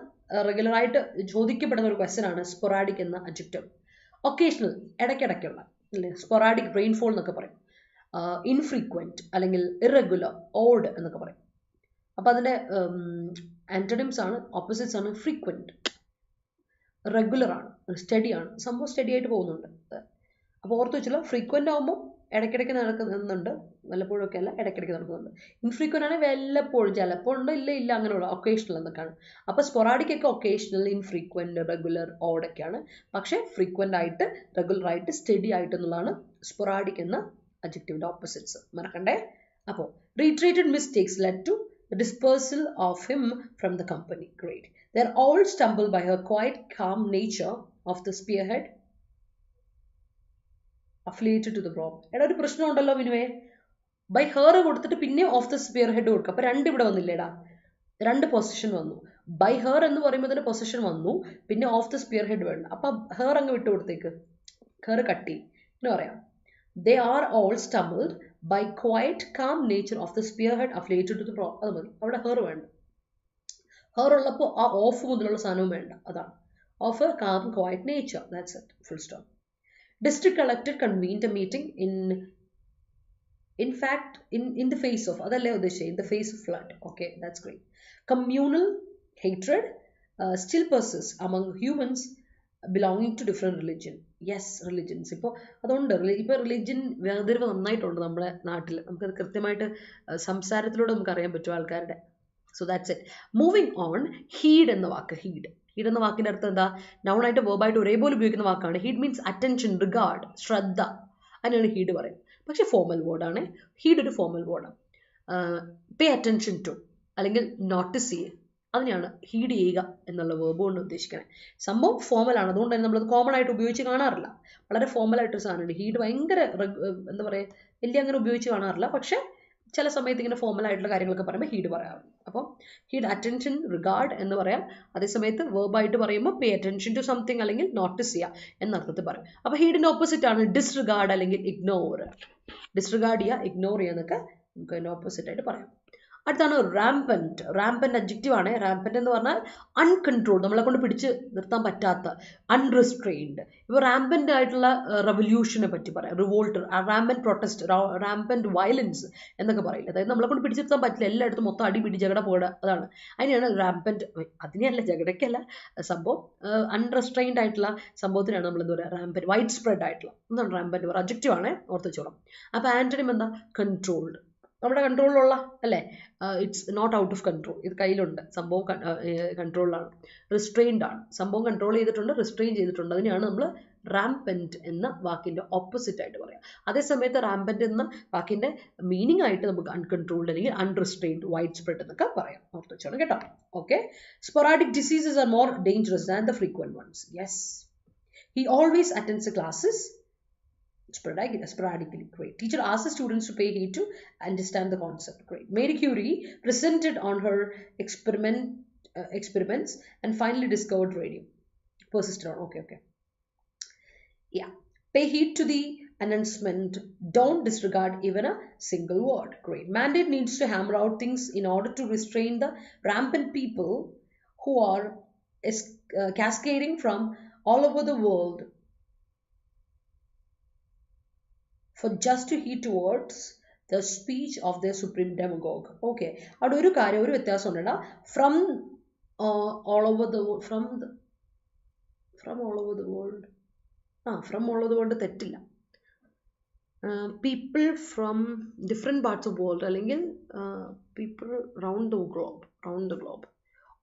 റെഗുലറായിട്ട് ചോദിക്കപ്പെടുന്ന ഒരു ക്വസ്റ്റ്യൻ ആണ് സ്പൊറാഡിക് എന്ന അഡ്ജക്റ്റീവ്. ഒക്കേഷണൽ, ഇടയ്ക്കിടയ്ക്കുള്ള അല്ലേ, സ്പൊറാഡിക് റെയിൻഫോൾ എന്നൊക്കെ പറയും. ഇൻഫ്രീക്വൻറ്റ് അല്ലെങ്കിൽ ഇറഗുലർ, ഓഡ് എന്നൊക്കെ പറയും. അപ്പോൾ അതിൻ്റെ ആൻറ്റണിംസ് ആണ്, ഓപ്പോസിറ്റ്സ് ആണ്. ഫ്രീക്വൻറ്റ്, റെഗുലർ ആണ്, സ്റ്റഡി ആണ്, സംഭവം സ്റ്റഡി ആയിട്ട് പോകുന്നുണ്ട്. അപ്പോൾ ഓർത്ത് വെച്ചല്ലോ, ഫ്രീക്വൻ്റ് ആകുമ്പോൾ ഇടയ്ക്കിടയ്ക്ക് നടക്കുന്നുണ്ട്, വല്ലപ്പോഴൊക്കെ അല്ല, ഇടയ്ക്കിടയ്ക്ക് നടക്കുന്നുണ്ട്. ഇൻഫ്രീക്വൻ്റ് ആണെങ്കിൽ വല്ലപ്പോഴും, ചിലപ്പോൾ ഉണ്ട്, ഇല്ല അങ്ങനെയുള്ള ഒക്കേഷണൽ എന്നൊക്കെയാണ്. അപ്പോൾ സ്പൊറാഡിക് ഒക്കെ ഒക്കേഷണൽ, ഇൻഫ്രീക്വൻറ്റ്, റെഗുലർ, ഓഡൊക്കെയാണ്. പക്ഷേ ഫ്രീക്വൻ്റ് ആയിട്ട്, റെഗുലർ ആയിട്ട്, സ്റ്റഡി ആയിട്ട് എന്നുള്ളതാണ് സ്പൊറാഡിക് എന്ന അഡ്ജക്റ്റീവിൻ്റെ ഓപ്പോസിറ്റ്സ്. മറക്കണ്ടേ? അപ്പോൾ reiterated mistakes led to the dispersal of him from the company. Great. They are all stumbled by her quiet, calm nature of the spearhead affiliated to the problem. എടാ ഒരു പ്രശ്നം ഉണ്ടല്ലോ വിനുവേ. By her കൊടുത്തിട്ട് പിന്നെ of the sphere head കൊടുക്കുക. അപ്പോൾ രണ്ട് ഇവിടെ വന്നില്ലേടാ, രണ്ട് പൊസിഷൻ വന്നു. ബൈ ഹെർ എന്ന് പറയുമ്പോൾ തന്നെ പൊസിഷൻ വന്നു, പിന്നെ ഓഫ് ദ സ്പിയർ ഹെഡ് വേണ്ട. അപ്പം ഹെർ അങ്ങ് വിട്ടു കൊടുത്തേക്ക്, ഹെർ കട്ടി എന്ന് പറയാം. They are all stumbled by quiet, calm nature of the spearhead affiliated to the problem. അത് മതി, അവിടെ ഹെർ വേണ്ട. ഹെർ ഉള്ളപ്പോൾ ആ ഓഫ് മുതലുള്ള സാധനവും വേണ്ട. അതാണ് of A calm quiet nature. That's it, full stop. District collector convened a meeting in fact in the face of, അതല്ലേ ഉദ്ദേശിച്ചത്, in the face of flood. Okay, that's great. Communal hatred still persists among humans belonging to different religion. Yes, religions. ഇപ്പോൾ അതുകൊണ്ട് ഇപ്പോൾ religion വേർതിരിവ് നന്നായിട്ടുണ്ട് നമ്മുടെ നാട്ടിൽ. നമുക്കത് കൃത്യമായിട്ട് സംസാരത്തിലൂടെ നമുക്ക് അറിയാൻ പറ്റും ആൾക്കാരുടെ. So that's it. Moving on. Heed എന്ന വാക്ക്, ഹീഡ് എന്ന വാക്കിൻ്റെ അർത്ഥം എന്താ? നൗണായിട്ട് വേർബായിട്ട് ഒരേപോലെ ഉപയോഗിക്കുന്ന വാക്കാണ്. ഹീഡ് മീൻസ് അറ്റൻഷൻ, റിഗാർഡ്, ശ്രദ്ധ. അതിനാണ് ഹീഡ് പറയും. പക്ഷേ ഫോർമൽ വേർഡാണ്. ഹീഡ് ഒരു ഫോർമൽ വേർഡാണ്. പേ അറ്റൻഷൻ ടു അല്ലെങ്കിൽ നോട്ടീസ് ചെയ്യുക, അതിനെയാണ് ഹീഡ് ചെയ്യുക എന്നുള്ള വേർബ് കൊണ്ട് ഉദ്ദേശിക്കുന്നത്. സംഭവം ഫോമലാണ്, അതുകൊണ്ട് തന്നെ നമ്മളത് കോമൺ ആയിട്ട് ഉപയോഗിച്ച് കാണാറില്ല. വളരെ ഫോമലായിട്ടൊരു സാധനമുണ്ട് ഹീഡ്. ഭയങ്കര എന്താ പറയുക, വലിയ അങ്ങനെ ഉപയോഗിച്ച് കാണാറില്ല. പക്ഷേ ചില സമയത്ത് ഇങ്ങനെ ഫോമലായിട്ടുള്ള കാര്യങ്ങളൊക്കെ പറയുമ്പോൾ ഹീഡ് പറയാറുണ്ട്. അപ്പോൾ ഹീഡ് അറ്റൻഷൻ, റിഗാർഡ് എന്ന് പറയാം. അതേസമയത്ത് വേർബായിട്ട് പറയുമ്പോൾ പേ അറ്റൻഷൻ ടു സംതിങ് അല്ലെങ്കിൽ നോട്ടീസ് ചെയ്യുക എന്നർത്ഥത്തിൽ പറയും. അപ്പോൾ ഹീഡിൻ്റെ ഓപ്പോസിറ്റ് ആണ് ഡിസ്റിഗാർഡ് അല്ലെങ്കിൽ ഇഗ്നോർ. ഡിസ്റിഗാർഡ് ചെയ്യുക, ഇഗ്നോർ ചെയ്യുക എന്നൊക്കെ നമുക്ക് അതിൻ്റെ ഓപ്പോസിറ്റ് ആയിട്ട് പറയാം. അടുത്താണ് റാമ്പൻറ്റ്. റാമ്പൻറ്റ് അഡ്ജക്റ്റീവ് ആണ്. റാമ്പൻറ്റ് എന്ന് പറഞ്ഞാൽ അൺകൺട്രോൾഡ്, നമ്മളെ കൊണ്ട് പിടിച്ച് നിർത്താൻ പറ്റാത്ത, അൺറിസ്ട്രെയിൻഡ്. ഇപ്പോൾ റാമ്പൻറ്റ് ആയിട്ടുള്ള റെവല്യൂഷനെ പറ്റി പറയാം, റിവോൾട്ട്, റാമ്പൻറ്റ് പ്രൊട്ടസ്റ്റ്, റാമ്പൻറ്റ് വയലൻസ് എന്നൊക്കെ പറയില്ല. അതായത് നമ്മളെ കൊണ്ട് പിടിച്ച് നിർത്താൻ പറ്റില്ല, എല്ലായിടത്തും മൊത്തം അടിപിടി ജഗട പോടുക, അതാണ്. അതിനെയാണ് റാമ്പൻറ്റ്. അതിനെയല്ല, ജഗടയ്ക്കല്ല സംഭവം, അൺറെസ്ട്രെയിൻഡ് ആയിട്ടുള്ള സംഭവത്തിനാണ് നമ്മൾ എന്താ പറയുക, റാമ്പൻറ്റ്, വൈഡ് സ്പ്രെഡ് ആയിട്ടുള്ള എന്താണ് റാമ്പൻറ്റ്, ഒരു അഡ്ജക്റ്റീവ് ആണ്, ഓർത്ത് വെച്ചോളാം. അപ്പോൾ ആന്റണിം എന്താ, കൺട്രോൾഡ്, നമ്മുടെ കൺട്രോളിലുള്ള അല്ലേ, it's not out of control, ഇത് കയ്യിലുണ്ട്, സംഭവം കൺട്രോളിലാണ്. റിസ്ട്രെയിൻഡ് ആണ്, സംഭവം കൺട്രോൾ ചെയ്തിട്ടുണ്ട്, റിസ്ട്രെയിൻ ചെയ്തിട്ടുണ്ട്. അതിനെയാണ് നമ്മൾ റാമ്പൻറ്റ് എന്ന വാക്കിൻ്റെ ഓപ്പോസിറ്റ് ആയിട്ട് പറയാം. അതേസമയത്ത് റാമ്പൻറ്റ് എന്ന വാക്കിൻ്റെ മീനിങ് ആയിട്ട് നമുക്ക് അൺകൺട്രോൾഡ് അല്ലെങ്കിൽ അൺറിസ്ട്രെയിൻഡ്, വൈഡ് സ്പ്രെഡ് എന്നൊക്കെ പറയാം. ഓർത്ത് വെച്ചോളാം കേട്ടോ. Okay. Sporadic diseases are more dangerous than the frequent ones. Yes. He always attends the classes sporadically. Great. Teacher asks the students to pay heed to understand the concept. Great. Marie Curie presented on her experiments and finally discovered radium. Persisted on. Okay. Yeah. Pay heed to the announcement. Don't disregard even a single word. Great. Mandate needs to hammer out things in order to restrain the rampant people who are cascading from all over the world for just to heed towards the speech of their supreme demagogue. Okay. അവിടെ ഒരു കാര്യം, ഒരു വ്യത്യാസം ഉണ്ടോ, from all over the world, from all over the world, from all over the world തെറ്റില്ല. People from different parts of world, അല്ലെങ്കിൽ people round the globe.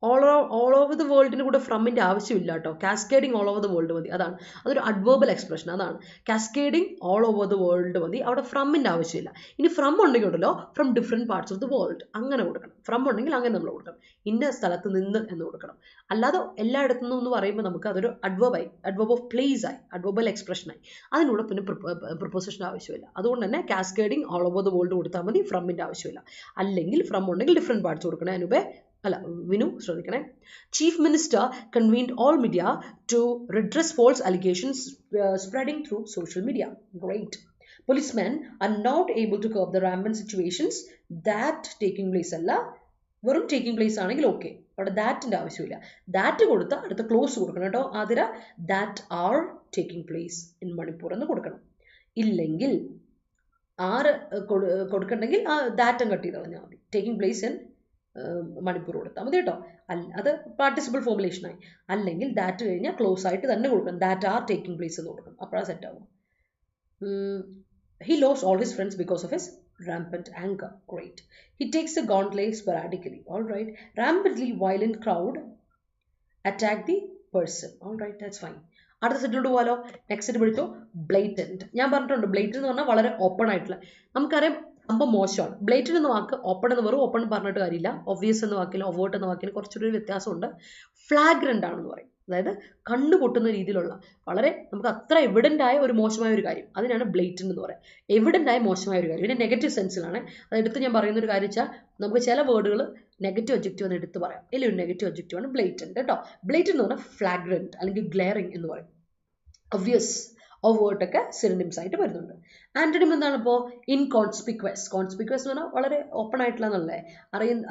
all over the വേൾഡിന് കൂടെ ഫ്രമിൻ്റെ ആവശ്യമില്ല കേട്ടോ. Cascading all over the world മതി, അതാണ്. അതൊരു അഡ്വേർബൽ expression, അതാണ്. Cascading all over the world മതി, അവിടെ ഫ്രമിൻ്റെ ആവശ്യമില്ല. ഇനി ഫ്രം ഉണ്ടെങ്കിൽ ഉണ്ടല്ലോ, from different parts of the world അങ്ങനെ കൊടുക്കണം. ഫ്രം ഉണ്ടെങ്കിൽ അങ്ങനെ നമ്മൾ കൊടുക്കണം, ഇന്ന സ്ഥലത്ത് നിന്ന് എന്ന് കൊടുക്കണം. അല്ലാതെ എല്ലായിടത്തു നിന്നും എന്ന് പറയുമ്പോൾ നമുക്ക് അതൊരു അഡ്വേർബ് ഓഫ് പ്ലേസ് ആയി, അഡ്വേർബൽ എക്സ്പ്രഷനായി. അതിനൂടെ പിന്നെ പ്രിപ്പോസിഷൻ ആവശ്യമില്ല. അതുകൊണ്ട് തന്നെ cascading all over the world കൊടുത്താൽ മതി, ഫ്രമിൻ്റെ ആവശ്യമില്ല. അല്ലെങ്കിൽ ഫ്രം ഉണ്ടെങ്കിൽ ഡിഫറെൻറ്റ് പാർട്സ് കൊടുക്കണം. അതിനുപേ വിനു ശ്രദ്ധിക്കണേ. Chief minister convened all media to redress false allegations spreading through social media. Great. Policemen are not able to curb the rampant situations that taking place. അല്ല, വെറും ടേക്കിംഗ് പ്ലേസ് ആണെങ്കിൽ okay, അവിടെ ദാറ്റിൻ്റെ ആവശ്യമില്ല. That കൊടുത്താൽ അടുത്ത ക്ലോസ് കൊടുക്കണം കേട്ടോ. Athira that are taking place in Manipur എന്ന് കൊടുക്കണം. ഇല്ലെങ്കിൽ കൊടുക്കണമെങ്കിൽ ആ ദാറ്റം കട്ട് ചെയ്ത് കളഞ്ഞാൽ മതി. ടേക്കിംഗ് പ്ലേസ് ഇൻ മണിപ്പൂർ കൊടുത്താൽ മതി കേട്ടോ. അത് പാർട്ടിസിപ്പിൾ ഫോർമുലേഷനായി. അല്ലെങ്കിൽ ദാറ്റ് കഴിഞ്ഞാൽ ക്ലോസ് ആയിട്ട് തന്നെ കൊടുക്കണം, ദാറ്റ് ആർ ടേക്കിംഗ് പ്ലേസ് എന്ന് കൊടുക്കണം. അപ്പോഴാണ് സെറ്റ് ആവും. He lost all his friends because of his rampant anger. Great. He takes the gauntlet sporadically. All right. Rampantly violent crowd attack the person. All right, that's fine. അടുത്ത സെറ്റിലോട്ട് പോകാലോ. Next പിടിച്ചോ, ബ്ലേറ്റൻറ്റ്. ഞാൻ പറഞ്ഞിട്ടുണ്ട്, ബ്ലേറ്റൻറ്റ് എന്ന് പറഞ്ഞാൽ വളരെ ഓപ്പൺ ആയിട്ടുള്ള, നമുക്കറിയാം സംഭവം മോശമാണ്. ബ്ലേറ്റൻറ്റ് എന്ന വാക്ക് ഓപ്പൺ എന്ന് വെറും ഓപ്പൺ പറഞ്ഞിട്ട് കാര്യമില്ല. ഒബ്വിയസ് എന്ന വാക്കിലും ഒവേർട്ട് എന്ന വാക്കിലും കുറച്ചൊരു വ്യത്യാസമുണ്ട്. ഫ്ലാഗ്രൻ്റ് ആണെന്ന് പറയും, അതായത് കണ്ണു പൊട്ടുന്ന രീതിയിലുള്ള വളരെ നമുക്ക് അത്ര എവിഡൻ്റ് ആയ ഒരു മോശമായ ഒരു കാര്യം, അതിനാണ് ബ്ലേറ്റൻറ്റ് എന്ന് പറയുക. എവിഡൻ്റ് ആയ മോശമായ ഒരു കാര്യം, പിന്നെ നെഗറ്റീവ് സെൻസിലാണ്. അതെടുത്ത് ഞാൻ പറയുന്ന ഒരു കാര്യം വെച്ചാൽ, നമുക്ക് ചില വേർഡുകൾ നെഗറ്റീവ് ഒബ്ജക്റ്റീവ് എന്ന് എടുത്ത് പറയാം. അല്ലെങ്കിൽ ഒരു നെഗറ്റീവ് ഒബ്ജക്റ്റീവ് ആണ് ബ്ലേറ്റൻറ്റ് കേട്ടോ. ബ്ലേറ്റൻറ്റ് എന്ന് പറഞ്ഞാൽ ഫ്ലാഗ്രൻറ്റ് അല്ലെങ്കിൽ ഗ്ലെയറിങ് എന്ന് പറയും. ഒബ്വിയസ്, ഒവേർട്ടൊക്കെ സിനോണിംസ് ആയിട്ട് വരുന്നുണ്ട്. ആന്റണിം എന്താണ് ഇപ്പോൾ? ഇൻകോൺസ്പിക്വസ്. കോൺസ്പിക്വസ് എന്ന് പറഞ്ഞാൽ വളരെ ഓപ്പൺ ആയിട്ടുള്ള എന്നല്ലേ,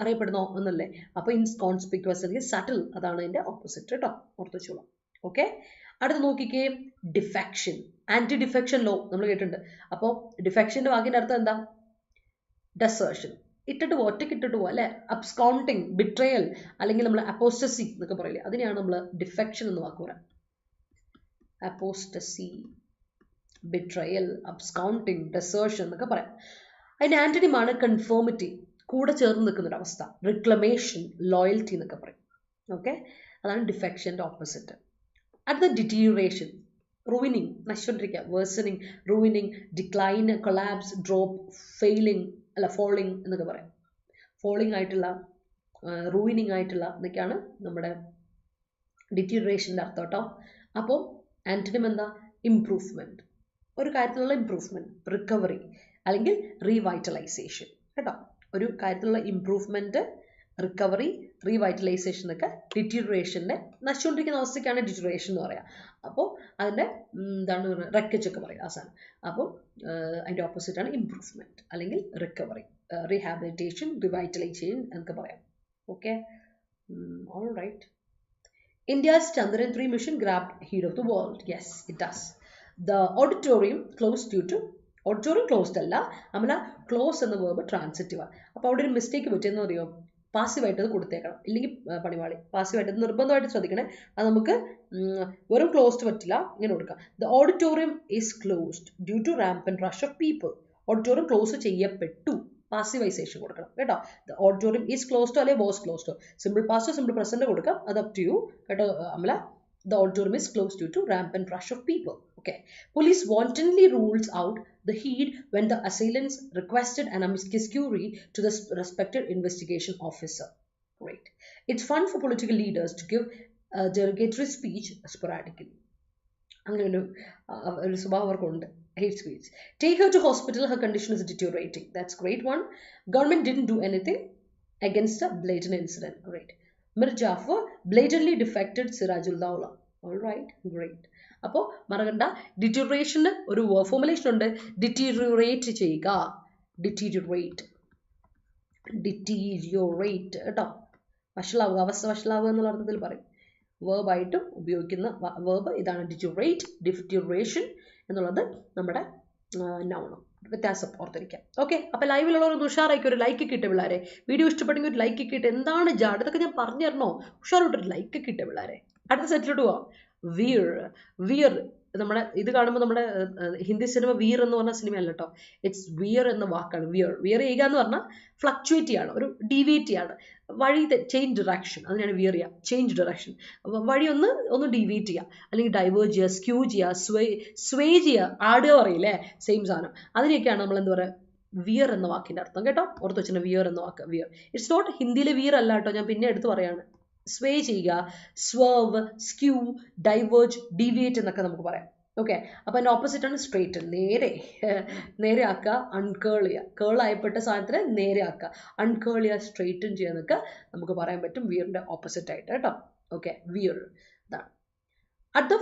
അറിയപ്പെടുന്ന എന്നല്ലേ. അപ്പോൾ ഇൻകോൺസ്പിക്വസ് അല്ലെങ്കിൽ സട്ടിൽ, അതാണ് അതിൻ്റെ ഓപ്പോസിറ്റ് കേട്ടോ, ഓർത്ത് വെച്ചോളാം. ഓക്കെ. അടുത്ത് നോക്കിക്കേ, ഡിഫെക്ഷൻ. ആന്റി ഡിഫെക്ഷൻ ലോ നമ്മൾ കേട്ടിട്ടുണ്ട്. അപ്പോൾ ഡിഫെക്ഷൻ്റെ വാക്കിൻ്റെ അർത്ഥം എന്താ? ഡെസേർഷൻ. ഒറ്റയ്ക്ക് ഇട്ടിട്ട് പോവുക അല്ലേ. അബ്സ്കൗണ്ടിങ്, ബിട്രയൽ, അല്ലെങ്കിൽ നമ്മൾ അപ്പോസ്റ്റസി എന്നൊക്കെ പറയില്ലേ, അതിനെയാണ് നമ്മൾ ഡിഫെക്ഷൻ എന്ന് വാക്ക് പറയാം. അപ്പോസ്റ്റസി, ബിട്രയൽ, അബ്സ്കൗണ്ടിങ്, ഡെസേർഷൻ എന്നൊക്കെ പറയാം. അതിൻ്റെ ആന്റണിമാണ് കൺഫേമിറ്റി, കൂടെ ചേർന്ന് നിൽക്കുന്നൊരവസ്ഥ. റിക്ലമേഷൻ, ലോയൽറ്റി എന്നൊക്കെ പറയും. ഓക്കെ, അതാണ് ഡിഫെക്ഷൻ്റെ ഓപ്പോസിറ്റ്. അടുത്ത ഡിറ്റീരിയേഷൻ, റൂയിനിങ്, നശിച്ചുകൊണ്ടിരിക്കുക. Worsening, ruining, decline, collapse, drop, failing അല്ല ഫോളിങ് എന്നൊക്കെ പറയാം. ഫോളിങ് ആയിട്ടുള്ള, റൂയിനിങ് ആയിട്ടുള്ള എന്നൊക്കെയാണ് നമ്മുടെ ഡിറ്റീരിയേഷൻ്റെ അർത്ഥം കേട്ടോ. അപ്പോൾ ആന്റണിം എന്താ? ഇംപ്രൂവ്മെൻറ്റ്, ഒരു കാര്യത്തിലുള്ള ഇംപ്രൂവ്മെൻറ്റ്, റിക്കവറി അല്ലെങ്കിൽ റീവൈറ്റലൈസേഷൻ കേട്ടോ. ഒരു കാര്യത്തിലുള്ള ഇംപ്രൂവ്മെൻറ്റ് റിക്കവറി, റീവൈറ്റലൈസേഷൻ ഒക്കെ ഡിറ്റീരിയേഷൻ്റെ നശിച്ചുകൊണ്ടിരിക്കുന്ന അവസ്ഥയ്ക്കാണ് ഡിറ്റീരിയേഷൻ എന്ന് പറയുക. അപ്പോൾ അതിൻ്റെ എന്താണ് റെക്കച്ച് ഒക്കെ പറയുക അവസാനം. അപ്പോൾ അതിൻ്റെ ഓപ്പോസിറ്റാണ് ഇംപ്രൂവ്മെൻറ്റ് അല്ലെങ്കിൽ റിക്കവറി, റീഹാബിലിറ്റേഷൻ, റിവൈറ്റലൈസേഷൻ എന്നൊക്കെ പറയാം. Okay, all right. India's Chandrayaan 3 mission grabbed heat of the world. Yes, it does. The auditorium closed due to auditorium closed അല്ല, നമ്മളെ ക്ലോസ് എന്ന വേർബ് ട്രാൻസിറ്റീവ്. അപ്പോൾ അവിടെ ഒരു മിസ്റ്റേക്ക് പറ്റിയെന്ന് അറിയോ, പാസീവായിട്ട് അത് കൊടുത്തേക്കണം, ഇല്ലെങ്കിൽ പണിവാളി. പാസീവായിട്ട് നിർബന്ധമായിട്ട് ശ്രദ്ധിക്കണേ. അത് നമുക്ക് വെറും ക്ലോസ്ഡ് പറ്റില്ല, ഇങ്ങനെ കൊടുക്കാം. The auditorium is closed due to rampant rush of people. Auditorium close ചെയ്യപ്പെട്ടു, പാസീവൈസേഷൻ കൊടുക്കണം കേട്ടോ. ദ ഓഡിറ്റോറിയം ഈസ് ക്ലോസ്ഡ് അല്ലെങ്കിൽ വാസ് ക്ലോസ്ഡ്. സിമ്പിൾ പാസ്റ്റോ സിമ്പിൾ പ്രസന്റ് കൊടുക്കാം, അത് അപ് ടു യു കേട്ടോ Amala. The auditorium is closed due to rampant rush of people. Okay. Police wantonly rules out the heat when the assailants requested an amicus curiae to the respected investigation officer. Great. It's fun for political leaders to give derogatory speech sporadically. അങ്ങനെ ഒരു സ്വഭാവം അവർക്കുണ്ട്, hate speech. Take her to hospital, her condition is deteriorating. That's great one. Government didn't do anything against a blatant incident. Great. Mir Jafar blatantly defected Sirajul Dawla. All right, great. അപ്പോൾ മറക്കണ്ട, ഡിറ്റീരിയേഷന് ഒരു formulation ഉണ്ട്, deteriorate ചെയ്യുക, deteriorate കേട്ടോ. വഷളാവുക, അവസ്ഥ വഷളാവുക എന്നുള്ള അർത്ഥത്തിൽ പറയും. വേർബായിട്ടും ഉപയോഗിക്കുന്ന വേർബ് ഇതാണ് ഡിറ്റീരിയോറേറ്റ്. ഡിറ്റീരിയേഷൻ എന്നുള്ളത് നമ്മുടെ നൗണും. വ്യത്യാസം ഓർത്തിരിക്കാം. ഓക്കെ, അപ്പോൾ ലൈവിലുള്ളവരൊന്ന് ഉഷാറാക്കി ഒരു ലൈക്ക് കിട്ടിയ പിള്ളേരെ. വീഡിയോ ഇഷ്ടപ്പെട്ടെങ്കിൽ ഒരു ലൈക്ക് കിട്ടുക. എന്താണ് ജാഡ്, ഇതൊക്കെ ഞാൻ പറഞ്ഞു തരണോ? ഉഷാറോട്ടൊരു ലൈക്ക് കിട്ടിയ പിള്ളേരെ. അടുത്ത സെറ്റിലോട്ട് പോവാം. വിയർ നമ്മുടെ ഇത് കാണുമ്പോൾ നമ്മുടെ ഹിന്ദി സിനിമ വീർ എന്ന് പറഞ്ഞ സിനിമ അല്ല കേട്ടോ. ഇറ്റ്സ് വിയർ എന്ന വാക്കാണ്. വിയർ ചെയ്യുക എന്ന് പറഞ്ഞാൽ ഫ്ലക്ച്വേറ്റ് ചെയ്യാണ്, ഒരു ഡീവിയേറ്റ് ചെയ്യാണ്, വഴി ചേഞ്ച് ഡിറക്ഷൻ, അതിനാണ് വിയർ ചെയ്യുക, ചേഞ്ച് ഡിറക്ഷൻ. വഴി ഒന്ന് ഡീവിയേറ്റ് ചെയ്യുക, അല്ലെങ്കിൽ ഡൈവേർജ് ചെയ്യുക, സ്ക്യൂ ചെയ്യുക, സ്വേ ചെയ്യുക, ആടുക പറയില്ലേ, സെയിം സാധനം. അതിനെയൊക്കെയാണ് നമ്മൾ എന്താ പറയുക, വിയർ എന്ന വാക്കിൻ്റെ അർത്ഥം കേട്ടോ. ഓർത്ത് വെച്ചാൽ വിയർ എന്ന വാക്ക് വിയർ. ഇറ്റ്സ് നോട്ട് ഹിന്ദിയിലെ വിയർ അല്ല കേട്ടോ, ഞാൻ പിന്നെ എടുത്ത് പറയാണ്. സ്വേ ചെയ്യുക, സ്വേർവ്, സ്ക്യൂ, ഡൈവേർജ്, ഡീവിയേറ്റ് എന്നൊക്കെ നമുക്ക് പറയാം. ഓക്കെ, അപ്പോൾ അതിൻ്റെ ഓപ്പോസിറ്റ് ആണ് സ്ട്രേറ്റ്, നേരെ ആക്കുക, അൺകേൾ ചെയ്യുക. കേൾ ആയപ്പെട്ട സാധനത്തിന് നേരെ ആക്കുക, അൺകേൾ ചെയ്യുക, സ്ട്രേറ്റൻ ചെയ്യുക എന്നൊക്കെ നമുക്ക് പറയാൻ പറ്റും വിയറിൻ്റെ ഓപ്പോസിറ്റ് ആയിട്ട് കേട്ടോ. ഓക്കെ, വിയർ ഇതാണ്. അടുത്ത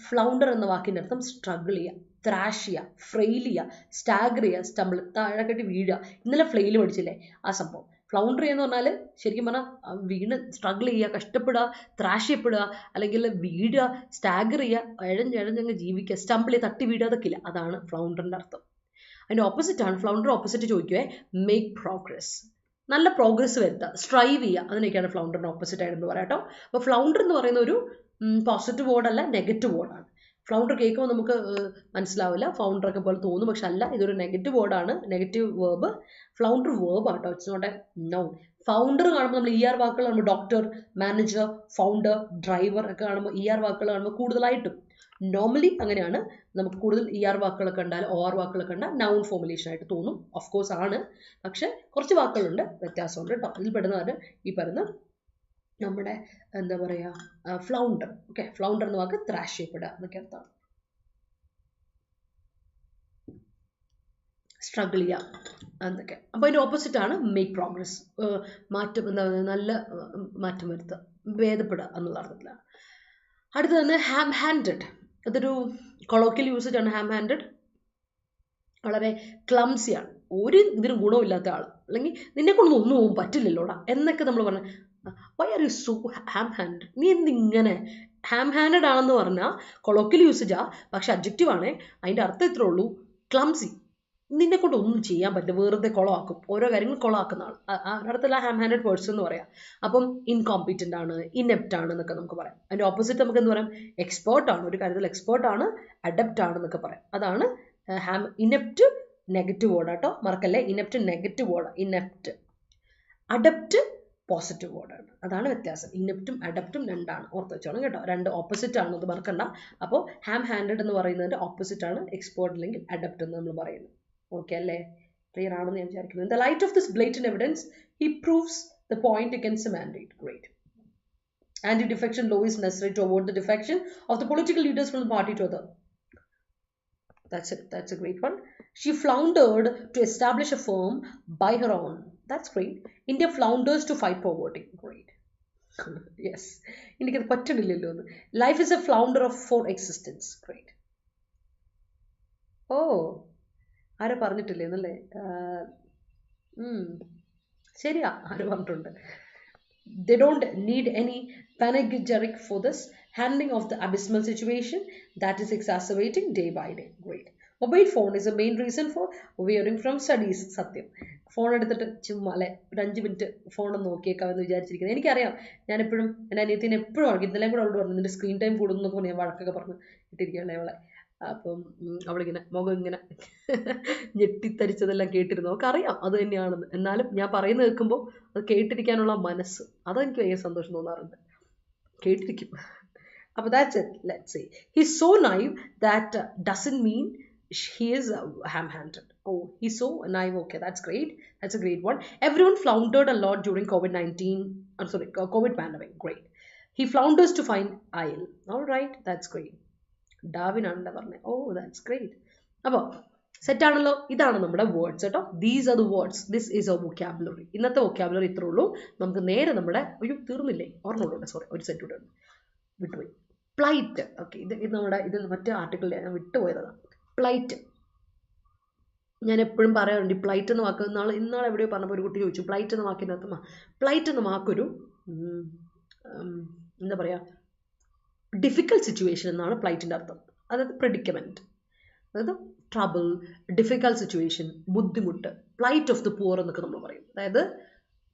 ഫ്ലൗണ്ടർ എന്ന വാക്കിൻ്റെ അർത്ഥം സ്ട്രഗിൾ ചെയ്യുക, ത്രാഷ് ചെയ്യുക, ഫ്രെയിൽ ചെയ്യുക, സ്റ്റാഗർ ചെയ്യുക, സ്റ്റംബിൾ, താഴെ കെട്ടി വീഴുക. ഇന്നലെ ഫ്ലെയിൽ പഠിച്ചില്ലേ ആ സംഭവം. ഫ്ലൗണ്ടർ എന്ന് പറഞ്ഞാൽ ശരിക്കും പറഞ്ഞാൽ വീണ് സ്ട്രഗിൾ ചെയ്യുക, കഷ്ടപ്പെടുക, ത്രാഷ് ചെയ്യപ്പെടുക, അല്ലെങ്കിൽ വീഴുക, സ്റ്റാഗർ ചെയ്യുക, എഴഞ്ഞങ്ങ് ജീവിക്കുക, സ്റ്റംബിൾ ചെയ്യുക, തട്ടി വീഴുക, അതൊക്കെ ഇല്ല. അതാണ് ഫ്ലൗണ്ടറിൻ്റെ അർത്ഥം. അതിൻ്റെ ഓപ്പോസിറ്റാണ് ഫ്ലൗണ്ടർ. ഓപ്പോസിറ്റ് ചോദിക്കുവേ, മേക്ക് പ്രോഗ്രസ്, നല്ല പ്രോഗ്രസ് വരുത്തുക, സ്ട്രൈവ് ചെയ്യുക, അതിനൊക്കെയാണ് ഫ്ലൗണ്ടറിൻ്റെ ഓപ്പോസിറ്റ് ആയിട്ട് പറയാം കേട്ടോ. അപ്പോൾ ഫ്ലൗണ്ടർ എന്ന് പറയുന്ന ഒരു പോസിറ്റീവ് വേർഡല്ല, നെഗറ്റീവ് വേർഡാണ്. ഫ്ലൗണ്ടർ കേൾക്കുമ്പോൾ നമുക്ക് മനസ്സിലാവില്ല, ഫൗണ്ടറൊക്കെ പോലെ തോന്നും, പക്ഷെ അല്ല, ഇതൊരു നെഗറ്റീവ് വേർഡാണ്, നെഗറ്റീവ് വേർബ്. ഫ്ലൗണ്ടർ വേർബ് ആട്ടോ, it's not a noun. Founder കാണുമ്പോൾ നമ്മൾ ER വാക്കുകൾ കാണുമ്പോൾ ഡോക്ടർ, മാനേജർ, ഫൗണ്ടർ, ഡ്രൈവർ ഒക്കെ കാണുമ്പോൾ ER വാക്കുകൾ കാണുമ്പോൾ കൂടുതലായിട്ടും നോർമലി അങ്ങനെയാണ്, നമുക്ക് കൂടുതൽ ER വാക്കുകളൊക്കെ ഉണ്ടായാൽ OR വാക്കുകളൊക്കെ ഉണ്ടാൽ നൗൺ ഫോർമുലേഷൻ ആയിട്ട് തോന്നും. ഓഫ് കോഴ്സ് ആണ്, പക്ഷെ കുറച്ച് വാക്കുകളുണ്ട്, വ്യത്യാസമുണ്ട് കേട്ടോ. ഇതിൽ പെടുന്നതാണ് ഈ പറയുന്ന നമ്മുടെ എന്താ പറയുക ഫ്ലൗണ്ടർ. ഓക്കെ, ഫ്ലൗണ്ടർ എന്ന വാക്ക് ത്രാഷ് ചെയ്യപ്പെടുക എന്നൊക്കെ അർത്ഥമാണ്. സ്ട്രഗിൾ ചെയ്യുക എന്നൊക്കെ. അപ്പോൾ അതിൻ്റെ ഓപ്പോസിറ്റ് ആണ് മേക്ക് പ്രോഗ്രസ്, മാറ്റം, എന്താ പറയുക, നല്ല മാറ്റം വരുത്തുക, ഭേദപ്പെടുക എന്നുള്ള അർത്ഥത്തിലാണ്. അടുത്തത് തന്നെ ഹാം ഹാൻഡഡ്. അതൊരു കൊളോക്കിയൽ യൂസേജ് ആണ്. ഹാം ഹാൻഡഡ് വളരെ ക്ലംസിയാണ്, ഒരു ഇതിനും ഗുണമില്ലാത്ത ആൾ, അല്ലെങ്കിൽ നിന്നെ കൊണ്ടൊന്നും ഒന്നും പറ്റില്ലല്ലോടാ എന്നൊക്കെ നമ്മൾ പറഞ്ഞ, why are you so ham handed, നീ എന്തിങ്ങനെ ഹാം ഹാൻഡഡ് ആണെന്ന് പറഞ്ഞാൽ കൊളോക്കിയൽ യൂസേജാ, പക്ഷെ അഡ്ജക്റ്റീവ് ആണേ. അതിൻ്റെ അർത്ഥം ഇത്രേ ഉള്ളൂ, ക്ലംസി, നിന്നെ കൊണ്ട് ഒന്നും ചെയ്യാൻ പറ്റില്ല, വെറുതെ കുളമാക്കും, ഓരോ കാര്യങ്ങൾ കുളമാക്കുന്ന ആൾ, അടുത്തുള്ള ഹാം ഹാൻഡഡ് പേഴ്സൺ എന്ന് പറയാം. അപ്പം ഇൻകോമ്പീറ്റൻ്റ് ആണ്, ഇനെപ്റ്റ് ആണ് എന്നൊക്കെ നമുക്ക് പറയാം. അതിൻ്റെ ഓപ്പോസിറ്റ് നമുക്ക് എന്ത് പറയാം, എക്സ്പേർട്ട് ആണ്, ഒരു കാര്യത്തിൽ എക്സ്പേർട്ട് ആണ്, അഡപ്റ്റ് ആണ് എന്നൊക്കെ പറയാം. അതാണ് ഇനെപ്റ്റ് നെഗറ്റീവ് വേർഡ് ആട്ടോ, മറക്കല്ലേ. ഇനെപ്റ്റ് നെഗറ്റീവ് വേർഡ്, ഇനെപ്റ്റ്. അഡപ്റ്റ് പോസിറ്റീവ് വേർഡാണ്, അതാണ് വ്യത്യാസം. ഇനെപ്റ്റും അഡപ്റ്റും രണ്ടാണ്, ഓർത്ത് വെച്ചോണം കേട്ടോ. രണ്ട് ഓപ്പോസിറ്റ് ആണ്, അത് മറക്കണ്ട. അപ്പോൾ ഹാം ഹാൻഡഡ് എന്ന് പറയുന്നതിൻ്റെ ഓപ്പോസിറ്റ് ആണ് എക്സ്പേർട്ട് അല്ലെങ്കിൽ അഡപ്റ്റ് എന്ന് നമ്മൾ പറയുന്നത്. ഓക്കെ അല്ലേ, ക്ലിയർ ആണെന്ന് ഞാൻ വിചാരിക്കുന്നു. In the light of this blatant evidence, he proves the point against the mandate. Great. Anti-defection law is necessary to avoid the defection of the political leaders from the party to other. That's a great one. She floundered to establish a firm by her own. That's great. India flounders to fight poverty. Great. Yes. എനിക്കത് പറ്റണില്ലല്ലോ എന്ന്. Life is a flounder for existence. Great. Oh, ആരോ പറഞ്ഞിട്ടില്ലേ എന്നല്ലേ? ശരിയാ, ആരോ പറഞ്ഞിട്ടുണ്ട്. They don't need any panegyric for this handling of the abysmal situation that is exacerbating day by day. Great. Mobile phone is the main reason for wearing from studies. സത്യം. Phone എടുത്തിട്ട് ചുമ്മാ അല്ലെ ഒരു 5 minute phone നോക്കിയേക്കാമെന്ന് വിചാരിച്ചിരിക്കുന്നത്. എനിക്കറിയാം, ഞാനെപ്പോഴും എൻ്റെ അനിയത്തിനെ എപ്പോഴും വഴക്കും. ഇന്നലെയും കൂടെ അവളോട് പറഞ്ഞു, നിന്റെ സ്ക്രീൻ ടൈം കൂടുന്നൊക്കെ പറഞ്ഞ് ഞാൻ വഴക്കൊക്കെ പറഞ്ഞു ഇട്ടിരിക്കുകയല്ലേ അവളെ. അപ്പം അവളിങ്ങനെ മുഖം ഇങ്ങനെ ഞെട്ടിത്തരിച്ചതെല്ലാം കേട്ടിരുന്നു. അവൾക്കറിയാം അത് തന്നെയാണെന്ന്. എന്നാലും ഞാൻ പറയുന്നത് കേൾക്കുമ്പോൾ അത് കേട്ടിരിക്കാനുള്ള മനസ്സ്, അതെനിക്ക് ഭയങ്കര സന്തോഷം തോന്നാറുണ്ട്. കേട്ടിരിക്കും. അപ്പോൾ that's it. Let's say he's so naive that doesn't mean he is ham-handed. Oh, he's so naive. Okay, that's great. That's a great one. Everyone floundered a lot during COVID pandemic. Great. He flounders to find IL. All right, that's great. Darwin ആണല്ലോ പറഞ്ഞത്. Oh, that's great. അപ്പോൾ set ആണല്ലോ. ഇതാണ് നമ്മുടെ words കേട്ടോ. These are the words. This is A vocabulary. ഇന്നത്തെ vocabulary ഇത്രേ ഉള്ളൂ. നമുക്ക് നേരെ നമ്മുടെ തീർന്നില്ലേ, ഓർമ്മ സോറി, ഒരു സെറ്റ് കൂടെ ഉണ്ട്, വിട്ടുപോയി. പ്ലൈറ്റ്. ഓക്കെ, ഇത് നമ്മുടെ ഇത് മറ്റേ ആർട്ടിക്കിളിൽ ഞാൻ വിട്ടുപോയതാണ്. പ്ലൈറ്റ് ഞാൻ എപ്പോഴും പറയാറുണ്ട്. ഈ പ്ലൈറ്റ് എന്ന വാക്ക് ഇന്നാൾ എവിടെയോ പറഞ്ഞപ്പോൾ ഒരു കുട്ടി ചോദിച്ചു, പ്ലൈറ്റ് എന്ന വാക്കിനകത്ത് പ്ലൈറ്റ് എന്ന വാക്കൊരു എന്താ പറയുക, ഡിഫിക്കൽട്ട് സിറ്റുവേഷൻ എന്നാണ് പ്ലൈറ്റിൻ്റെ അർത്ഥം. അതായത് പ്രെഡിക്കമെൻറ്റ്, അതായത് ട്രബിൾ, ഡിഫിക്കൽട്ട് സിറ്റുവേഷൻ, ബുദ്ധിമുട്ട്. പ്ലൈറ്റ് ഓഫ് ദ പുവർ എന്നൊക്കെ നമ്മൾ പറയും. അതായത്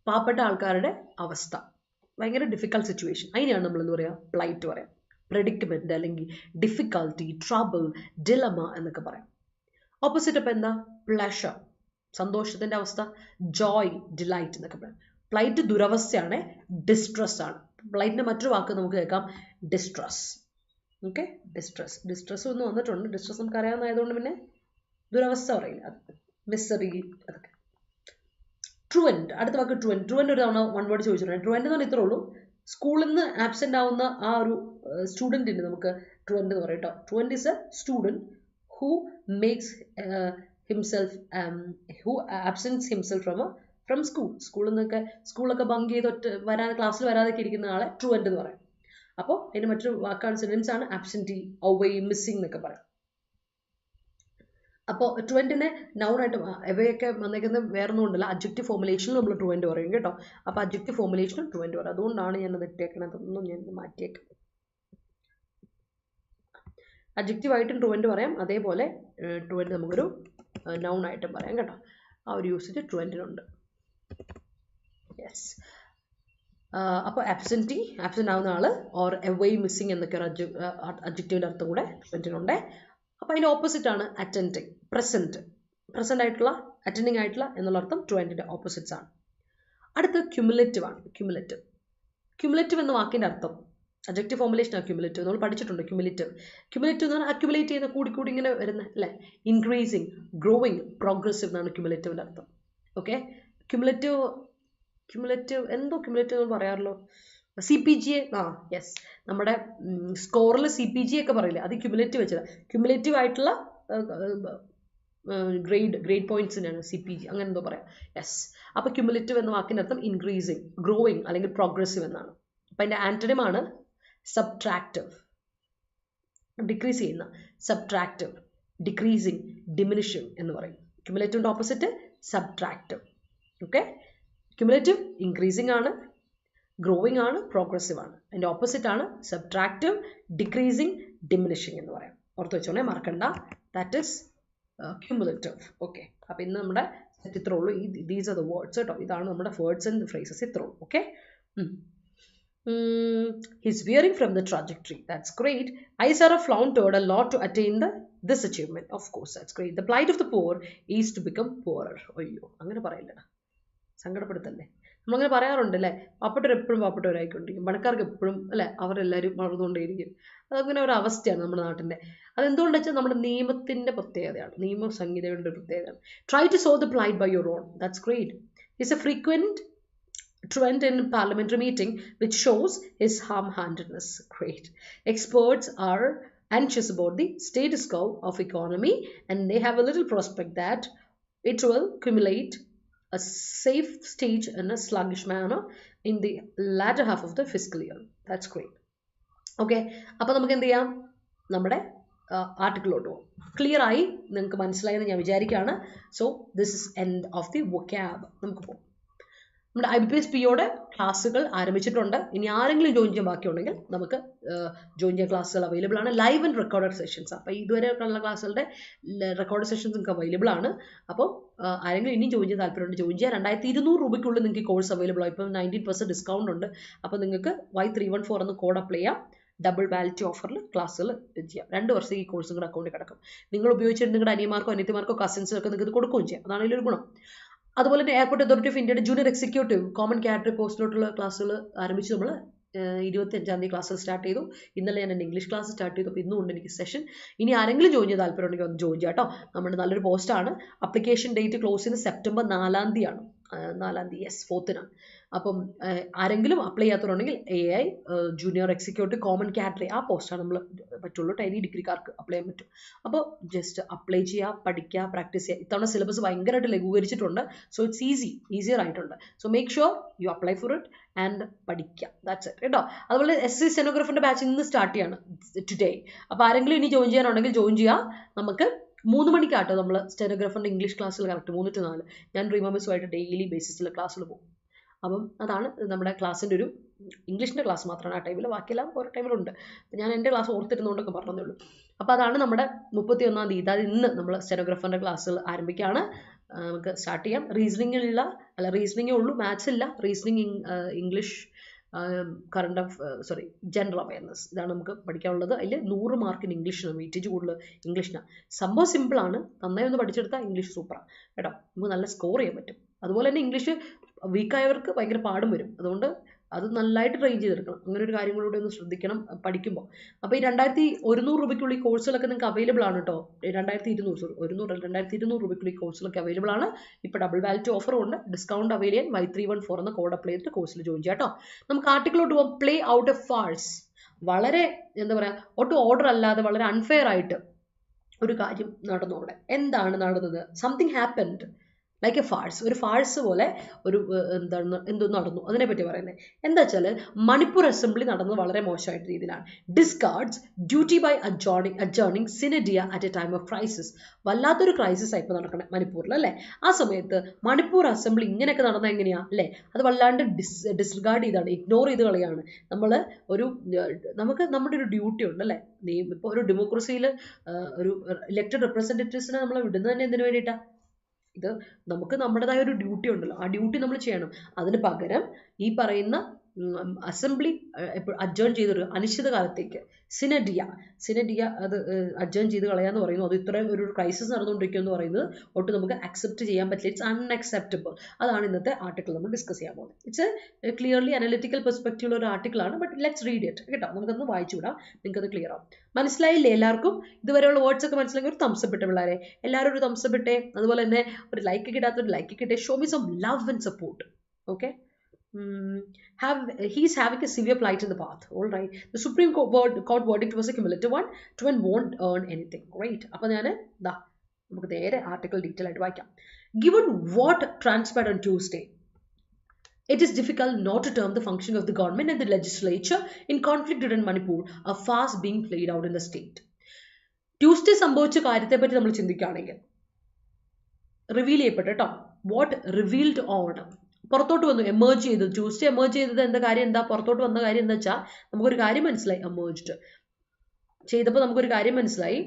പാവപ്പെട്ട ആൾക്കാരുടെ അവസ്ഥ, ഭയങ്കര ഡിഫിക്കൽട്ട് സിറ്റുവേഷൻ, അതിനെയാണ് നമ്മൾ എന്താ പറയുക, പ്ലൈറ്റ് പറയാം. പ്രെഡിക്കമെൻറ്റ് അല്ലെങ്കിൽ ഡിഫിക്കൽട്ടി, ട്രബിൾ, ഡിലമ എന്നൊക്കെ പറയാം. ഓപ്പോസിറ്റ് അപ്പം എന്താ, പ്ലഷർ, സന്തോഷത്തിൻ്റെ അവസ്ഥ, ജോയ്, ഡിലൈറ്റ് എന്നൊക്കെ പറയാം. പ്ലൈറ്റ് ദുരവസ്ഥയാണ്, ഡിസ്ട്രെസ് ആണ്. പ്ലൈറ്റിൻ്റെ മറ്റൊരു വാക്ക് നമുക്ക് കേൾക്കാം, ഡിസ്ട്രെസ്. ഓക്കെ, ഡിസ്ട്രെസ് ഒന്ന് വന്നിട്ടുണ്ട്. ഡിസ്ട്രെസ് നമുക്ക് അറിയാവുന്നതായതുകൊണ്ട് പിന്നെ ദുരവസ്ഥ പറയില്ല, അത് മിസറി അതൊക്കെ. ട്രുവൻറ്റ്, അടുത്ത വാക്ക് ട്രുവൻറ്റ്. ട്രുവൻറ്റ് ഒരു തവണ വൺ വേർഡ് ചോദിച്ചിട്ടുണ്ട്. ട്രുവൻറ്റ് എന്ന് പറഞ്ഞാൽ ഇത്രേ ഉള്ളൂ, സ്കൂളിൽ നിന്ന് ആബ്സെൻ്റ് ആവുന്ന ആ ഒരു സ്റ്റുഡൻറ്റിന് നമുക്ക് ട്രുവൻറ്റ് എന്ന് പറയും കേട്ടോ. Truant is a student who makes himself who absents himself from സ്കൂളിൽ നിന്നൊക്കെ സ്കൂളൊക്കെ ബങ്ക് ചെയ്ത് ക്ലാസ്സിൽ വരാതൊക്കെ ഇരിക്കുന്ന ആളെ ട്രുവൻറ്റ് എന്ന് പറയും. അപ്പോൾ അതിന് മറ്റൊരു വാക്കാണ്, സിനോണിംസ് ആണ് ആബ്സെൻറ്റി, അവേ, മിസ്സിംഗ് എന്നൊക്കെ പറയാം. അപ്പോൾ ട്രുവൻറ്റിനെ നൗണായിട്ട് അവയൊക്കെ വന്നേക്കുന്നത് വേറൊന്നും ഉണ്ടല്ല, അഡ്ജക്റ്റീവ് ഫോർമുലേഷനിൽ നമ്മൾ ട്രുവൻറ്റ് പറയും കേട്ടോ. അപ്പോൾ അഡ്ജക്റ്റീവ് ഫോർമുലേഷനും ട്രുവൻറ്റ് പറയും. അതുകൊണ്ടാണ് ഞാനത് ഇട്ടേക്കണത്. അതൊന്നും ഞാൻ മാറ്റിയേക്കാം. അഡ്ജക്റ്റീവായിട്ടും ട്രുവൻറ്റ് പറയാം, അതേപോലെ ട്രുവൻറ്റ് നമുക്കൊരു നൗണായിട്ടും പറയാം കേട്ടോ. ആ ഒരു യൂസേജ് ട്രുവൻറ്റിനുണ്ട്. യെസ്. അപ്പോൾ ആബ്സെൻറ്റ് ആവുന്ന ആൾ, ഓർ അവേ, മിസ്സിങ് എന്നൊക്കെ ഒരു അഡ്ജക്റ്റീവിൻ്റെ അർത്ഥം കൂടെ ട്രുവൻറ്റിനുണ്ട്. അപ്പോൾ അതിൻ്റെ ഓപ്പോസിറ്റ് ആണ് അറ്റൻഡിങ്, പ്രസൻറ്റ് ആയിട്ടുള്ള, അറ്റൻഡിങ് ആയിട്ടുള്ള എന്നുള്ള അർത്ഥം ട്രുവൻറ്റിൻ്റെ ഓപ്പോസിറ്റ്സ് ആണ്. അടുത്ത് ക്യുമുലേറ്റീവ് ആണ്. ക്യുമുലേറ്റീവ് എന്ന വാക്കിൻ്റെ അർത്ഥം, അഡ്ജക്റ്റീവ് ഫോർമുലേഷൻ ആണ് ക്യുമുലേറ്റീവ്, നമ്മൾ പഠിച്ചിട്ടുണ്ട്. ക്യുമുലേറ്റീവ് എന്ന് പറഞ്ഞാൽ അക്യുമുലേറ്റ് ചെയ്യുന്ന, കൂടി ഇങ്ങനെ വരുന്ന അല്ലേ, ഇൻക്രീസിങ്, ഗ്രോയിങ്, പ്രോഗ്രസീവ് എന്നാണ് ക്യുമുലേറ്റീവിൻ്റെ അർത്ഥം. ഓക്കെ, ക്യുമുലേറ്റീവ് എന്ന് പറയാറല്ലോ, CPGA. യെസ്, നമ്മുടെ സ്കോറിൽ CPGA ഒക്കെ പറയില്ലേ, അത് ക്യുമുലേറ്റീവ് വെച്ചത്. ക്യുമുലേറ്റീവ് ആയിട്ടുള്ള ഗ്രേഡ് പോയിന്റ്സിനാണ് CPG, അങ്ങനെ എന്തോ പറയാം. യെസ്. അപ്പോൾ ക്യുമുലേറ്റീവ് എന്ന വാക്കിൻ്റെ അർത്ഥം ഇൻക്രീസിങ്, ഗ്രോയിങ് അല്ലെങ്കിൽ പ്രോഗ്രസീവ് എന്നാണ്. അപ്പം അതിൻ്റെ ആൻറ്റണിമാണ് സബ്ട്രാക്റ്റീവ്, ഡിക്രീസ് ചെയ്യുന്ന, സബ്ട്രാക്റ്റീവ്, ഡിക്രീസിങ്, ഡിമിനിഷിങ് എന്ന് പറയും. ക്യുമുലേറ്റീവിൻ്റെ opposite subtractive. Okay, cumulative increasing ആണ്, ഗ്രോയിങ് ആണ്, പ്രോഗ്രസീവ് ആണ്. അതിൻ്റെ ഓപ്പോസിറ്റ് ആണ് സബ്ട്രാക്റ്റീവ്, ഡിക്രീസിങ്, ഡിമിനിഷിങ് എന്ന് പറയാം. ഓർത്ത് വെച്ചോണേ, മറക്കണ്ട. That is cumulative. ഓക്കെ, അപ്പോൾ ഇന്ന് നമ്മുടെ ഇത്രേ ഉള്ളൂ. ദീസ് ആർ ദ വേർഡ്സ് കേട്ടോ. ഇതാണ് നമ്മുടെ വേർഡ്സ് ആൻഡ് ഫ്രേസസ്, ഇത്രേ ഉള്ളൂ. Okay. He's veering from the trajectory. That's great. Eyes are floundered a lot to attain this achievement. Of course, that's great. The plight of the poor is to become poorer. അയ്യോ, അങ്ങനെ പറയില്ല, സങ്കടപ്പെടുത്തല്ലേ. നമ്മളങ്ങനെ പറയാറുണ്ട് അല്ലേ, പാവപ്പെട്ടവരെപ്പോഴും പാവപ്പെട്ടവരായിക്കൊണ്ടിരിക്കും, പണക്കാർക്ക് എപ്പോഴും അല്ലേ, അവരെല്ലാവരും വളർന്നുകൊണ്ടേയിരിക്കും. അതങ്ങനെ ഒരു അവസ്ഥയാണ് നമ്മുടെ നാട്ടിൻ്റെ. അതെന്തുകൊണ്ടെന്ന് വെച്ചാൽ നമ്മുടെ നിയമത്തിൻ്റെ പ്രത്യേകതയാണ്, നിയമസംഹിതകളുടെ പ്രത്യേകതയാണ്. Try to solve the plight by your own. That's great. It's a frequent trend in parliamentary meeting which shows his ham-handedness. Great. Experts are anxious about the status quo of economy, and they have a little prospect that it will accumulate a safe stage in a sluggish manner in the latter half of the fiscal year. That's great. Okay, അപ്പോൾ നമുക്ക് എന്ത് ചെയ്യാം, നമ്മുടെ ആർട്ടിക്കിളോട്ട് പോകും. Clear ആയി നിങ്ങൾക്ക് മനസ്സിലായെന്ന് ഞാൻ വിചാരിക്കുകയാണ്. So this is end of the വൊക്കാബ്. നമുക്ക് പോകും. നമ്മുടെ IBPS POയുടെ ക്ലാസ്സുകൾ ആരംഭിച്ചിട്ടുണ്ട്. ഇനി ആരെങ്കിലും ജോയിൻ ചെയ്യാൻ ബാക്കിയുണ്ടെങ്കിൽ നമുക്ക് ജോയിൻ ചെയ്യാൻ ക്ലാസ്സുകൾ അവൈലബിൾ ആണ്. Live and recorded sessions. അപ്പോൾ ഇതുവരെ ഉള്ള ക്ലാസ്സുകളുടെ റെക്കോർഡ് സെഷൻസ് നിങ്ങൾക്ക് അവൈലബിൾ ആണ്. അപ്പോൾ ആരെങ്കിലും ഇനി ജോയിൻ ചെയ്യാൻ താല്പര്യമുണ്ട് ജോയിൻ ചെയ്യാൻ. 2200 രൂപയ്ക്കുള്ളിൽ നിങ്ങൾക്ക് ഈ കോഴ്സ് അവൈലബിൾ ആണ്. ഇപ്പം 19% ഡിസ്കൗണ്ട് ഉണ്ട്. അപ്പോൾ നിങ്ങൾക്ക് Y314 എന്ന കോഡ് അപ്ലൈ ചെയ്യാം. ഡബിൾ വാലിറ്റി ഓഫറിൽ ക്ലാസ്സുകൾ ചെയ്യാം. 2 വർഷം ഈ കോഴ്സ് നിങ്ങളുടെ അക്കൗണ്ടിൽ കിടക്കും. നിങ്ങൾ ഉപയോഗിച്ചിട്ട് നിങ്ങളുടെ അനിയന്മാർക്കോ അനിയത്തിമാർക്കോ കസിൻസിനൊക്കെ നിങ്ങൾക്ക് ഇത് കൊടുക്കുകയും ചെയ്യാം. അതാണ് ഇതിലൊരു ഗുണം. അതുപോലെ തന്നെ എയർപോർട്ട് അതോറിറ്റി ഓഫ് ഇന്ത്യയുടെ ജൂനിയർ എക്സിക്യൂട്ടീവ് കോമൺ കാറ്റഗറി പോസ്റ്റിലോട്ടുള്ള ക്ലാസ്സുകൾ ആരംഭിച്ച് നമ്മൾ 25-ാം തീയതി ക്ലാസ്സുകൾ സ്റ്റാർട്ട് ചെയ്തു. ഇന്നലെ ഞാൻ എൻ്റെ ഇംഗ്ലീഷ് ക്ലാസ് സ്റ്റാർട്ട് ചെയ്തു. അപ്പോൾ ഇന്നും ഉണ്ട് എനിക്ക് സെഷൻ. ഇനി ആരെങ്കിലും ജോയിൻ ചെയ്യാൻ താല്പര്യമുണ്ടെങ്കിൽ ഒന്ന് ജോയിൻ ചെയ്യാം കേട്ടോ. നമ്മുടെ നല്ലൊരു പോസ്റ്റാണ്. അപ്ലിക്കേഷൻ ഡേറ്റ് ക്ലോസ് ചെയ്യുന്നത് സെപ്റ്റംബർ 4-ാം തീയതിയാണ്. 4-ാം തീയതി, യെസ്, 4-നാണ്. അപ്പം ആരെങ്കിലും അപ്ലൈ ചെയ്യാത്തവരുണ്ടെങ്കിൽ AI junior executive common category ആ പോസ്റ്റാണ് നമ്മൾ പറ്റുള്ളൂ. ടൈനി ഡിഗ്രിക്കാർക്ക് അപ്ലൈ ചെയ്യാൻ പറ്റും. അപ്പോൾ ജസ്റ്റ് അപ്ലൈ ചെയ്യുക, പഠിക്കുക, പ്രാക്ടീസ് ചെയ്യുക. ഇത്തവണ സിലബസ് ഭയങ്കരമായിട്ട് ലഘൂകരിച്ചിട്ടുണ്ട്. സോ ഇറ്റ്സ് ഈസിയർ ആയിട്ടുണ്ട്. So make sure U apply for it and പഠിക്കുക. ദാറ്റ്സ് ഇറ്റ് കേട്ടോ. അതുപോലെ SC സ്റ്റെനോഗ്രാഫറിൻ്റെ ബാച്ച് ഇന്ന് സ്റ്റാർട്ട് ചെയ്യാണ്, ടുഡേ. അപ്പോൾ ആരെങ്കിലും ഇനി ജോയിൻ ചെയ്യാനുണ്ടെങ്കിൽ ജോയിൻ ചെയ്യുക. നമുക്ക് 3 മണിക്കാട്ടോ നമ്മൾ സ്റ്റെനോഗ്രാഫറിൻ്റെ ഇംഗ്ലീഷ് ക്ലാസ്സിൽ കറക്റ്റ് 3 to 4 ഞാൻ റീമ മിസ്സുമായിട്ട് ഡെയിലി ബേസിസിൽ ക്ലാസ്സിൽ പോകും. അപ്പം അതാണ് നമ്മുടെ ക്ലാസ്സിൻ്റെ ഒരു ഇംഗ്ലീഷിൻ്റെ ക്ലാസ് മാത്രമാണ് ആ ടൈമിൽ. ബാക്കിയെല്ലാം ഓരോ ടൈമിലുണ്ട്. ഞാൻ എൻ്റെ ക്ലാസ് ഓർത്തിരുന്നുകൊണ്ടൊക്കെ പറഞ്ഞതേ ഉള്ളൂ. അപ്പോൾ അതാണ് നമ്മുടെ 31-ാം തീയതി, അതായത് ഇന്ന് നമ്മൾ സ്റ്റെനോഗ്രാഫറിൻ്റെ ക്ലാസ്സുകൾ ആരംഭിക്കുകയാണ്. നമുക്ക് സ്റ്റാർട്ട് ചെയ്യാം. റീസണിങ്ങേ ഉള്ളൂ, മാത്സ് ഇല്ല. റീസണിങ്, ഇംഗ്ലീഷ്, ജനറൽ അവയർനെസ്, ഇതാണ് നമുക്ക് പഠിക്കാനുള്ളത്. അതിൽ 100 മാർക്കിന് ഇംഗ്ലീഷിനാണ്, വെയിറ്റേജ് കൂടുതൽ ഇംഗ്ലീഷിനാണ്. സംഭവം സിമ്പിളാണ്. നന്നായി ഒന്ന് പഠിച്ചെടുത്താൽ ഇംഗ്ലീഷ് സൂപ്പറാണ് കേട്ടോ. നമുക്ക് നല്ല സ്കോർ ചെയ്യാൻ പറ്റും. അതുപോലെ തന്നെ ഇംഗ്ലീഷ് വീക്കായവർക്ക് ഭയങ്കര പാടും വരും. അതുകൊണ്ട് അത് നല്ലതായിട്ട് ട്രെയിൻ ചെയ്തെടുക്കണം. അങ്ങനെ ഒരു കാര്യം കൂടെ ഒന്ന് ശ്രദ്ധിക്കണം പഠിക്കുമ്പോൾ. അപ്പോൾ ഈ 2100 രൂപയ്ക്കുള്ള ഈ കോഴ്സുകളൊക്കെ നിങ്ങൾക്ക് അവൈലബിൾ ആണ് കേട്ടോ. 2200 രൂപയ്ക്കുള്ള ഈ കോഴ്സുകളൊക്കെ അവൈലബിൾ ആണ്. ഇപ്പോൾ ഡബിൾ വാലിറ്റി ഓഫറും ഉണ്ട്. ഡിസ്കൗണ്ട് അവൈൽ ചെയ്യാൻ Y314 എന്ന കോഡ് അപ്ലൈ ചെയ്തിട്ട് കോഴ്സിൽ ജോയിൻ ചെയ്യാം കേട്ടോ. നമുക്ക് ആർട്ടിക്കിളോട്ട് പോകാം. Play out a farce. വളരെ എന്താ പറയുക, ഒട്ടും ഓർഡർ അല്ലാതെ വളരെ അൺഫെയർ ആയിട്ട് ഒരു കാര്യം നടന്നു അവിടെ. എന്താണ് നടന്നത്? Something happened like a farce. ഒരു ഫാഴ്സ് പോലെ ഒരു എന്തോ നടന്നു. അതിനെപ്പറ്റി പറയുന്നത് എന്താ വെച്ചാൽ, മണിപ്പൂർ അസംബ്ലി നടന്നത് വളരെ മോശമായിട്ട് രീതിയിലാണ്. Discards duty by adjourning sine die at a time of crisis. വല്ലാത്തൊരു ക്രൈസിസ് ആയി ഇപ്പോൾ നടക്കണേ മണിപ്പൂരിൽ അല്ലേ. ആ സമയത്ത് മണിപ്പൂർ അസംബ്ലി ഇങ്ങനെയൊക്കെ നടന്നത് എങ്ങനെയാ അല്ലേ? അത് വല്ലാണ്ട് ഡിസ്റിഗാർഡ് ചെയ്താണ്, ഇഗ്നോർ ചെയ്ത് കളയാണ്. നമുക്ക് നമ്മുടെ ഒരു ഡ്യൂട്ടി ഉണ്ട് അല്ലേ. ഇപ്പോൾ ഒരു ഡെമോക്രസിയിൽ ഒരു ഇലക്റ്റഡ് റെപ്രസെൻറ്റേറ്റീവ്സിനെ നമ്മൾ വിടുന്നത് തന്നെ എന്തിനു വേണ്ടിയിട്ടാണ്? ഇത് നമുക്ക് നമ്മുടേതായ ഒരു ഡ്യൂട്ടി ഉണ്ടല്ലോ, ആ ഡ്യൂട്ടി നമ്മൾ ചെയ്യണം. അതിന് പകരം ഈ പറയുന്ന അസംബ്ലി അഡ്ജേൺ ചെയ്തൊരു അനിശ്ചിതകാലത്തേക്ക് സിനഡിയ അത് അഡ്ജേൺ ചെയ്ത് കളയാന്ന് പറയുന്നു. അത് ഇത്രയും ഒരു ക്രൈസിസ് നടന്നുകൊണ്ടിരിക്കുക എന്ന് പറയുന്നത് ഒട്ടും നമുക്ക് അക്സെപ്റ്റ് ചെയ്യാൻ പറ്റില്ല. It's unacceptable. അതാണ് ഇന്നത്തെ ആർട്ടിക്കിൾ നമ്മൾ ഡിസ്കസ് ചെയ്യാൻ പോകുന്നത്. It's A clearly analytical perspective ഒരു ആർട്ടിക്കിളാണ്. ബട്ട് ലെറ്റ്സ് റീഡ് ഇറ്റ് കേട്ടോ. നമുക്കൊന്ന് വായിച്ചു വിടാം, നിങ്ങൾക്കത് ക്ലിയർ ആവും. മനസ്സിലായില്ലേ എല്ലാവർക്കും? ഇതുവരെയുള്ള വേർഡ്സ് ഒക്കെ മനസ്സിലാക്കി ഒരു തംസപ്പ് ഇട്ടേ പിള്ളേരെ. എല്ലാവരും ഒരു തംസപ്പ് ഇട്ടേ. അതുപോലെ തന്നെ ഒരു ലൈക്ക് കിട്ടാത്തൊരു ലൈക്ക് കിട്ടേ. Show me some love and support. Okay. He is having a severe plight in the path. All right. The Supreme Court verdict was a cumulative one. Twin won't earn anything. Great. അപ്പോൾ ഞാൻ നമുക്ക് നേരെ article detail ആയിട്ട് വായിക്കാം. Given what transpired on Tuesday, it is difficult not to term the functioning of the government and the legislature in conflict-ridden Manipur a farce being played out in the state. Tuesday സംഭവിച്ച കാര്യത്തെപ്പറ്റി നമ്മൾ ചിന്തിക്കുകയാണെങ്കിൽ reveal ചെയ്യപ്പെട്ടു കേട്ടോ. What revealed on, പുറത്തോട്ട് വന്നു, emerge ചെയ്തു. Tuesday emerge ചെയ്തത് എന്താ കാര്യം, എന്താ പുറത്തോട്ട് വന്ന കാര്യം എന്താ വെച്ചാൽ നമുക്കൊരു കാര്യം മനസ്സിലായി. എമേർജ്ഡ് ചെയ്തപ്പോൾ നമുക്കൊരു കാര്യം മനസ്സിലായി.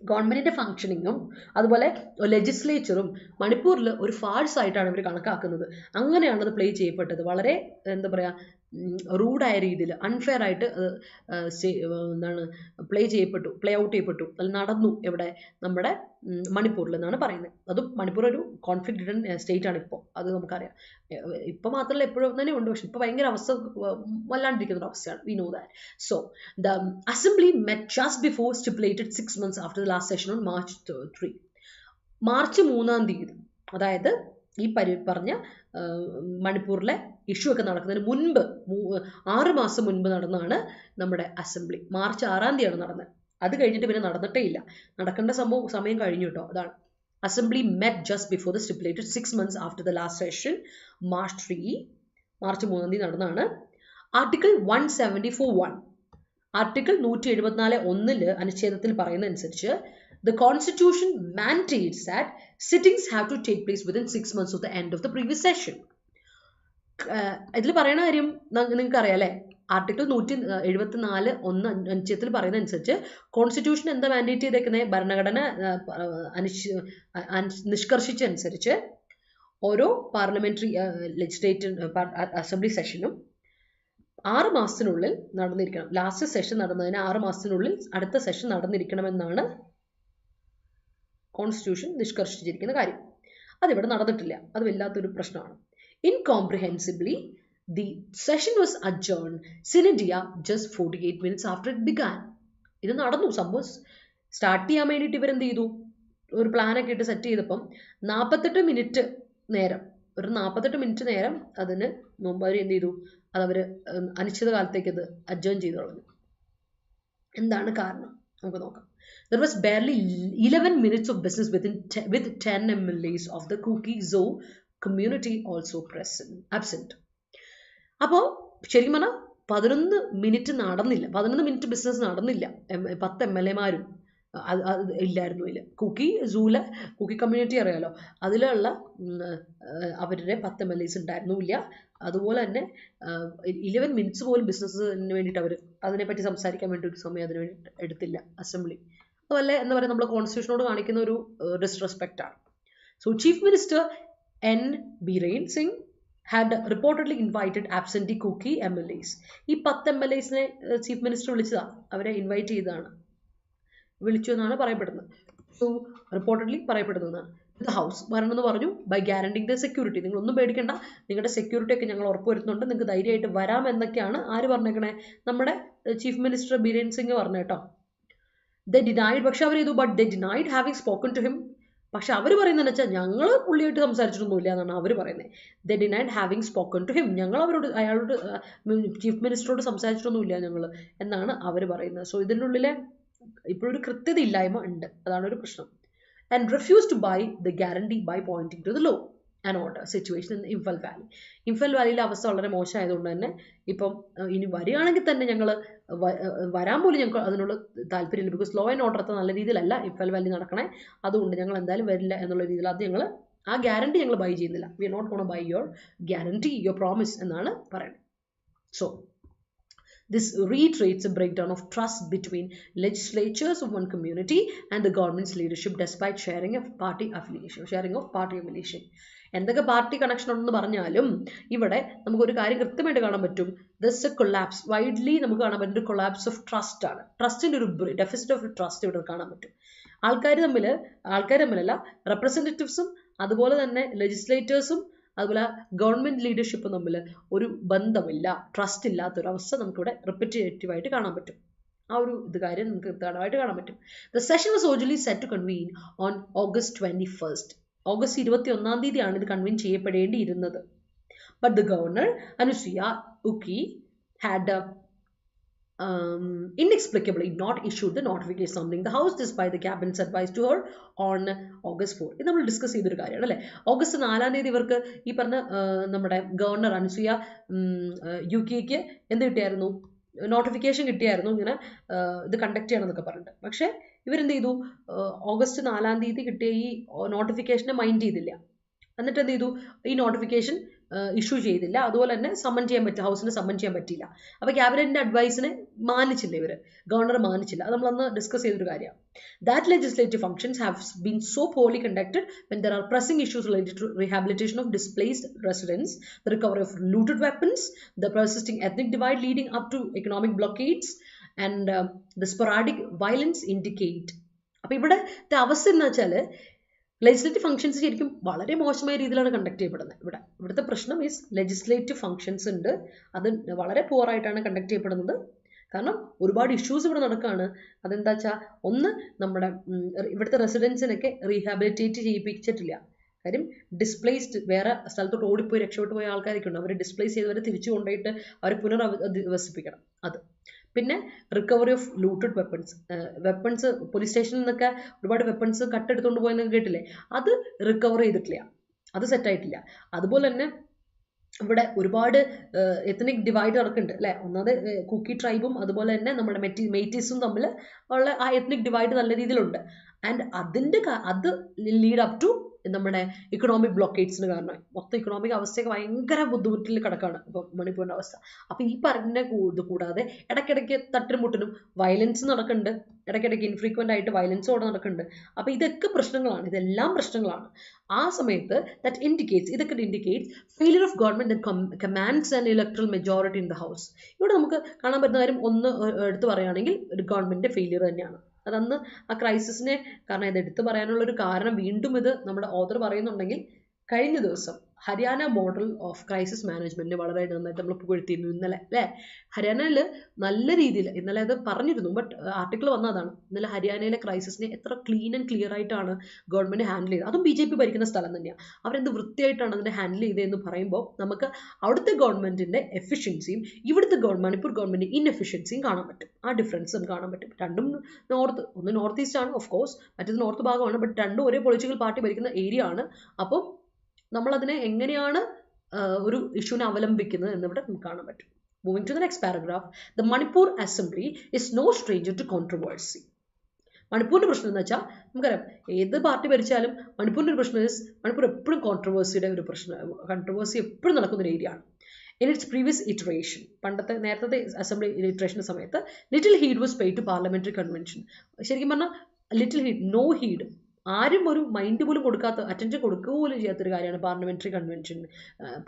ഗവൺമെന്റിന്റെ ഫംഗ്ഷനിങ്ങും അതുപോലെ ലെജിസ്ലേച്ചറും മണിപ്പൂരിൽ ഒരു ഫാഴ്സ് ആയിട്ടാണ് ഇവർ കണക്കാക്കുന്നത്. അങ്ങനെയാണ് അത് പ്ലേ ചെയ്യപ്പെട്ടത്. വളരെ എന്താ പറയുക, റൂഡായ രീതിയിൽ അൺഫെയർ ആയിട്ട് പ്ലേ ഔട്ട് ചെയ്യപ്പെട്ടു. അത് നടന്നു എവിടെ, നമ്മുടെ മണിപ്പൂരിൽ എന്നാണ് പറയുന്നത്. അതും മണിപ്പൂർ ഒരു കോൺഫ്ലിക്റ്റ് റിഡൻ സ്റ്റേറ്റ് ആണ് ഇപ്പോൾ. അത് നമുക്കറിയാം. ഇപ്പം മാത്രമല്ല എപ്പോഴും തന്നെ ഉണ്ട്. പക്ഷെ ഇപ്പോൾ ഭയങ്കര അവസ്ഥ വല്ലാണ്ടിരിക്കുന്ന ഒരു അവസ്ഥയാണ്. We know that. So the assembly met just before stipulated 6 months after the last session on March 3. March 3-ാം തീയതി, അതായത് ഈ പറഞ്ഞ മണിപ്പൂരിലെ ഇഷ്യൂ ഒക്കെ നടക്കുന്നതിന് മുൻപ് 6 മാസം മുൻപ് നടന്നതാണ് നമ്മുടെ അസംബ്ലി. മാർച്ച് 6-ാം തീയതിയാണ് നടന്നത്. അത് കഴിഞ്ഞിട്ട് പിന്നെ നടന്നിട്ടേ ഇല്ല. നടക്കേണ്ട സമയം കഴിഞ്ഞു കേട്ടോ. അതാണ് Assembly met just before the stipulated 6 months after the last session, March 3 നടന്നതാണ്. Article 174(1) Article 174(1) അനുച്ഛേദത്തിൽ പറയുന്ന അനുസരിച്ച് the Constitution mandates that sittings have to take place within 6 months of the end of the previous session. ഇതിൽ പറയുന്ന കാര്യം നിങ്ങൾക്ക് അറിയാം അല്ലേ? Article 174(1) അനുച്ഛേദത്തിൽ പറയുന്ന അനുസരിച്ച് കോൺസ്റ്റിറ്റ്യൂഷൻ എന്താ മാൻഡേറ്റ് ചെയ്തേക്കുന്നത്? ഭരണഘടന നിഷ്കർഷിച്ചനുസരിച്ച് ഓരോ പാർലമെന്ററി ലെജിസ്ലേറ്റീവ് അസംബ്ലി സെഷനും 6 മാസത്തിനുള്ളിൽ നടന്നിരിക്കണം. ലാസ്റ്റ് സെഷൻ നടന്നതിന് 6 മാസത്തിനുള്ളിൽ അടുത്ത സെഷൻ നടന്നിരിക്കണമെന്നാണ് കോൺസ്റ്റിറ്റ്യൂഷൻ നിഷ്കർഷിച്ചിരിക്കുന്ന കാര്യം. അതിവിടെ നടന്നിട്ടില്ല. അത് വല്ലാത്തൊരു പ്രശ്നമാണ്. Incomprehensibly, the session was adjourned sine die just 48 minutes after it began. ഇത് നടന്നു. സംഭവം സ്റ്റാർട്ട് ചെയ്യാൻ വേണ്ടിയിട്ട് ഇവരെന്ത് ചെയ്തു? ഒരു പ്ലാനൊക്കെ ഇട്ട് സെറ്റ് ചെയ്തപ്പം 48 മിനിറ്റ് നേരം അതിന് മുമ്പ് അവർ എന്ത് ചെയ്തു? അതവർ അനിശ്ചിത കാലത്തേക്ക് അത് അഡ്ജേൺ ചെയ്തു കളഞ്ഞു. എന്താണ് കാരണം? നമുക്ക് നോക്കാം. There was barely 11 minutes of business with 10 MLAs of the Kuki Zoo community also absent. അപ്പോൾ ശരിക്കും പറഞ്ഞാൽ 11 മിനിറ്റ് നടന്നില്ല. 11 മിനിറ്റ് ബിസിനസ് നടന്നില്ല. 10 MLA-മാരും ഇല്ലായിരുന്നു. അതിൽ കുക്കി കമ്മ്യൂണിറ്റി അറിയാലോ, അതിലുള്ള അവരുടെ 10 MLAs ഉണ്ടായിരുന്നില്ല. അതുപോലെ തന്നെ 11 മിനിറ്റ്സ് പോലും ബിസിനസ്സിന് വേണ്ടിയിട്ട് അവർ അതിനെപ്പറ്റി സംസാരിക്കാൻ വേണ്ടി ഒരു സമയം അതിന് വേണ്ടി എടുത്തില്ല അസംബ്ലി. അതുപോലെ എന്താ പറയുക, നമ്മുടെ കോൺസ്റ്റിറ്റ്യൂഷനോട് കാണിക്കുന്ന ഒരു ഡിസ്റെസ്പെക്റ്റ് ആണ്. So chief minister N. Biren Singh had reportedly invited absentee Kuki MLAs. ഈ 10 MLAs-നെ ചീഫ് മിനിസ്റ്റർ വിളിച്ചതാ, അവരെ ഇൻവൈറ്റ് ചെയ്തതാണ്, വിളിച്ചു എന്നാണ് പറയപ്പെടുന്നത്. സോ റിപ്പോർട്ടഡ്ലി പറയപ്പെടുന്നതാണ്. ദ ഹൗസ് വരണമെന്ന് പറഞ്ഞു ബൈ ഗ്യാരണ്ടിങ് ദ സെക്യൂരിറ്റി. നിങ്ങളൊന്നും പേടിക്കേണ്ട, നിങ്ങളുടെ സെക്യൂരിറ്റി ഒക്കെ ഞങ്ങൾ ഉറപ്പുവരുത്തുന്നുണ്ട്, നിങ്ങൾക്ക് ധൈര്യമായിട്ട് വരാം എന്നൊക്കെയാണ് ആര് പറഞ്ഞേക്കണേ? നമ്മുടെ ചീഫ് മിനിസ്റ്റർ ബിരേൻ സിംഗ് പറഞ്ഞു കേട്ടോ. ദേ ഡിനൈഡ്, പക്ഷെ അവർ ചെയ്തു, but they denied having spoken to him. പക്ഷെ അവർ പറയുന്നതെന്ന് വെച്ചാൽ ഞങ്ങൾ പുള്ളിയായിട്ട് സംസാരിച്ചിട്ടൊന്നുമില്ല എന്നാണ് അവർ പറയുന്നത്. They denied having spoken to him, ഞങ്ങൾ അയാളോട് ചീഫ് മിനിസ്റ്ററോട് സംസാരിച്ചിട്ടൊന്നുമില്ല ഞങ്ങൾ എന്നാണ് അവർ പറയുന്നത്. സോ ഇതിൻ്റെ ഉള്ളിലെ ഇപ്പോഴൊരു കൃത്യത ഇല്ലായ്മ ഉണ്ട്, അതാണ് ഒരു പ്രശ്നം. And refuse to by the guarantee by pointing to the law and order situation in Imphal valley. Imphal വാലിയിലെ അവസ്ഥ വളരെ മോശമായതുകൊണ്ട് തന്നെ ഇപ്പം ഇനി വരികയാണെങ്കിൽ തന്നെ ഞങ്ങൾ വരാൻ പോലും ഞങ്ങൾക്ക് അതിനുള്ള താല്പര്യമില്ല. ബിക്കോസ് ലോ ആൻഡ് ഓർഡർ അത്ര നല്ല രീതിയിലല്ല ഇംഫൽ വാലി നടക്കണേ, അതുകൊണ്ട് ഞങ്ങൾ എന്തായാലും വരില്ല എന്നുള്ള രീതിയിൽ അത് ഞങ്ങൾ ആ ഗ്യാരണ്ടി ഞങ്ങൾ ബൈ ചെയ്യുന്നില്ല. We are not gonna buy your guarantee, your promise എന്നാണ് പറയുന്നത്. So this reiterates a breakdown of trust between legislatures of one community and the government's leadership despite sharing of party affiliation. എന്തൊക്കെ party connection ഉണ്ടെന്ന് പറഞ്ഞാലും ഇവിടെ നമുക്കൊരു കാര്യം കൃത്യമായിട്ട് കാണാൻ പറ്റും. ദിസ് കൊളാപ്സ് വൈഡ്ലി നമുക്ക് കാണാൻ പറ്റും. ഒരു കൊളാപ്സ് ഓഫ് ട്രസ്റ്റ് ആണ്. ട്രസ്റ്റിൻ്റെ ഒരു ഡെഫിസിറ്റ് ഓഫ് ട്രസ്റ്റ് ഇവിടെ കാണാൻ പറ്റും. ആൾക്കാർ തമ്മിലല്ല, റെപ്രസെൻറ്റേറ്റീവ്സും അതുപോലെ തന്നെ ലെജിസ്ലേറ്റേഴ്സും അതുപോലെ ഗവൺമെൻറ് ലീഡർഷിപ്പും തമ്മിൽ ഒരു ബന്ധമില്ല, ട്രസ്റ്റ് ഇല്ലാത്തൊരവസ്ഥ നമുക്കിവിടെ റിപ്പറ്റേറ്റീവായിട്ട് കാണാൻ പറ്റും. ആ ഒരു കാര്യം നമുക്ക് കൃത്യമായിട്ട് കാണാൻ പറ്റും. The session was originally set to convene on August 21. August 21-ാം തീയതിയാണ് ഇത് കൺവീൻ ചെയ്യപ്പെടേണ്ടിയിരുന്നത്. But the governor Anusuiya Uikey had inexplicably not issued the notification summoning the house despite the cabinet's advice to her on August 4. ഇത് നമ്മൾ discuss ചെയ്തൊരു കാര്യമാണ് അല്ലേ. August 4-ാം തീയതി ഇവർക്ക് ഈ പറഞ്ഞ നമ്മുടെ ഗവർണർ അനുസുയ UK-ക്ക് എന്ത് കിട്ടിയായിരുന്നു? നോട്ടിഫിക്കേഷൻ കിട്ടിയായിരുന്നു, ഇങ്ങനെ ഇത് കണ്ടക്ട് ചെയ്യണം എന്നൊക്കെ പറഞ്ഞിട്ട്. പക്ഷേ ഇവരെന്ത് ചെയ്തു? ഓഗസ്റ്റ് 4-ാം തീയതി കിട്ടിയ ഈ നോട്ടിഫിക്കേഷനെ മൈൻഡ് ചെയ്തില്ല. എന്നിട്ട് എന്ത് ചെയ്തു? ഈ നോട്ടിഫിക്കേഷൻ ഇഷ്യൂ ചെയ്തില്ല. അതുപോലെ തന്നെ ഹൗസിന് സമ്മൺ ചെയ്യാൻ പറ്റിയില്ല. അപ്പോൾ ക്യാബിനറ്റിന്റെ അഡ്വൈസിനെ മാനിച്ചില്ല ഇവർ, ഗവർണർ മാനിച്ചില്ല. അത് നമ്മളന്ന് ഡിസ്കസ് ചെയ്തൊരു കാര്യമാണ്. That legislative functions have been so poorly conducted when there are pressing issues related to rehabilitation of displaced residents, the recovery of looted weapons, the persisting ethnic divide leading up to economic blockades and the sporadic violence indicate. അപ്പോൾ ഇവിടുത്തെ അവസ്ഥ എന്ന് വെച്ചാൽ legislative functions ശരിക്കും വളരെ മോശമായ രീതിയിലാണ് conduct ചെയ്യപ്പെടുന്നത്. ഇവിടുത്തെ പ്രശ്നം ഈസ് ലെജിസ്ലേറ്റീവ് ഫംഗ്ഷൻസ് ഉണ്ട്, അത് വളരെ പുവറായിട്ടാണ് കണ്ടക്ട് ചെയ്യപ്പെടുന്നത്. കാരണം ഒരുപാട് ഇഷ്യൂസ് ഇവിടെ നടക്കുകയാണ്. അതെന്താ വെച്ചാൽ, ഒന്ന് നമ്മുടെ ഇവിടുത്തെ റെസിഡൻസിനൊക്കെ റീഹാബിലിറ്റേറ്റ് ചെയ്യിപ്പിച്ചിട്ടില്ല. കാര്യം ഡിസ്പ്ലേസ്ഡ് വേറെ സ്ഥലത്തോട്ട് ഓടിപ്പോയി രക്ഷപ്പെട്ടു പോയ ആൾക്കാരൊക്കെ ഉണ്ട്. അവരെ ഡിസ്പ്ലേസ് ചെയ്തവരെ തിരിച്ചു കൊണ്ടുപോയിട്ട് അവരെ പുനരധിവസിപ്പിക്കണം. അത് പിന്നെ recovery of looted weapons police സ്റ്റേഷനിൽ നിന്നൊക്കെ ഒരുപാട് വെപ്പൺസ് കട്ടെടുത്തുകൊണ്ട് പോയെന്നൊക്കെ കേട്ടില്ലേ, അത് റിക്കവർ ചെയ്തിട്ടില്ല, അത് സെറ്റായിട്ടില്ല. അതുപോലെ തന്നെ ഇവിടെ ഒരുപാട് എത്നിക് ഡിവൈഡ് നടക്കുന്നുണ്ട് അല്ലേ. ഒന്നാമത് കുക്കി ട്രൈബും അതുപോലെ തന്നെ നമ്മുടെ മെയ്റ്റീസും തമ്മിൽ ഉള്ള ആ എത്നിക് ഡിവൈഡ് നല്ല രീതിയിലുണ്ട്. ആൻഡ് അത് ലീഡ് അപ് ടു നമ്മുടെ ഇക്കണോമിക് ബ്ലോക്കേഡ്സിന് കാരണമായി. മൊത്തം ഇക്കണോമിക് അവസ്ഥയൊക്കെ ഭയങ്കര ബുദ്ധിമുട്ടിൽ കിടക്കുകയാണ് ഇപ്പം മണിപ്പൂരിൻ്റെ അവസ്ഥ. അപ്പം ഈ പറഞ്ഞ കൂടാതെ ഇടയ്ക്കിടയ്ക്ക് തട്ടിമുട്ടലും വയലൻസ് നടക്കുന്നുണ്ട്, ഇടയ്ക്കിടയ്ക്ക് ഇൻഫ്രീക്വൻ്റ് ആയിട്ട് വയലൻസ് അവിടെ നടക്കുന്നുണ്ട്. അപ്പം ഇതൊക്കെ പ്രശ്നങ്ങളാണ്, ഇതെല്ലാം പ്രശ്നങ്ങളാണ്. ആ സമയത്ത് ഇതൊക്കെ indicates failure of government that commands an electoral majority in the house. ഇവിടെ നമുക്ക് കാണാൻ പറ്റുന്ന കാര്യം ഒന്ന് എടുത്തു പറയുകയാണെങ്കിൽ ഒരു ഗവൺമെന്റിന്റെ ഫെയിലിയർ തന്നെയാണ്. അതന്ന് ആ ക്രൈസിസിനെ, കാരണം ഇത് എടുത്തു പറയാനുള്ള ഒരു കാരണം വീണ്ടും ഇത് നമ്മുടെ ഓതർ പറയുന്നുണ്ടെങ്കിൽ, കഴിഞ്ഞ ദിവസം ഹരിയാന മോഡൽ ഓഫ് ക്രൈസിസ് മാനേജ്മെന്റിനെ വളരെ നന്നായിട്ട് നമ്മൾ പുകഴ്ത്തിയിരുന്നു ഇന്നലെ അല്ലേ. ഹരിയാനയിൽ നല്ല രീതിയിൽ ഇന്നലെ അത് പറഞ്ഞിരുന്നു, ബട്ട് ആർട്ടിക്കിൾ വന്നതാണ്. ഇന്നലെ ഹരിയാനയിലെ ക്രൈസിസിനെ എത്ര ക്ലീൻ ആൻഡ് ക്ലിയർ ആയിട്ടാണ് ഗവൺമെന്റ് ഹാൻഡിൽ ചെയ്തത്. അതും BJP ഭരിക്കുന്ന സ്ഥലം തന്നെയാണ്. അവരെന്ത് വൃത്തിയായിട്ടാണ് അതിനെ ഹാൻഡിൽ ചെയ്തതെന്ന് പറയുമ്പോൾ നമുക്ക് അവിടുത്തെ ഗവൺമെന്റിന്റെ എഫിഷ്യൻസിയും ഇവിടുത്തെ മണിപ്പൂർ ഗവൺമെന്റ് ഇൻഎഫിഷ്യൻസിയും കാണാൻ പറ്റും. ആ ഡിഫറൻസ് നമുക്ക് കാണാൻ പറ്റും. രണ്ടും ഒന്ന് നോർത്ത് ഈസ്റ്റ് ആണ് ഓഫ് കോഴ്സ്, മറ്റേത് നോർത്ത് ഭാഗമാണ്, ബട്ട് രണ്ടും ഒരേ പൊളിറ്റിക്കൽ പാർട്ടി ഭരിക്കുന്ന ഏരിയ ആണ്. അപ്പോൾ നമ്മളതിനെ എങ്ങനെയാണ് ഒരു ഇഷ്യൂവിനെ അവലംബിക്കുന്നത് എന്നിവിടെ നമുക്ക് കാണാൻ പറ്റും. Moving to the next paragraph. The Manipur assembly is no stranger to controversy. മണിപ്പൂരിന്റെ പ്രശ്നം എന്ന് വെച്ചാൽ നമുക്കറിയാം, ഏത് പാർട്ടി ഭരിച്ചാലും മണിപ്പൂരിന്റെ ഒരു പ്രശ്നം മണിപ്പൂർ എപ്പോഴും കോൺട്രവേഴ്സിയുടെ ഒരു പ്രശ്നം, കോൺട്രവേഴ്സി എപ്പോഴും നടക്കുന്ന ഒരു ഏരിയ ആണ്. ഇൻ ഇറ്റ്സ് പ്രീവിയസ് ഇറ്ററേഷൻ, നേരത്തെ അസംബ്ലി ഇറ്ററേഷൻ്റെ സമയത്ത് little heed was paid to parliamentary convention. ശരിക്കും പറഞ്ഞാൽ ലിറ്റിൽ ഹീഡ്, നോ ഹീഡ്, ആരും ഒരു മൈൻഡ് പോലും കൊടുക്കാത്ത, അറ്റൻഷൻ കൊടുക്കുക പോലും ചെയ്യാത്തൊരു കാര്യമാണ് പാർലമെന്ററി കൺവെൻഷൻ.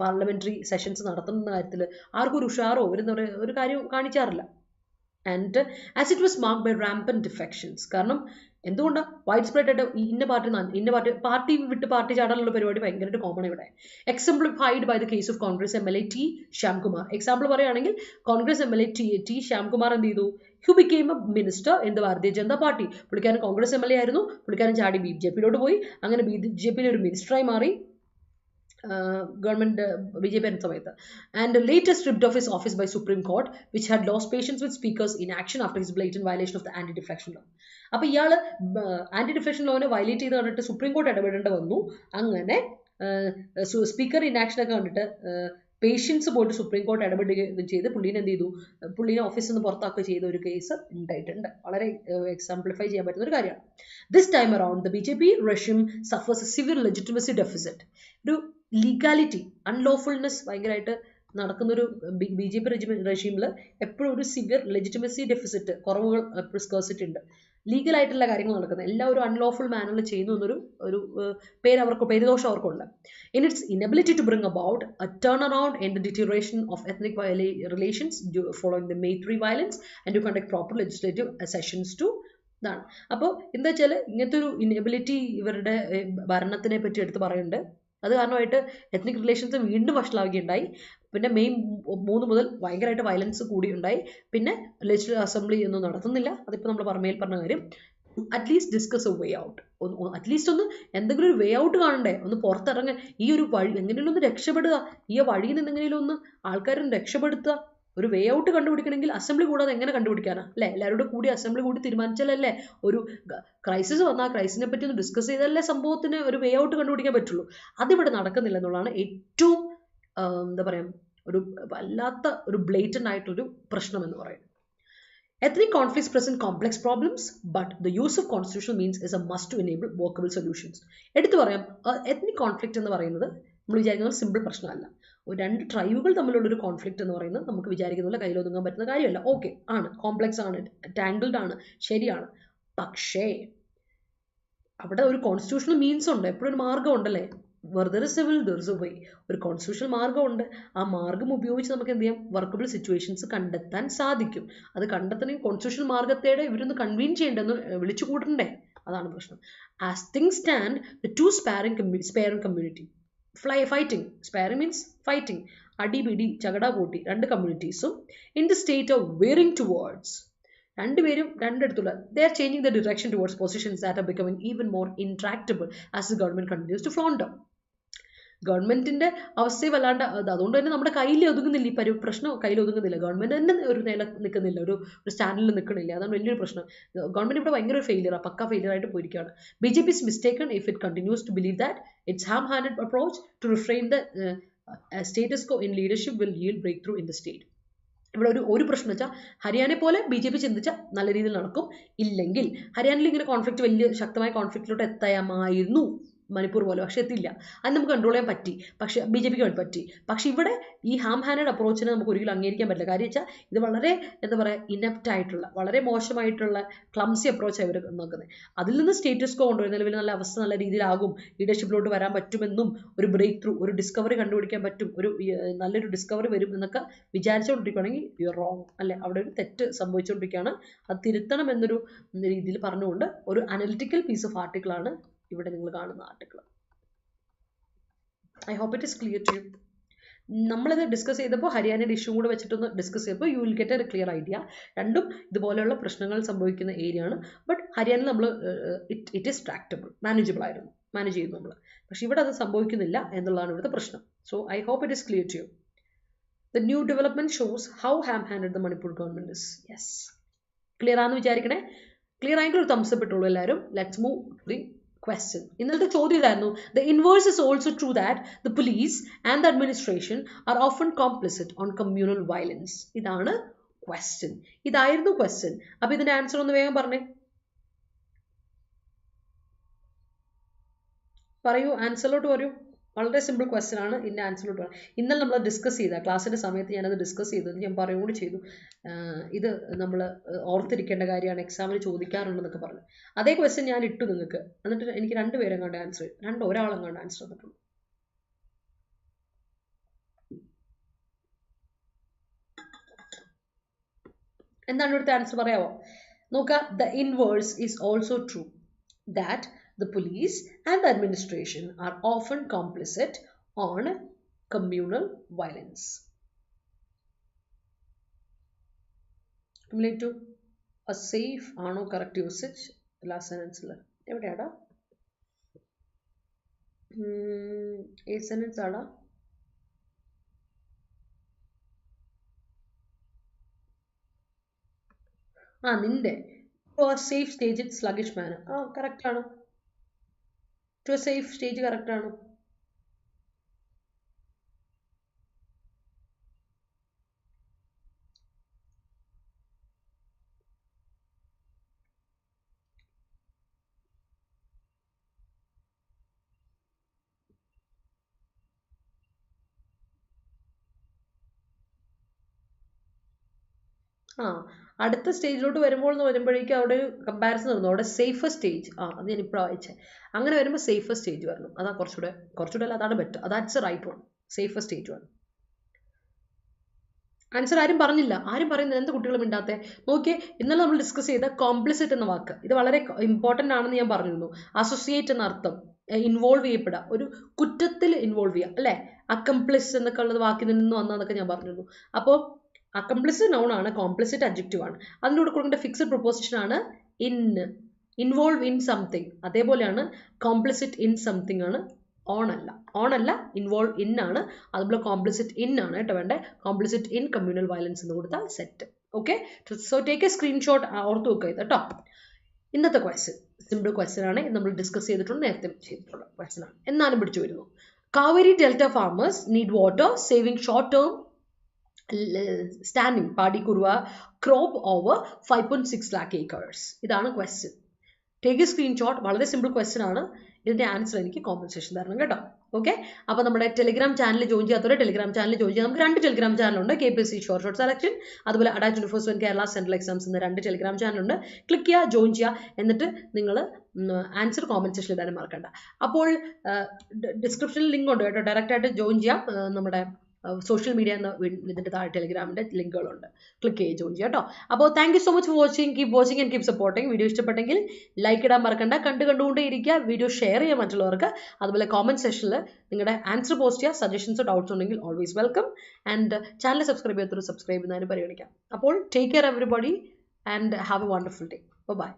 പാർലമെന്ററി സെഷൻസ് നടത്തുന്ന കാര്യത്തിൽ ആർക്കും ഒരു ഉഷാറോ ഒരു കാര്യം കാണിക്കാറില്ല. And as it was marked by rampant defections. കാരണം എന്തുകൊണ്ടാണ് വൈഡ് സ്പ്രെഡ് ആയിട്ട് ഇന്ന പാർട്ടി വിട്ട് പാർട്ടി ചാടാനുള്ള പരിപാടി ഭയങ്കരമായിട്ട് കോമൺ ഇവിടെ. Exemplified by the case of Congress MLA T. Shyamkumar. Example പറയുകയാണെങ്കിൽ കോൺഗ്രസ് MLA T. ശ്യാംകുമാർ എന്ത് ചെയ്തു? Who became a minister in the Bharatiya Janata party. പുള്ളിക്കാരൻ കോൺഗ്രസ് MLA ആയിരുന്നു, പുള്ളിക്കാരൻ ചാടി BJP പോയി, അങ്ങനെ BJP ഒരു മിനിസ്റ്ററായി മാറി ഗവൺമെന്റ് BJP സമയത്ത്. And latest stripped of his office by supreme court which had lost patience with speaker's inaction after his blatant violation of the anti defection law. അപ്പൊ ഇയാള് ആന്റി ഡിഫെക്ഷൻ ലോനെ വയലേറ്റ് ചെയ്ത് കണ്ടിട്ട് supreme court ഇടപെടേണ്ടി വന്നു. അങ്ങനെ speaker inaction ഒക്കെ കണ്ടിട്ട് patients പോയിട്ട് supreme court ഇടപെടുകയും ചെയ്ത് പുള്ളീനെ എന്ത് ചെയ്തു, പുള്ളീനെ ഓഫീസിൽ നിന്ന് പുറത്താക്കുക ചെയ്ത ഒരു കേസ് ഉണ്ടായിട്ടുണ്ട്. വളരെ എക്സാംപ്ലിഫൈ ചെയ്യാൻ പറ്റുന്ന ഒരു കാര്യമാണ്. This time around the BJP regime suffers a severe legitimacy deficit. ഒരു ലീഗാലിറ്റി, അൺലോഫുൾനെസ് ഭയങ്കരമായിട്ട് നടക്കുന്നൊരു BJP റെഷീമിൽ എപ്പോഴും ഒരു സിവിയർ ലെജിറ്റിമസി ഡെഫിസിറ്റ്, കുറവുകൾ സ്കേഴ്സിറ്റി ഉണ്ട്. ലീഗലായിട്ടുള്ള കാര്യങ്ങൾ നടക്കുന്നത് എല്ലാം ഒരു അൺലോഫുൾ മാനറിൽ ചെയ്യുന്നു എന്നൊരു പേരുദോഷം അവർക്കുണ്ട്. In its inability to bring about a turn around in the deterioration of ethnic relations following the May 3 violence and to conduct proper legislative sessions to ഇതാണ്. അപ്പോൾ എന്താ വെച്ചാൽ ഇങ്ങനത്തെ ഒരു ഇനബിലിറ്റി ഇവരുടെ ഭരണത്തിനെ പറ്റി എടുത്ത് പറയുന്നുണ്ട്. അത് കാരണമായിട്ട് എത്നിക് റിലേഷൻസ് വീണ്ടും വഷളാവുകയുണ്ടായി. പിന്നെ May 3 മുതൽ ഭയങ്കരമായിട്ട് വയലൻസ് കൂടി ഉണ്ടായി. പിന്നെ ലെജിസ്ലേറ്റീവ് അസംബ്ലി ഒന്നും നടത്തുന്നില്ല. അതിപ്പോൾ നമ്മൾ പറഞ്ഞ കാര്യം, at least discuss a way out. At least ഒന്ന് എന്തെങ്കിലും ഒരു വേ ഔട്ട് കാണണ്ടേ, ഒന്ന് പുറത്തിറങ്ങാൻ, ഈ ഒരു വഴി എങ്ങനെയും ഒന്ന് രക്ഷപ്പെടുക, ഈ വഴിയിൽ നിന്ന് എങ്ങനെയും ഒന്ന് ആൾക്കാരെ രക്ഷപ്പെടുത്തുക. ഒരു വേ ഔട്ട് കണ്ടുപിടിക്കണമെങ്കിൽ അസംബ്ലി കൂടാതെ എങ്ങനെ കണ്ടുപിടിക്കാനാ അല്ലേ? എല്ലാവരോടും കൂടി അസംബ്ലി കൂടി തീരുമാനിച്ചാലല്ലേ ഒരു ക്രൈസിസ് വന്നാൽ ക്രൈസിനെ പറ്റി ഒന്ന് ഡിസ്കസ് ചെയ്താലല്ലേ സംഭവത്തിന് ഒരു വേ ഔട്ട് കണ്ടുപിടിക്കാൻ പറ്റുള്ളൂ. അതിവിടെ നടക്കുന്നില്ല എന്നുള്ളതാണ് ഏറ്റവും എന്താ പറയുക, ഒരു വല്ലാത്ത ഒരു ബ്ലേറ്റന്റ് ആയിട്ടൊരു പ്രശ്നം എന്ന് പറയുന്നത്. Ethnic conflicts present complex problems, but the use of constitutional means is a must to enable workable solutions. എടുത്തു പറയാം, എത്നിക് കോൺഫ്ലിക്റ്റ് എന്ന് പറയുന്നത് നമ്മൾ വിചാരിക്കുന്നത് സിമ്പിൾ പ്രശ്നമല്ല. രണ്ട് ട്രൈബുകൾ തമ്മിലുള്ളൊരു കോൺഫ്ലിക്റ്റ് എന്ന് പറയുന്നത് നമുക്ക് വിചാരിക്കുന്ന കയ്യിലൊതുങ്ങാൻ പറ്റുന്ന കാര്യമല്ല. ഓക്കെ ആണ്, കോംപ്ലക്സ് ആണ്, ടാങ്കിൾഡ് ആണ്, ശരിയാണ്. പക്ഷേ അവിടെ ഒരു കോൺസ്റ്റിറ്റ്യൂഷണൽ മീൻസ് ഉണ്ട്, എപ്പോഴും ഒരു മാർഗ്ഗം ഉണ്ടല്ലേ. വെറുതെ സിവിൽ ദർസ് വേ, ഒരു കോൺസ്റ്റിറ്റ്യൂഷണൽ മാർഗ്ഗമുണ്ട്. ആ മാർഗ്ഗം ഉപയോഗിച്ച് നമുക്ക് എന്ത് ചെയ്യാം, വർക്കബിൾ സിറ്റുവേഷൻസ് കണ്ടെത്താൻ സാധിക്കും. അത് കണ്ടെത്തണമെങ്കിൽ കോൺസ്റ്റിറ്റ്യൂഷണൽ മാർഗ്ഗത്തേടെ ഇവരൊന്ന് കൺവീൻ ചെയ്യേണ്ടെന്ന് വിളിച്ചു കൂട്ടണ്ടേ, അതാണ് പ്രശ്നം. As things stand the two sparring community fighting, sparring means fighting, അടിപിടി ചകട കൂട്ടി രണ്ട് കമ്മ്യൂണിറ്റീസും in the state of wearing towards, രണ്ടുപേരും രണ്ടിടത്തുള്ള they are changing the direction towards positions that are becoming even more intractable as the government continues to flounder. ഗവൺമെൻറ്റിൻ്റെ അവസ്ഥയെ വല്ലാണ്ട് അതുകൊണ്ട് തന്നെ നമ്മുടെ കയ്യിൽ ഒതുങ്ങുന്നില്ല, ഈ പ്രശ്നം കയ്യിൽ ഒതുങ്ങുന്നില്ല. ഗവൺമെൻറ് തന്നെ ഒരു നില നിൽക്കുന്നില്ല, ഒരു സ്റ്റാൻഡിൽ നിൽക്കണില്ല. അതാണ് വലിയൊരു പ്രശ്നം. ഗവൺമെൻറ് ഇവിടെ ഭയങ്കര ഒരു ഫെയിലിയറാണ്, പക്ക ഫെയിലിയർ ആയിട്ട് പോയിരിക്കുകയാണ്. BJP is mistaken if it continues to believe that its ham-handed approach to refrain the status quo in leadership will yield breakthrough in the state. ഇവിടെ ഒരു പ്രശ്നം വെച്ചാൽ ഹരിയാനയെ പോലെ BJP ചിന്തിച്ചാൽ നല്ല രീതിയിൽ നടക്കും, ഇല്ലെങ്കിൽ ഹരിയാനയിൽ ഇങ്ങനെ കോൺഫ്ലിക്റ്റ് വലിയ ശക്തമായ കോൺഫ്ലിക്റ്റിലോട്ട് എത്താമായിരുന്നു മണിപ്പൂർ പോലെ, പക്ഷെ എത്തില്ല. അത് നമുക്ക് കൺട്രോൾ ചെയ്യാൻ പറ്റി, പക്ഷേ BJPക്ക് വേണ്ടി പറ്റി. പക്ഷെ ഇവിടെ ഈ ഹാൻഡ് അപ്രോച്ചിനെ നമുക്ക് ഒരിക്കലും അംഗീകരിക്കാൻ പറ്റില്ല. കാര്യം വെച്ചാൽ ഇത് വളരെ എന്താ പറയുക ഇനപ്റ്റ് ആയിട്ടുള്ള, വളരെ മോശമായിട്ടുള്ള ക്ലംസി അപ്രോച്ചാണ് ഇവർ നോക്കുന്നത്. അതിൽ നിന്ന് സ്റ്റേറ്റസ് കോ കൊണ്ടുവരുന്ന നിലവിൽ നല്ല അവസ്ഥ നല്ല രീതിയിലാകും, ലീഡർഷിപ്പിലോട്ട് വരാൻ പറ്റുമെന്നും ഒരു ബ്രേക്ക് ത്രൂ, ഒരു ഡിസ്കവറി കണ്ടുപിടിക്കാൻ പറ്റും, ഒരു നല്ലൊരു ഡിസ്കവറി വരും എന്നൊക്കെ വിചാരിച്ചുകൊണ്ടിരിക്കുകയാണെങ്കിൽ യു ആർ റോങ്, അല്ലെ? അവിടെ ഒരു തെറ്റ് സംഭവിച്ചുകൊണ്ടിരിക്കുകയാണ്. അത് തിരുത്തണം എന്നൊരു രീതിയിൽ പറഞ്ഞുകൊണ്ട് ഒരു അനലിറ്റിക്കൽ പീസ് ഓഫ് ആർട്ടിക്കിളാണ് ഇവിടെ നിങ്ങൾ കാണുന്ന article. I hope it is clear to you. നമ്മളിത് ഡിസ്കസ് ചെയ്തപ്പോൾ ഹരിയാനയുടെ ഇഷ്യൂ കൂടെ വെച്ചിട്ടൊന്ന് ഡിസ്കസ് ചെയ്തപ്പോൾ you will get a clear idea. രണ്ടും ഇതുപോലെയുള്ള പ്രശ്നങ്ങൾ സംഭവിക്കുന്ന ഏരിയ ആണ്. ബട്ട് ഹരിയാനയിൽ നമ്മൾ ഇറ്റ് ഈസ് ട്രാക്റ്റബിൾ, മാനേജബിൾ ആയിരുന്നു, മാനേജ് ചെയ്തു നമ്മൾ. പക്ഷെ ഇവിടെ അത് സംഭവിക്കുന്നില്ല എന്നുള്ളതാണ് ഇവിടുത്തെ പ്രശ്നം. So I hope it is clear to you. The new development shows how hand the Manipur government is. Yes, clear ആണെന്ന് വിചാരിക്കണേ. ക്ലിയർ ആയെങ്കിൽ ഒരു തംസ് അപ്പ് ഇട്ടുള്ളൂ എല്ലാവരും. Let's move to the question. ഇന്നലത്തെ ചോദ്യം ഇതായിരുന്നു, the inverse is also true that the police and the administration are often complicit on communal violence. ഇതാണ് question. ഇതായിരുന്നു question. അപ്പോൾ ഇതിന്റെ ആൻസർ ഒന്ന് വേഗം പറഞ്ഞേ, പറയൂ, ആൻസറിലോട്ട് പറയൂ. വളരെ സിമ്പിൾ ക്വസ്റ്റ്യൻ ആണ്. ഇതിൻ്റെ ആൻസറിലോട്ട് പറയാം. ഇന്നലെ നമ്മൾ ഡിസ്കസ് ചെയ്ത ക്ലാസ്സിൻ്റെ സമയത്ത് ഞാനത് ഡിസ്കസ് ചെയ്തത് ഞാൻ പറയുകയും കൂടി ചെയ്തു. ഇത് നമ്മൾ ഓർത്തിരിക്കേണ്ട കാര്യമാണ്, എക്സാമിന് ചോദിക്കാറുണ്ടെന്നൊക്കെ പറഞ്ഞു. അതേ ക്വസ്റ്റ്യൻ ഞാൻ ഇട്ടു നിങ്ങൾക്ക്. എന്നിട്ട് എനിക്ക് രണ്ടുപേരും കണ്ട ആൻസർ, ഒരാളും കണ്ട ആൻസർ തന്നിട്ടുള്ളൂ. എന്താണ് ഇവിടുത്തെ ആൻസർ പറയാമോ? നോക്കുക, the inverse is also true that the police and the administration are often complicit on communal violence. Related to a safe ano correct usage last sentence la evidada a sentence ada ninde to a safe stage in sluggish manner. Correct ആണ്. To a safe stage correct ആണ്. അടുത്ത സ്റ്റേജിലോട്ട് വരുമ്പോഴേക്കും അവിടെ ഒരു comparison വന്നു. അവിടെ safer stage, അത് ഞാൻ ഇപ്പോൾ വായിച്ചേ. അങ്ങനെ വരുമ്പോൾ സേഫർ സ്റ്റേജ് വരണം. അതാ കുറച്ചുകൂടെ അല്ല, അതാണ് better. That's a right one. Safer stage one. Answer ആരും പറഞ്ഞില്ല. ആരും പറയുന്നില്ല. എന്ത് കുട്ടികളും മിണ്ടാത്തെ? നോക്കിയേ, ഇന്നലെ നമ്മൾ ഡിസ്കസ് ചെയ്ത കോംപ്ലിസിറ്റ് എന്ന വാക്ക്, ഇത് വളരെ ഇമ്പോർട്ടൻ്റ് ആണെന്ന് ഞാൻ പറഞ്ഞിരുന്നു. അസോസിയേറ്റ് എന്ന അർത്ഥം, ഇൻവോൾവ് ചെയ്യപ്പെടുക, ഒരു കുറ്റത്തിൽ ഇൻവോൾവ് ചെയ്യുക, അല്ലേ? അക്കംപ്ലിസ് എന്നൊക്കെ ഉള്ളത് വാക്കിൽ നിന്ന് വന്നതൊക്കെ ഞാൻ പറഞ്ഞിരുന്നു. അപ്പോൾ അക്കംപ്ലിസിറ്റ് നൗൺ ആണ്, കോംപ്ലിസിറ്റ് അഡ്ജക്റ്റീവ് ആണ്. അതിൻ്റെ കൂടെ കൊടുക്കേണ്ട ഫിക്സഡ് പ്രൊപ്പോസിഷൻ ആണ് ഇൻവോൾവ് ഇൻ സംതിങ്. അതേപോലെയാണ് കോംപ്ലിസിറ്റ് ഇൻ സംതിങ് ആണ്, ഓൺ അല്ല ഇൻവോൾവ് ഇൻ ആണ്. അതുപോലെ കോംപ്ലിസിറ്റ് ഇൻ ആണ് കേട്ടോ വേണ്ടേ. കോംപ്ലിസിറ്റ് ഇൻ കമ്മ്യൂണൽ വയലൻസ് എന്ന് കൊടുത്താൽ set. Okay, so take A screenshot, ഓർത്ത് വെക്കുക ഇത് കേട്ടോ. ഇന്നത്തെ ക്വസ്റ്റ്യൻ സിമ്പിൾ ക്വസ്റ്റ്യൻ ആണ്, നമ്മൾ ഡിസ്കസ് ചെയ്തിട്ടുണ്ട്, നേരത്തെ ചെയ്തിട്ടുള്ള ക്വസ്റ്റ്യൻ ആണ്. എന്നാലും പിടിച്ചു വരുന്നു. Kaveri delta farmers need water saving short term standing paddy kurva crop over 5.6 lakh acres. ഇതാണ് ക്വസ്റ്റ്യൻ. Take A screenshot. വളരെ സിമ്പിൾ ക്വസ്റ്റ്യൻ ആണ്. ഇതിൻ്റെ ആൻസർ എനിക്ക് കോമ്പൻസേഷൻ തരണം കേട്ടോ. ഓക്കെ, അപ്പോൾ നമ്മുടെ ടെലിഗ്രാം ചാനൽ ജോയിൻ ചെയ്യാത്തവരെ ടെലിഗ്രാം ചാനൽ ജോയിൻ ചെയ്യാം. നമുക്ക് 2 ടെലിഗ്രാം ചാനലുണ്ട്, KPSC ഷോർട്ട് സെലക്ഷൻ, അതുപോലെ Adda247 കേരള സെൻട്രൽ എക്സാംസ് എന്ന 2 ടെലിഗ്രാം ചാനലുണ്ട്. ക്ലിക്ക് ചെയ്യുക, ജോയിൻ ചെയ്യുക, എന്നിട്ട് നിങ്ങൾ ആൻസർ കോമൻറ്റ് സെക്ഷനിൽ ഇടാനും മറക്കണ്ട. അപ്പോൾ ഡിസ്ക്രിപ്ഷനിൽ ലിങ്ക് ഉണ്ട് കേട്ടോ, ഡയറക്റ്റായിട്ട് ജോയിൻ ചെയ്യാം. നമ്മുടെ സോഷ്യൽ മീഡിയ എന്ന ഇതിൻ്റെ താഴെ ടെലിഗ്രാമിൻ്റെ ലിങ്കുകളുണ്ട്, ക്ലിക്ക് ചെയ്ത് ജോയിൻ ചെയ്യാം കേട്ടോ. അപ്പോൾ thank you so much for watching. Keep watching and keep supporting. Video ഇഷ്ടപ്പെട്ടെങ്കിൽ ലൈക്ക് ഇടാൻ മറക്കണ്ട, കണ്ടുകൊണ്ടേ ഇരിക്കുക. വീഡിയോ ഷെയർ ചെയ്യുക മറ്റുള്ളവർക്ക്. അതുപോലെ കോമൻറ്റ് സെക്ഷനിൽ നിങ്ങളുടെ ആൻസർ പോസ്റ്റ് ചെയ്യുക. സജഷൻസോ ഡൗട്ട്സ് ഉണ്ടെങ്കിൽ always welcome. And channel subscribe ചെയ്യാത്തൊരു സബ്സ്ക്രൈബ് ചെയ്യുന്നതിന് പരിഗണിക്കാം. അപ്പോൾ take care everybody and have a wonderful day. By.